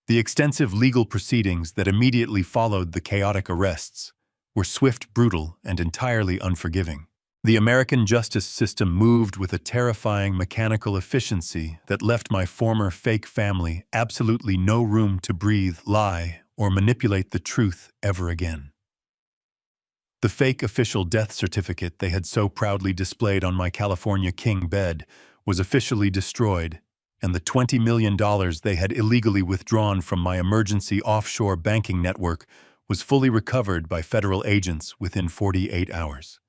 Speaker 1: The extensive legal proceedings that immediately followed the chaotic arrests were swift, brutal, and entirely unforgiving. The American justice system moved with a terrifying mechanical efficiency that left my former fake family absolutely no room to breathe, lie, or manipulate the truth ever again. The fake official death certificate they had so proudly displayed on my California king bed was officially destroyed, and the $20 million they had illegally withdrawn from my emergency offshore banking network was fully recovered by federal agents within 48 hours.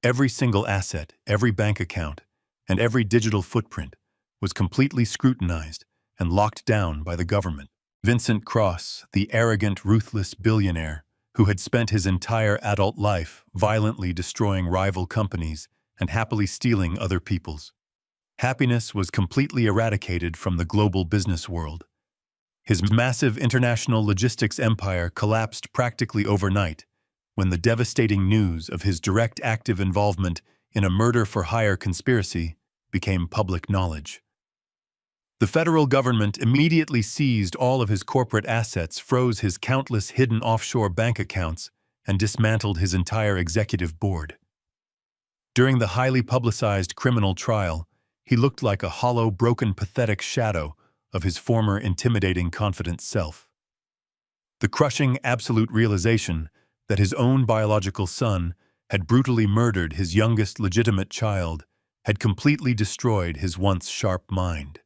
Speaker 1: Every single asset, every bank account, and every digital footprint was completely scrutinized and locked down by the government. Vincent Cross, the arrogant, ruthless billionaire who had spent his entire adult life violently destroying rival companies and happily stealing other people's happiness, was completely eradicated from the global business world. His massive international logistics empire collapsed practically overnight when the devastating news of his direct active involvement in a murder-for-hire conspiracy became public knowledge. The federal government immediately seized all of his corporate assets, froze his countless hidden offshore bank accounts, and dismantled his entire executive board. During the highly publicized criminal trial, he looked like a hollow, broken, pathetic shadow of his former intimidating, confident self. The crushing, absolute realization that his own biological son had brutally murdered his youngest legitimate child had completely destroyed his once sharp mind.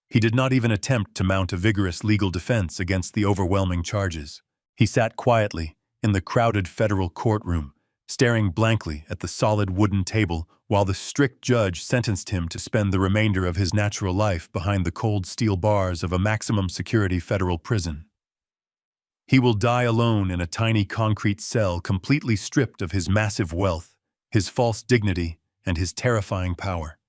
Speaker 1: He did not even attempt to mount a vigorous legal defense against the overwhelming charges. He sat quietly in the crowded federal courtroom, staring blankly at the solid wooden table while the strict judge sentenced him to spend the remainder of his natural life behind the cold steel bars of a maximum security federal prison. He will die alone in a tiny concrete cell, completely stripped of his massive wealth, his false dignity, and his terrifying power.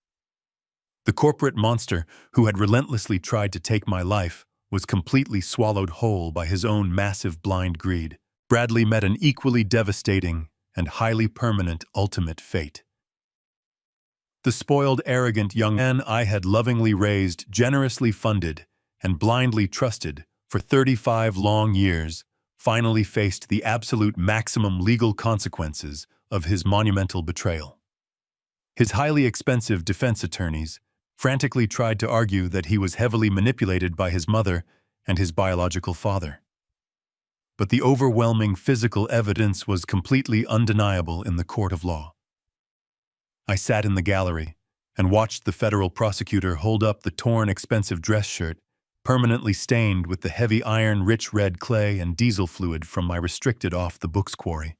Speaker 1: The corporate monster who had relentlessly tried to take my life was completely swallowed whole by his own massive blind greed. Bradley met an equally devastating and highly permanent ultimate fate. The spoiled, arrogant young man I had lovingly raised, generously funded, and blindly trusted for 35 long years finally faced the absolute maximum legal consequences of his monumental betrayal. His highly expensive defense attorneys frantically tried to argue that he was heavily manipulated by his mother and his biological father. But the overwhelming physical evidence was completely undeniable in the court of law. I sat in the gallery and watched the federal prosecutor hold up the torn, expensive dress shirt, permanently stained with the heavy iron, rich red clay and diesel fluid from my restricted off-the-books quarry.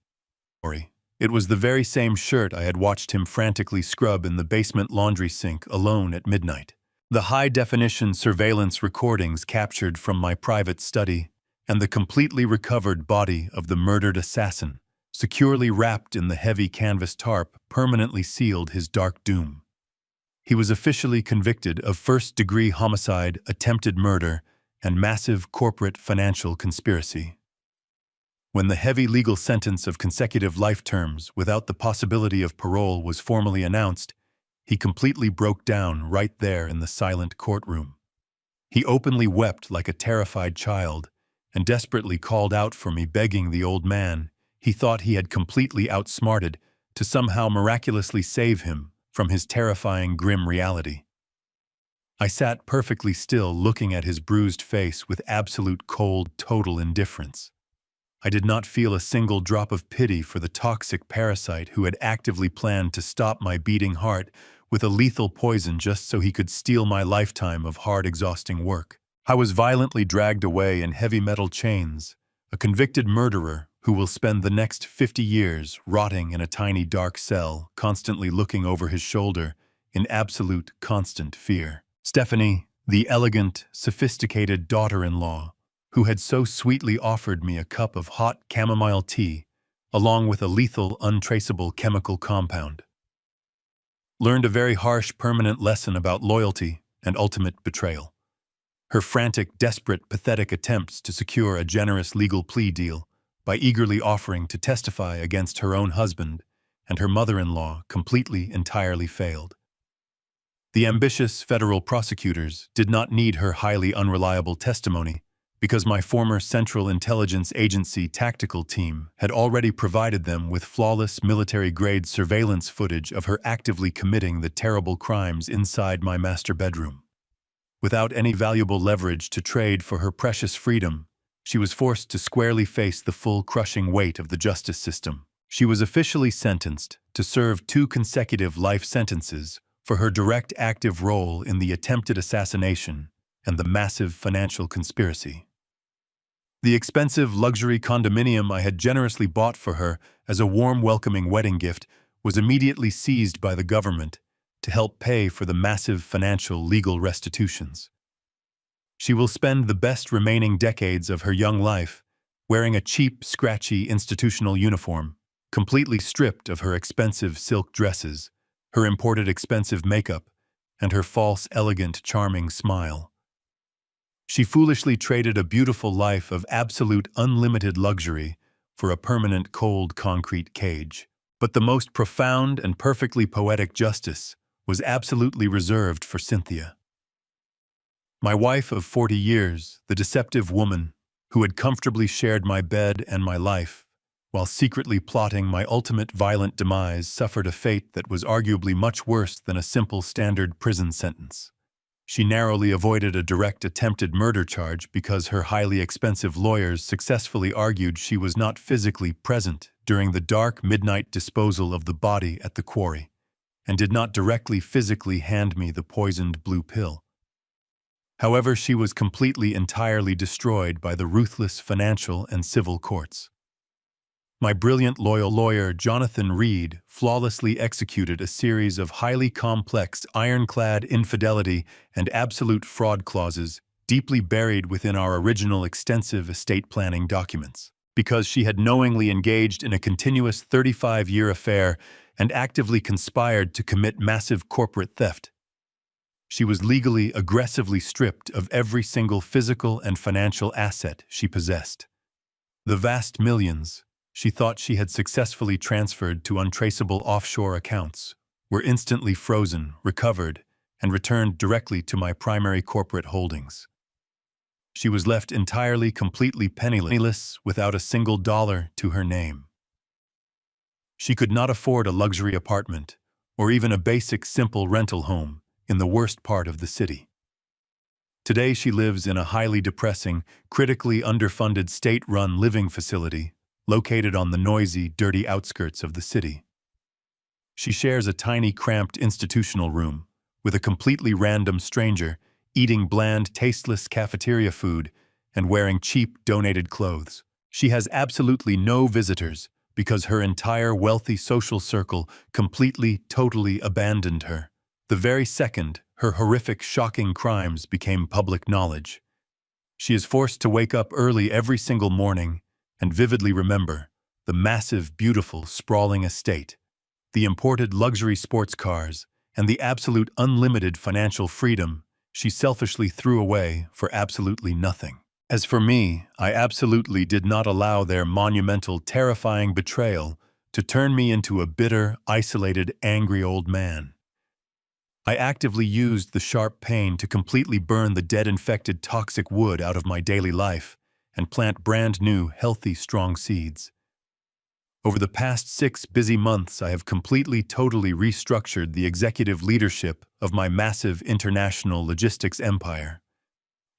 Speaker 1: It was the very same shirt I had watched him frantically scrub in the basement laundry sink alone at midnight. The high-definition surveillance recordings captured from my private study and the completely recovered body of the murdered assassin, securely wrapped in the heavy canvas tarp, permanently sealed his dark doom. He was officially convicted of first-degree homicide, attempted murder, and massive corporate financial conspiracy. When the heavy legal sentence of consecutive life terms without the possibility of parole was formally announced, he completely broke down right there in the silent courtroom. He openly wept like a terrified child and desperately called out for me, begging the old man he thought he had completely outsmarted to somehow miraculously save him from his terrifying, grim reality. I sat perfectly still, looking at his bruised face with absolute cold, total indifference. I did not feel a single drop of pity for the toxic parasite who had actively planned to stop my beating heart with a lethal poison just so he could steal my lifetime of hard, exhausting work. I was violently dragged away in heavy metal chains, a convicted murderer who will spend the next 50 years rotting in a tiny dark cell, constantly looking over his shoulder in absolute, constant fear. Stephanie, the elegant, sophisticated daughter-in-law, who had so sweetly offered me a cup of hot chamomile tea, along with a lethal, untraceable chemical compound, learned a very harsh, permanent lesson about loyalty and ultimate betrayal. Her frantic, desperate, pathetic attempts to secure a generous legal plea deal by eagerly offering to testify against her own husband and her mother-in-law completely, entirely failed. The ambitious federal prosecutors did not need her highly unreliable testimony because my former Central Intelligence Agency tactical team had already provided them with flawless military-grade surveillance footage of her actively committing the terrible crimes inside my master bedroom. Without any valuable leverage to trade for her precious freedom, she was forced to squarely face the full crushing weight of the justice system. She was officially sentenced to serve 2 consecutive life sentences for her direct active role in the attempted assassination and the massive financial conspiracy. The expensive luxury condominium I had generously bought for her as a warm, welcoming wedding gift was immediately seized by the government to help pay for the massive financial legal restitutions. She will spend the best remaining decades of her young life wearing a cheap, scratchy institutional uniform, completely stripped of her expensive silk dresses, her imported expensive makeup, and her false, elegant, charming smile. She foolishly traded a beautiful life of absolute unlimited luxury for a permanent cold concrete cage. But the most profound and perfectly poetic justice was absolutely reserved for Cynthia. My wife of 40 years, the deceptive woman, who had comfortably shared my bed and my life, while secretly plotting my ultimate violent demise, suffered a fate that was arguably much worse than a simple standard prison sentence. She narrowly avoided a direct attempted murder charge because her highly expensive lawyers successfully argued she was not physically present during the dark midnight disposal of the body at the quarry, and did not directly physically hand me the poisoned blue pill. However, she was entirely destroyed by the ruthless financial and civil courts. My brilliant loyal lawyer, Jonathan Reed, flawlessly executed a series of highly complex, ironclad infidelity and absolute fraud clauses deeply buried within our original extensive estate planning documents. Because she had knowingly engaged in a continuous 35-year affair and actively conspired to commit massive corporate theft, she was legally aggressively stripped of every single physical and financial asset she possessed. The vast millions she thought she had successfully transferred to untraceable offshore accounts were instantly frozen, recovered, and returned directly to my primary corporate holdings. She was left completely penniless, without a single dollar to her name. She could not afford a luxury apartment or even a basic simple rental home in the worst part of the city. Today she lives in a highly depressing, critically underfunded state-run living facility located on the noisy, dirty outskirts of the city. She shares a tiny, cramped institutional room with a completely random stranger eating bland, tasteless cafeteria food and wearing cheap, donated clothes. She has absolutely no visitors because her entire wealthy social circle totally abandoned her the very second her horrific, shocking crimes became public knowledge. She is forced to wake up early every single morning and vividly remember the massive, beautiful, sprawling estate, the imported luxury sports cars, and the absolute unlimited financial freedom she selfishly threw away for absolutely nothing. As for me, I absolutely did not allow their monumental, terrifying betrayal to turn me into a bitter, isolated, angry old man. I actively used the sharp pain to completely burn the dead, infected, toxic wood out of my daily life and plant brand new, healthy, strong seeds. Over the past 6 busy months, I have totally restructured the executive leadership of my massive international logistics empire.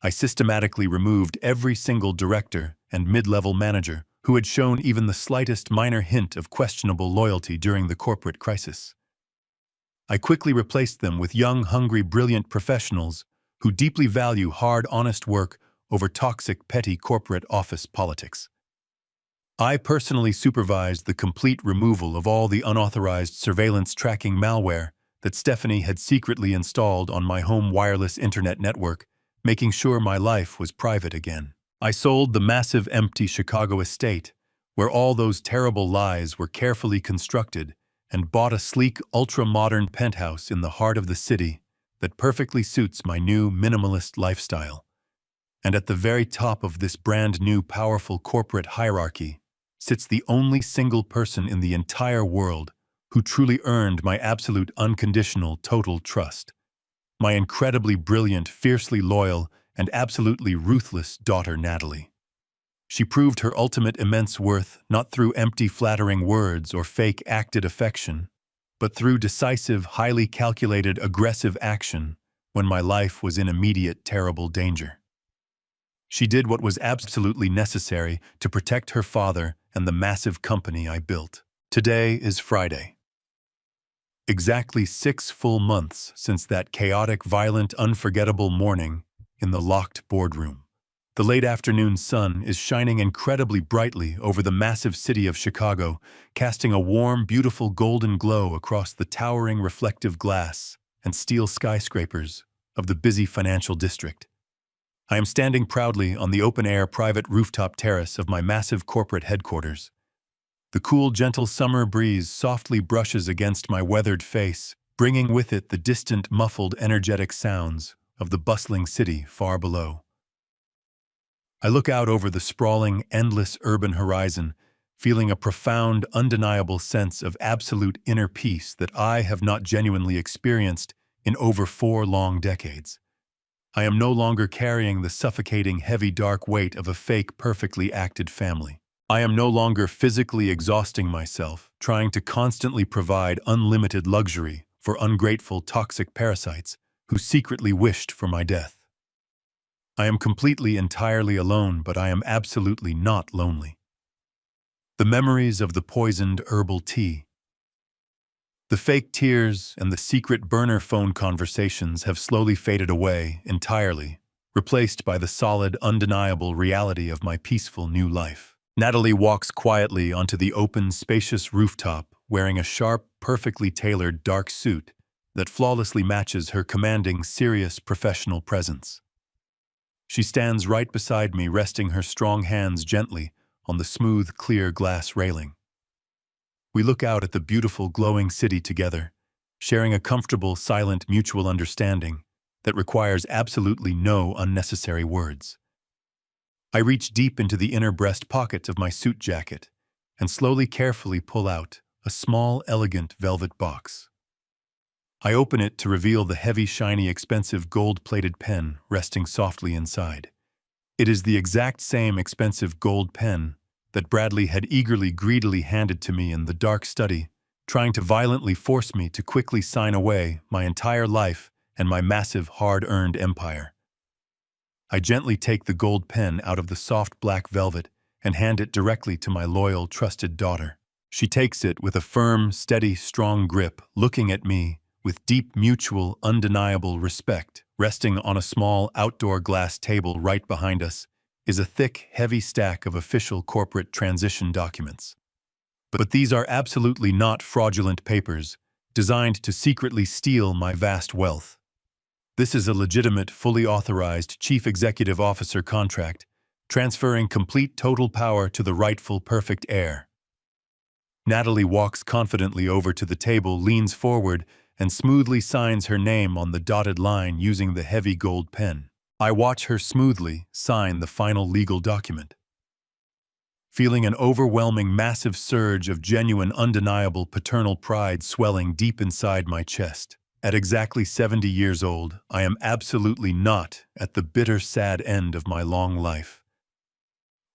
Speaker 1: I systematically removed every single director and mid-level manager who had shown even the slightest minor hint of questionable loyalty during the corporate crisis. I quickly replaced them with young, hungry, brilliant professionals who deeply value hard, honest work over toxic, petty corporate office politics. I personally supervised the complete removal of all the unauthorized surveillance tracking malware that Stephanie had secretly installed on my home wireless internet network, making sure my life was private again. I sold the massive empty Chicago estate, where all those terrible lies were carefully constructed, and bought a sleek, ultra-modern penthouse in the heart of the city that perfectly suits my new minimalist lifestyle. And at the very top of this brand new powerful corporate hierarchy sits the only single person in the entire world who truly earned my absolute unconditional total trust. My incredibly brilliant, fiercely loyal, and absolutely ruthless daughter Natalie. She proved her ultimate immense worth not through empty flattering words or fake acted affection, but through decisive, highly calculated, aggressive action when my life was in immediate, terrible danger. She did what was absolutely necessary to protect her father and the massive company I built. Today is Friday. Exactly 6 full months since that chaotic, violent, unforgettable morning in the locked boardroom. The late afternoon sun is shining incredibly brightly over the massive city of Chicago, casting a warm, beautiful golden glow across the towering reflective glass and steel skyscrapers of the busy financial district. I am standing proudly on the open-air private rooftop terrace of my massive corporate headquarters. The cool, gentle summer breeze softly brushes against my weathered face, bringing with it the distant, muffled, energetic sounds of the bustling city far below. I look out over the sprawling, endless urban horizon, feeling a profound, undeniable sense of absolute inner peace that I have not genuinely experienced in over 4 long decades. I am no longer carrying the suffocating, heavy, dark weight of a fake, perfectly acted family. I am no longer physically exhausting myself, trying to constantly provide unlimited luxury for ungrateful, toxic parasites who secretly wished for my death. I am completely, entirely alone, but I am absolutely not lonely. The memories of the poisoned herbal tea, the fake tears and the secret burner phone conversations have slowly faded away entirely, replaced by the solid, undeniable reality of my peaceful new life. Natalie walks quietly onto the open, spacious rooftop, wearing a sharp, perfectly tailored dark suit that flawlessly matches her commanding, serious, professional presence. She stands right beside me, resting her strong hands gently on the smooth, clear glass railing. We look out at the beautiful, glowing city together, sharing a comfortable, silent, mutual understanding that requires absolutely no unnecessary words. I reach deep into the inner breast pocket of my suit jacket and slowly, carefully pull out a small, elegant velvet box. I open it to reveal the heavy, shiny, expensive gold-plated pen resting softly inside. It is the exact same expensive gold pen that Bradley had eagerly, greedily handed to me in the dark study, trying to violently force me to quickly sign away my entire life and my massive, hard-earned empire. I gently take the gold pen out of the soft black velvet and hand it directly to my loyal, trusted daughter. She takes it with a firm, steady, strong grip, looking at me with deep, mutual, undeniable respect. Resting on a small, outdoor glass table right behind us is a thick, heavy stack of official corporate transition documents. But these are absolutely not fraudulent papers designed to secretly steal my vast wealth. This is a legitimate, fully authorized Chief Executive Officer contract, transferring complete total power to the rightful perfect heir. Natalie walks confidently over to the table, leans forward, and smoothly signs her name on the dotted line using the heavy gold pen. I watch her smoothly sign the final legal document, feeling an overwhelming, massive surge of genuine, undeniable paternal pride swelling deep inside my chest. At exactly 70 years old, I am absolutely not at the bitter, sad end of my long life.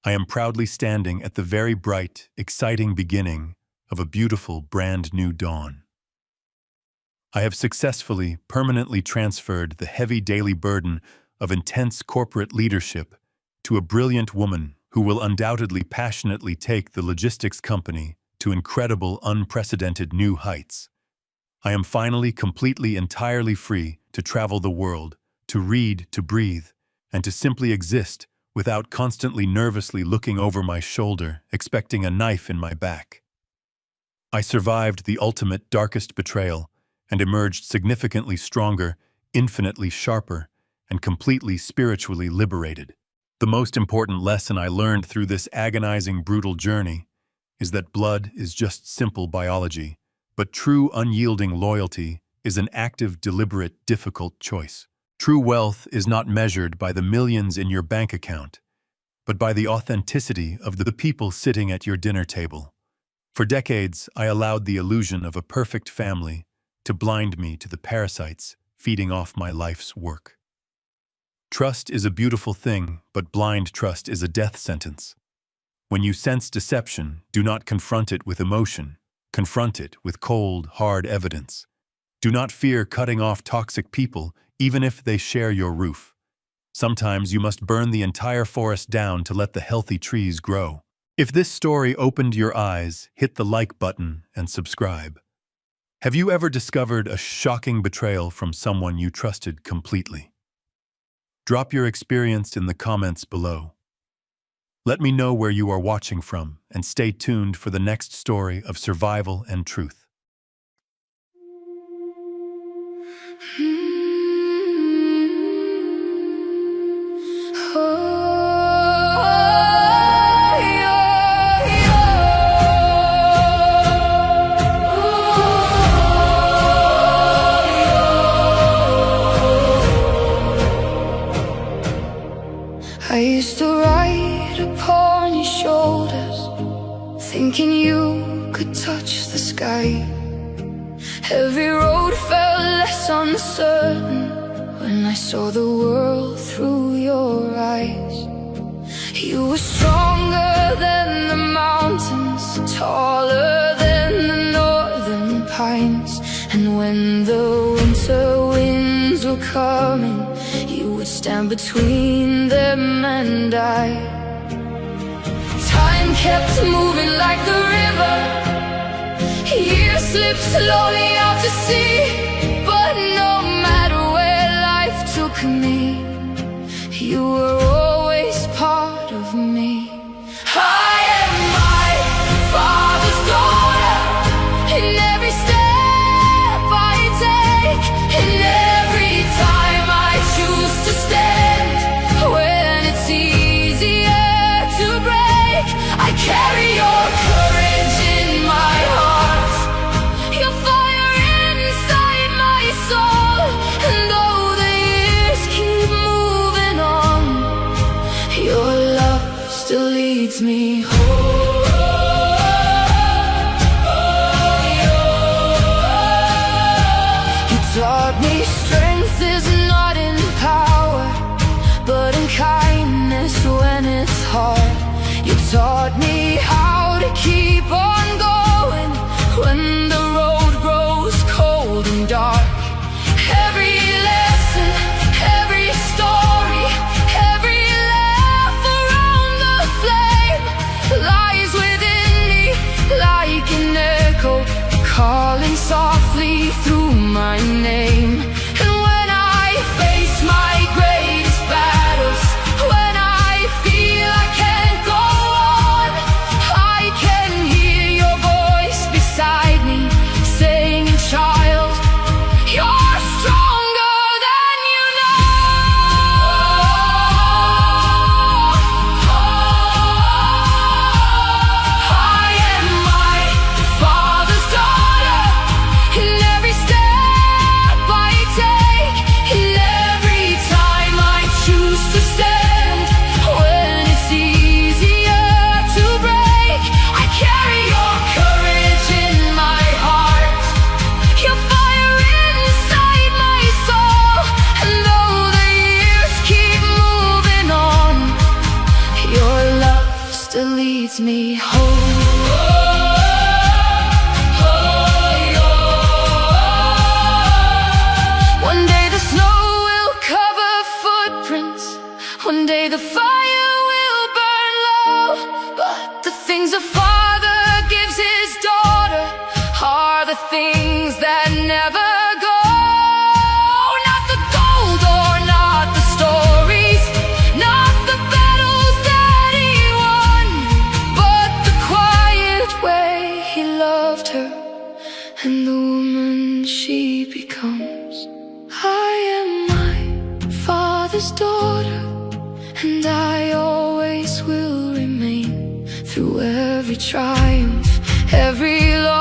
Speaker 1: I am proudly standing at the very bright, exciting beginning of a beautiful, brand new dawn. I have successfully, permanently transferred the heavy daily burden of intense corporate leadership to a brilliant woman who will undoubtedly passionately take the logistics company to incredible, unprecedented new heights. I am finally completely, entirely free to travel the world, to read, to breathe, and to simply exist without constantly nervously looking over my shoulder, expecting a knife in my back. I survived the ultimate, darkest betrayal and emerged significantly stronger, infinitely sharper, and completely spiritually liberated. The most important lesson I learned through this agonizing, brutal journey is that blood is just simple biology, but true, unyielding loyalty is an active, deliberate, difficult choice. True wealth is not measured by the millions in your bank account, but by the authenticity of the people sitting at your dinner table. For decades, I allowed the illusion of a perfect family to blind me to the parasites feeding off my life's work. Trust is a beautiful thing, but blind trust is a death sentence. When you sense deception, do not confront it with emotion. Confront it with cold, hard evidence. Do not fear cutting off toxic people, even if they share your roof. Sometimes you must burn the entire forest down to let the healthy trees grow. If this story opened your eyes, hit the like button and subscribe. Have you ever discovered a shocking betrayal from someone you trusted completely? Drop your experience in the comments below. Let me know where you are watching from, and stay tuned for the next story of survival and truth.
Speaker 2: I used to ride upon your shoulders, thinking you could touch the sky. Every road felt less uncertain when I saw the world through your eyes. You were stronger than the mountains, taller than the northern pines. And when the winter winds were coming, you would stand between them and I. Time kept moving like the river, years slipped slowly out to sea. But no matter where life took me, you were always part of me. I am my Father's daughter, in every step I take, in every time I choose to stand. When it's easier to break, I carry your courage in my heart, your fire inside my soul. And though the years keep moving on, your love still leads me home. You taught me strength is not in power, but in kindness when it's hard. You taught me how to keep on going when the road grows cold and dark. Every lesson, every story, every laugh around the flame lies within me like an echo, calling softly through my name. And when I face my greatest battles, when I feel I can't go on, I can hear your voice beside me saying, child, you're stronger than you know. I am my Father's daughter, in every step I take, in every time I choose to stand. When it's easier to break, I carry your courage in my heart, your fire inside my soul. And though the years keep moving on, your love still leads me home. One day the snow will cover footprints, one day the fire will burn low. But the things a father gives his daughter are the things that never go. Not the gold or not the stories, not the battles that he won, but the quiet way he loved her and the woman she becomes. I am my Father's daughter, and I always will remain. Through every triumph, every loss,